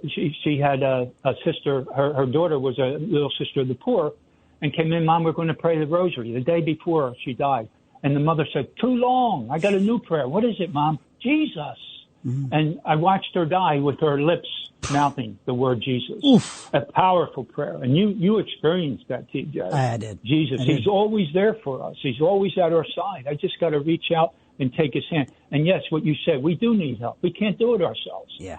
she had a sister, her daughter was a Little Sister of the Poor, and came in, Mom, we're going to pray the rosary the day before she died. And the mother said, too long. I got a new prayer. What is it, Mom? Jesus. Mm-hmm. And I watched her die with her lips mouthing the word Jesus. Oof. A powerful prayer. And you experienced that, TJ. I did. Jesus. He's always there for us. He's always at our side. I just got to reach out and take his hand. And yes, what you said, we do need help. We can't do it ourselves. Yeah.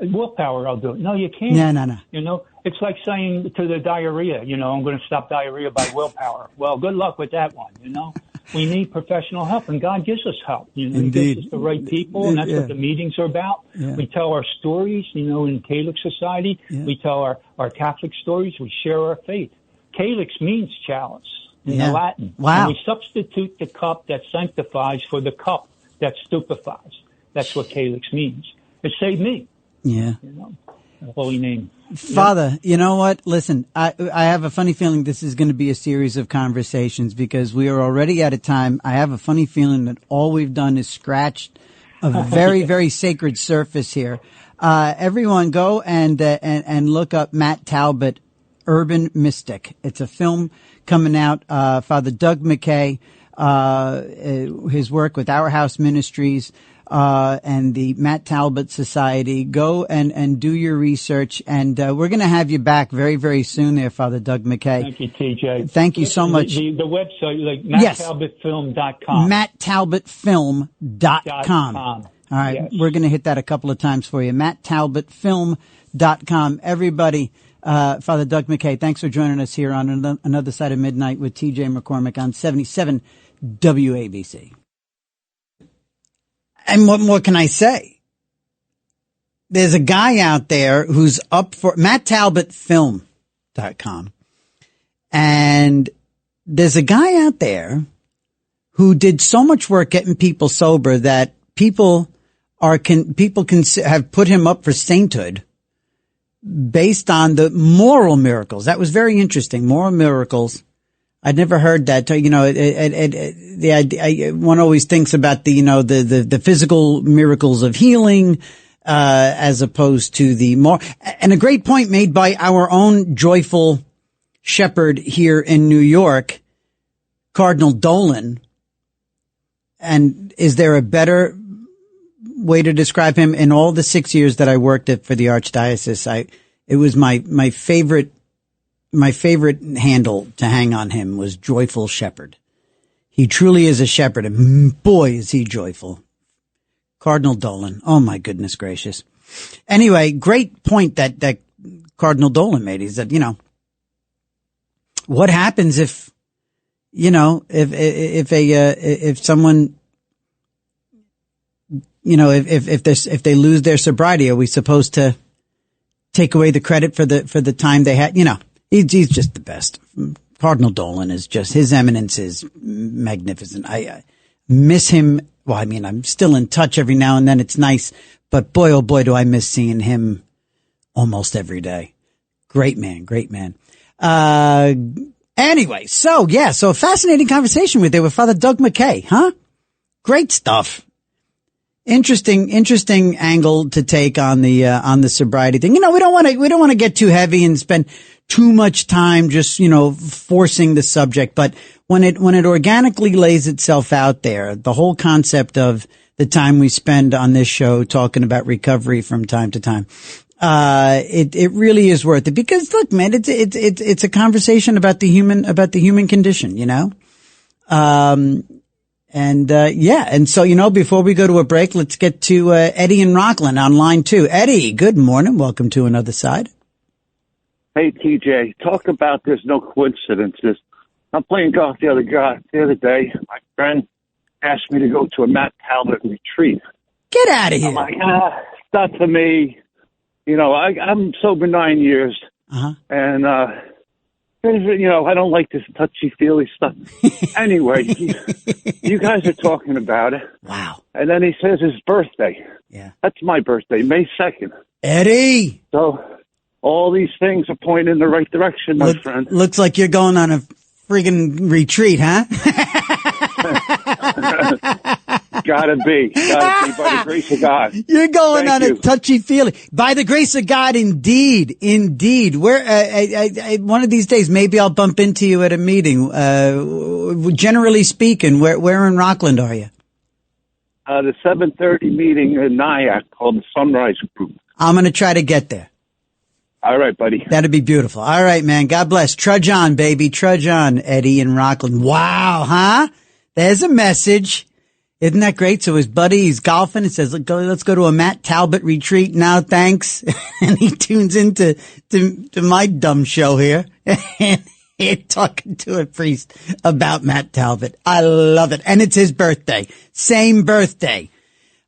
Willpower, I'll do it. No, you can't. No. It's like saying to the diarrhea, I'm going to stop diarrhea by willpower. Well, good luck with that one, We need professional help, and God gives us help. He gives us the right people, and that's what the meetings are about. Yeah. We tell our stories, in Calyx Society. Yeah. We tell our Catholic stories. We share our faith. Calyx means chalice in the Latin. Wow. And we substitute the cup that sanctifies for the cup that stupefies. That's what Calyx means. It saved me. Yeah. The holy name. Father, you know what? Listen, I have a funny feeling this is going to be a series of conversations because we are already out of time. I have a funny feeling that all we've done is scratched a very, very sacred surface here. Everyone go and look up Matt Talbot, Urban Mystic. It's a film coming out. Father Doug McKay, his work with Our House Ministries, and the Matt Talbot Society. Go and do your research, and we're going to have you back very, very soon there, Father Doug McKay. Thank you, TJ. Thank you so much. The website, like MattTalbotFilm.com. MattTalbotFilm.com. All right, We're going to hit that a couple of times for you. MattTalbotFilm.com. Everybody, Father Doug McKay, thanks for joining us here on Another Side of Midnight with TJ McCormick on 77 WABC. And what more can I say? There's a guy out there who's up for MattTalbotFilm.com. And there's a guy out there who did so much work getting people sober that people can have put him up for sainthood based on the moral miracles. That was very interesting. Moral miracles. I'd never heard that. The idea, one always thinks about the physical miracles of healing, as opposed to the more, and a great point made by our own joyful shepherd here in New York, Cardinal Dolan. And is there a better way to describe him? In all the 6 years that I worked for the Archdiocese, it was my favorite handle to hang on him was Joyful Shepherd. He truly is a shepherd, and boy, is he joyful. Cardinal Dolan. Oh, my goodness gracious. Anyway, great point that Cardinal Dolan made. He said, what happens if someone if they lose their sobriety, are we supposed to take away the credit for the time they had? He's just the best. Cardinal Dolan is just, his eminence is magnificent. I miss him. Well, I mean, I'm still in touch every now and then. It's nice, but boy, oh boy, do I miss seeing him almost every day. Great man. Anyway, so a fascinating conversation with Father Doug McKay, huh? Great stuff. Interesting angle to take on the sobriety thing. We don't want to get too heavy and spend too much time just, forcing the subject. But when it organically lays itself out there, the whole concept of the time we spend on this show talking about recovery from time to time, it really is worth it, because look, man, it's a conversation about the human condition, And so, before we go to a break, let's get to Eddie in Rockland on line 2. Eddie, good morning. Welcome to Another Side. Hey, TJ, talk about there's no coincidences. I'm playing golf the other day. My friend asked me to go to a Matt Talbot retreat. Get out of here. I'm like, not for me. I'm sober 9 years. And, I don't like this touchy-feely stuff. Anyway, you guys are talking about it. Wow. And then he says his birthday. Yeah. That's my birthday, May 2nd. Eddie! So all these things are pointing in the right direction, my friend. Looks like you're going on a friggin' retreat, huh? Gotta be by the grace of God. You're going on a touchy-feely. By the grace of God, indeed. Where, one of these days, maybe I'll bump into you at a meeting. Generally speaking, where in Rockland are you? The 7:30 meeting in Nyack called the Sunrise Group. I'm going to try to get there. All right, buddy. That'd be beautiful. All right, man. God bless. Trudge on, baby. Trudge on, Eddie in Rockland. Wow, huh? There's a message. Isn't that great? So his buddy, he's golfing and says, let's go to a Matt Talbot retreat now, thanks. And he tunes into my dumb show here and talking to a priest about Matt Talbot. I love it. And it's his birthday. Same birthday.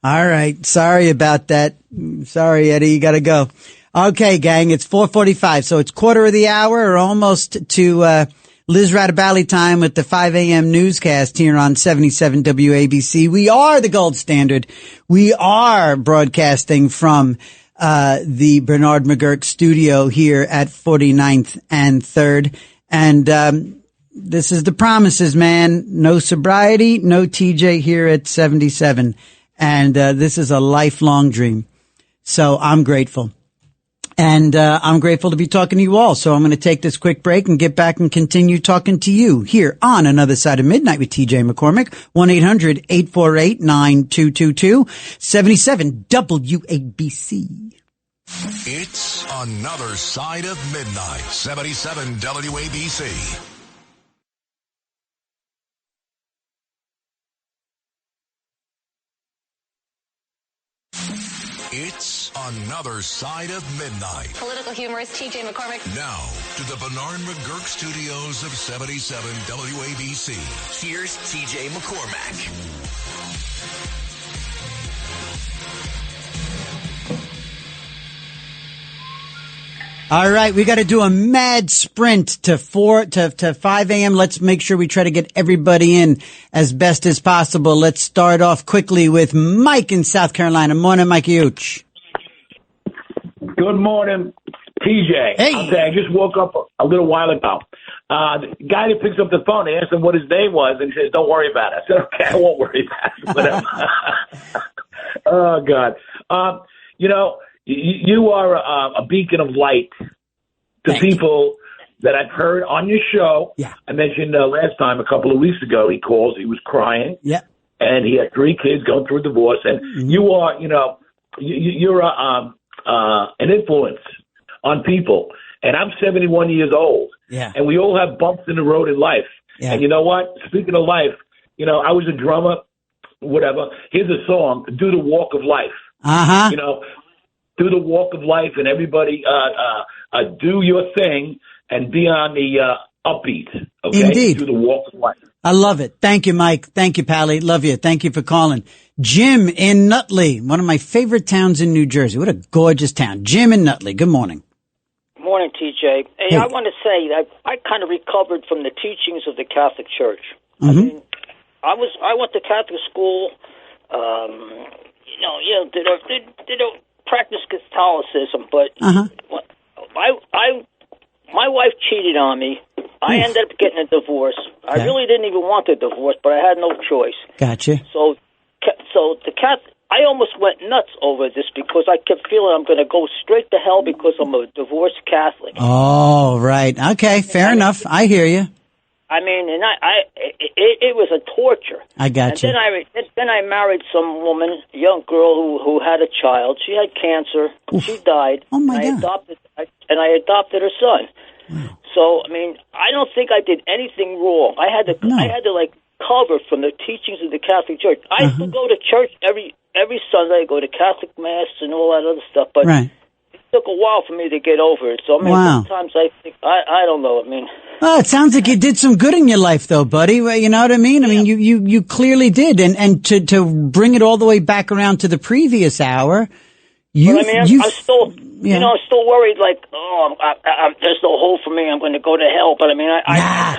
All right. Sorry about that. Sorry, Eddie. You got to go. Okay, gang. It's 4:45. So it's quarter of the hour, or almost to, Liz Radabali time with the 5 a.m. newscast here on 77 WABC. We are the gold standard. We are broadcasting from the Bernard McGurk studio here at 49th and 3rd. And this is the promises, man. No sobriety, no TJ here at 77. And this is a lifelong dream. So I'm grateful. And I'm grateful to be talking to you all. So I'm going to take this quick break and get back and continue talking to you here on Another Side of Midnight with TJ McCormick. 1-800-848-9222. 77 WABC. It's Another Side of Midnight. 77 WABC. It's Another Side of Midnight. Political humorist TJ McCormick. Now, to the Bernard McGurk studios of 77 WABC. Here's TJ McCormack. All right, we got to do a mad sprint to 5 a.m. Let's make sure we try to get everybody in as best as possible. Let's start off quickly with Mike in South Carolina. Morning, Mike Huch. Good morning, TJ. Hey. I just woke up a little while ago. The guy that picks up the phone, I asked him what his name was, and he says, "Don't worry about it." I said, "Okay, I won't worry about it." Whatever. Oh, God. You are a beacon of light to people that I've heard on your show. Yeah. I mentioned last time, a couple of weeks ago, he was crying. Yeah. And he had 3 kids going through a divorce. And you are, you're an influence on people. And I'm 71 years old. Yeah. And we all have bumps in the road in life. Yeah. And you know what? Speaking of life, I was a drummer, whatever. Here's a song, Do the Walk of Life. Uh-huh. Do the walk of life, and everybody do your thing and be on the upbeat. Okay? Indeed. Do the walk of life. I love it. Thank you, Mike. Thank you, Pally. Love you. Thank you for calling. Jim in Nutley, one of my favorite towns in New Jersey. What a gorgeous town. Jim in Nutley. Good morning. Good morning, TJ. Hey, I want to say that I kind of recovered from the teachings of the Catholic Church. Mm-hmm. I mean, I went to Catholic school. They don't practice Catholicism, but my wife cheated on me. I ended up getting a divorce. I really didn't even want a divorce, but I had no choice. Gotcha. So the I almost went nuts over this because I kept feeling I'm going to go straight to hell because I'm a divorced Catholic. Oh, right. Okay, fair enough. I hear you. I mean, and it was a torture. I got you. Then I married some woman, a young girl who had a child. She had cancer. Oof. She died. Oh my God! I adopted her son. Wow. So I mean, I don't think I did anything wrong. I had to cover from the teachings of the Catholic Church. I still go to church every Sunday. I go to Catholic Mass and all that other stuff. But it took a while for me to get over it. So I mean, sometimes I think I don't know. I mean. Oh, it sounds like you did some good in your life, though, buddy. You know what I mean? I mean, you clearly did, and to bring it all the way back around to the previous hour, I'm still, I'm still worried. Like, there's no hope for me. I'm going to go to hell. But I mean, I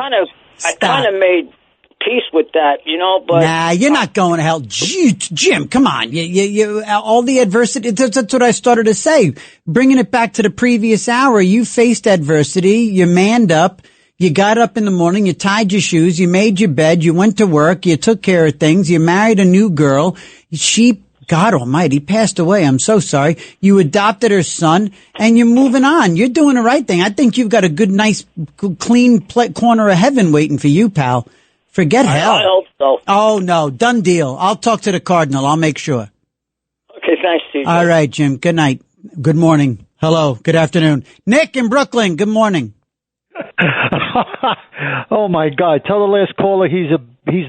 kind of made peace with that, But nah, you're not going to hell, Jim. Come on, you all the adversity. That's what I started to say. Bringing it back to the previous hour, you faced adversity. You manned up. You got up in the morning, you tied your shoes, you made your bed, you went to work, you took care of things, you married a new girl. She, God almighty, passed away. I'm so sorry. You adopted her son, and you're moving on. You're doing the right thing. I think you've got a good, nice, clean corner of heaven waiting for you, pal. Forget hell. I hope so. Oh, no. Done deal. I'll talk to the Cardinal. I'll make sure. Okay, thanks, Steve. All right, Jim. Good night. Good morning. Hello. Good afternoon. Nick in Brooklyn. Good morning. Oh my God! Tell the last caller he's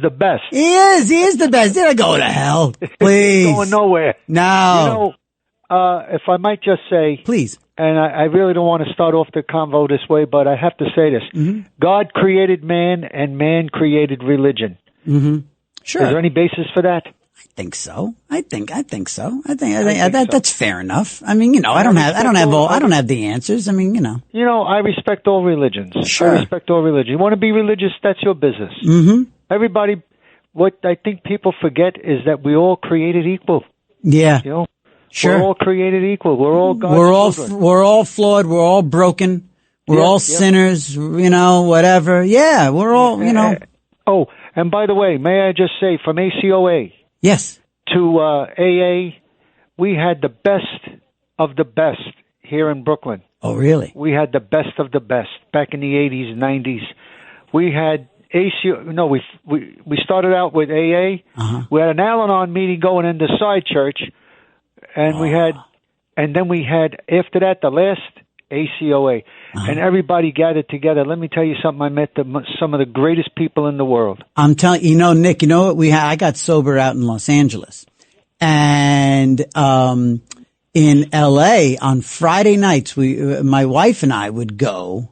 the best. He is the best. Did I go to hell? Please. He's going nowhere. No. If I might just say, please. And I really don't want to start off the convo this way, but I have to say this: God created man, and man created religion. Mm-hmm. Sure. Is there any basis for that? I think so. I think so. I think that's fair enough. I mean, I don't have the answers. I mean, I respect all religions. Sure. I respect all religions. You want to be religious? That's your business. Mm-hmm. Everybody, what I think people forget is that we all created equal. Yeah. Sure. We're all created equal. We're all God's children. We're all flawed. We're all broken. We're all sinners. Whatever. Yeah. We're all. Oh, and by the way, may I just say, from ACOA. Yes. To AA, we had the best of the best here in Brooklyn. Oh, really? We had the best of the best back in the 80s, 90s. We had ACO. No, we started out with AA. We had an Al-Anon meeting going into Side Church, and then we had after that the last ACOA, and everybody gathered together. Let me tell you something. I met some of the greatest people in the world. I'm telling you, Nick. You know what I got sober out in Los Angeles, and in L.A. on Friday nights, my wife and I would go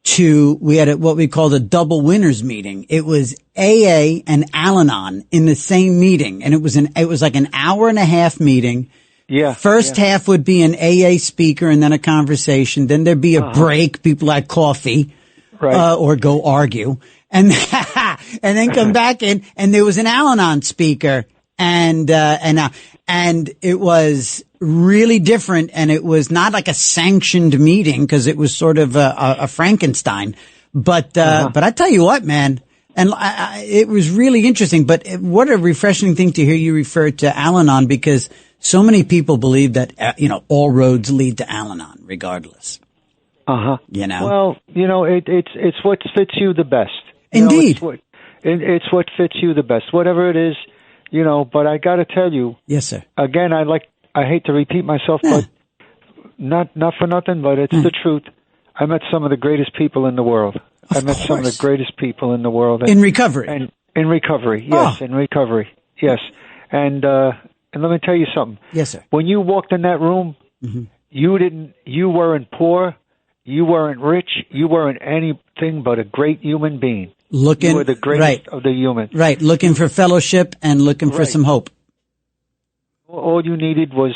to. We had what we called a double winners meeting. It was AA and Al-Anon in the same meeting, and it was like an hour and a half meeting. Yeah. First half would be an AA speaker and then a conversation. Then there'd be a break. People had coffee, or go argue, and then come back in. And there was an Al-Anon speaker, and it was really different. And it was not like a sanctioned meeting because it was sort of a Frankenstein. But I tell you what, man. And it was really interesting. But what a refreshing thing to hear you refer to Al-Anon, because so many people believe that, all roads lead to Al-Anon, regardless. Well, it's what fits you the best. Indeed. It's what fits you the best, whatever it is, but I got to tell you. Yes, sir. Again, I hate to repeat myself, but not for nothing, but it's the truth. I met some of the greatest people in the world. Some of the greatest people in the world. In recovery. And in recovery, yes, in recovery, yes. And let me tell you something. Yes, sir. When you walked in that room, you weren't poor, you weren't rich, you weren't anything but a great human being. Looking, you were the greatest of the humans. Right, looking for fellowship and looking for some hope. All you needed was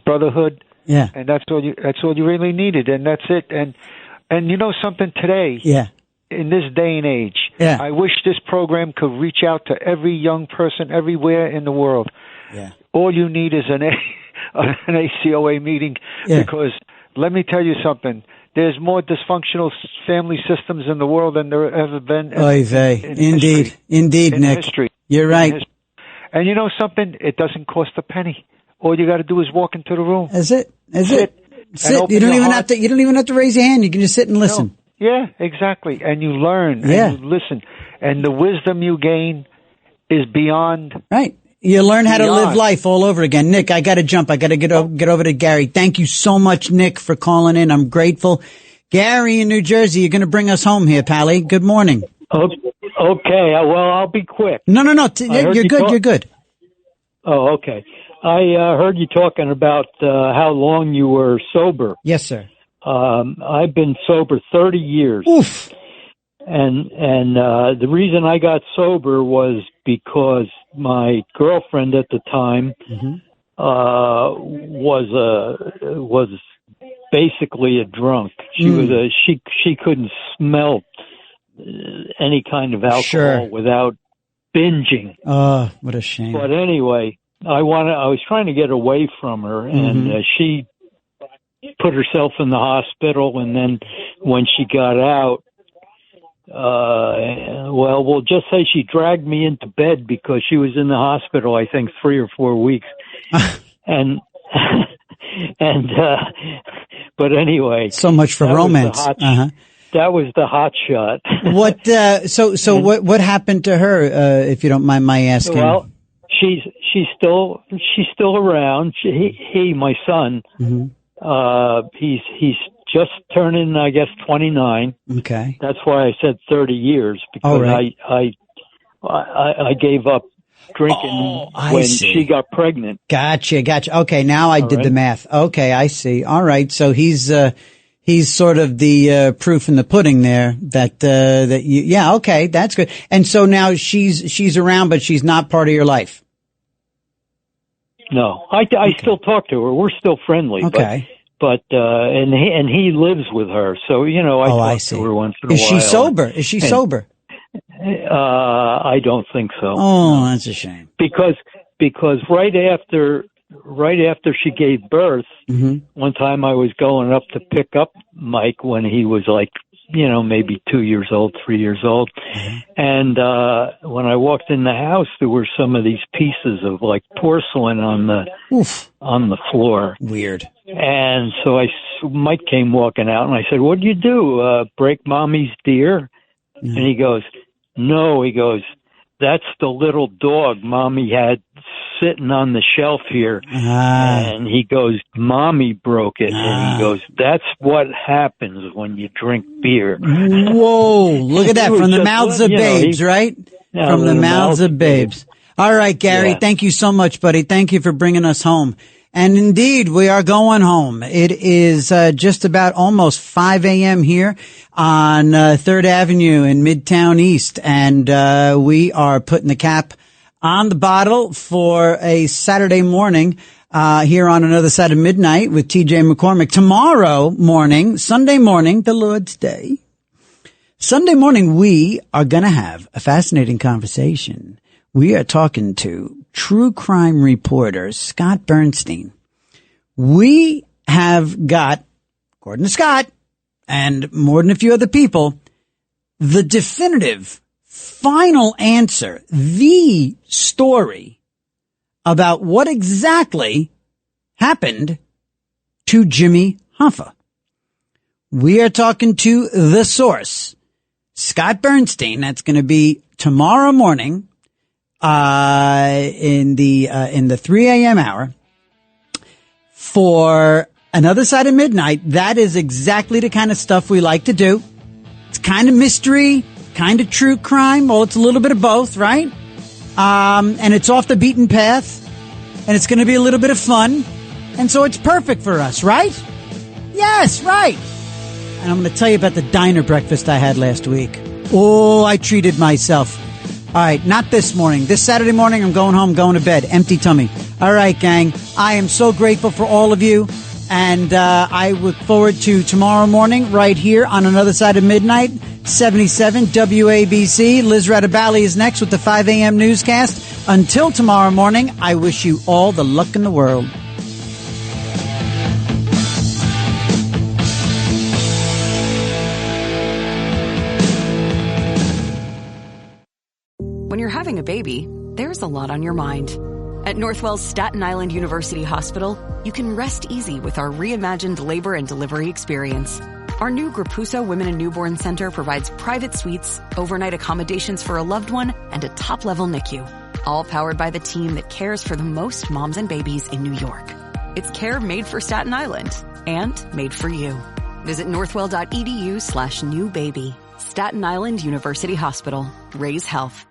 brotherhood. Yeah. And that's all you really needed, and that's it. And you know something today? Yeah. In this day and age, yeah. I wish this program could reach out to every young person everywhere in the world. Yeah. All you need is an ACOA meeting, because let me tell you something. There's more dysfunctional family systems in the world than there ever been. Indeed, Nick. History. You're right. And you know something? It doesn't cost a penny. All you got to do is walk into the room. That's it. Sit. You don't even have to. You don't even have to raise your hand. You can just sit and listen. No. Yeah, exactly. And you learn. And you listen. And the wisdom you gain is beyond. Right. You learn how to live life all over again. Nick, I got to jump. I got to get over to Gary. Thank you so much, Nick, for calling in. I'm grateful. Gary in New Jersey, you're going to bring us home here, Pally. Good morning. Okay. Well, I'll be quick. No. You're good. You're good. Oh, okay. I heard you talking about how long you were sober. Yes, sir. I've been sober 30 years. Oof. And the reason I got sober was because my girlfriend at the time was basically a drunk. She was she couldn't smell any kind of alcohol without binging. Oh, what a shame. But anyway, I was trying to get away from her, and she put herself in the hospital, and then when she got out, we'll just say she dragged me into bed because she was in the hospital, I think 3 or 4 weeks. and but anyway. So much for romance. That was the hot shot. What happened to her, if you don't mind my asking? Well, she's still around. My son, he's just turning, I guess, 29. Okay. That's why I said 30 years, because I gave up drinking when she got pregnant. Gotcha. Okay, now I did the math. Okay, I see. All right, so he's sort of the proof in the pudding there that you. Yeah, okay, that's good. And so now she's around, but she's not part of your life. No, I still talk to her. We're still friendly. Okay. But and he lives with her, so I talk to her once in a while. Is she sober? Is she sober? I don't think so. Oh, that's a shame. Because right after she gave birth, one time I was going up to pick up Mike when he was like, maybe 2 years old, 3 years old. And when I walked in the house, there were some of these pieces of like porcelain on the floor. Weird. And so Mike came walking out, and I said, "What'd you do? Break mommy's deer?" And he goes, "No." He goes, "That's the little dog mommy had sitting on the shelf here." And he goes, "Mommy broke it." And he goes, "That's what happens when you drink beer." Whoa, look at that. From the mouths of babes, right? From the mouths of babes. All right, Gary, thank you so much, buddy. Thank you for bringing us home. And indeed, we are going home. It is just about almost 5 a.m. here on 3rd Avenue in Midtown East. And we are putting the cap on the bottle for a Saturday morning here on Another Side of Midnight with TJ McCormick. Tomorrow morning, Sunday morning, the Lord's Day. Sunday morning, we are going to have a fascinating conversation. We are talking to true crime reporter Scott Bernstein. We have got, according to Scott, and more than a few other people, the definitive, final answer, the story about what exactly happened to Jimmy Hoffa. We are talking to the source, Scott Bernstein. That's going to be tomorrow morning in the 3 a.m. hour for Another Side of Midnight. That is exactly the kind of stuff we like to do. It's kind of mystery, kind of true crime. Well, it's a little bit of both, right? And it's off the beaten path, and it's going to be a little bit of fun. And so it's perfect for us, right? Yes, right. And I'm going to tell you about the diner breakfast I had last week. Oh, I treated myself. All right, not this morning. This Saturday morning, I'm going home, going to bed, empty tummy. All right, gang. I am so grateful for all of you. And I look forward to tomorrow morning right here on Another Side of Midnight, 77 WABC. Liz Radabali is next with the 5 a.m. newscast. Until tomorrow morning, I wish you all the luck in the world. When you're having a baby, there's a lot on your mind. At Northwell's Staten Island University Hospital, you can rest easy with our reimagined labor and delivery experience. Our new Grapuso Women and Newborn Center provides private suites, overnight accommodations for a loved one, and a top-level NICU. All powered by the team that cares for the most moms and babies in New York. It's care made for Staten Island and made for you. Visit northwell.edu/newbaby. Staten Island University Hospital. Raise health.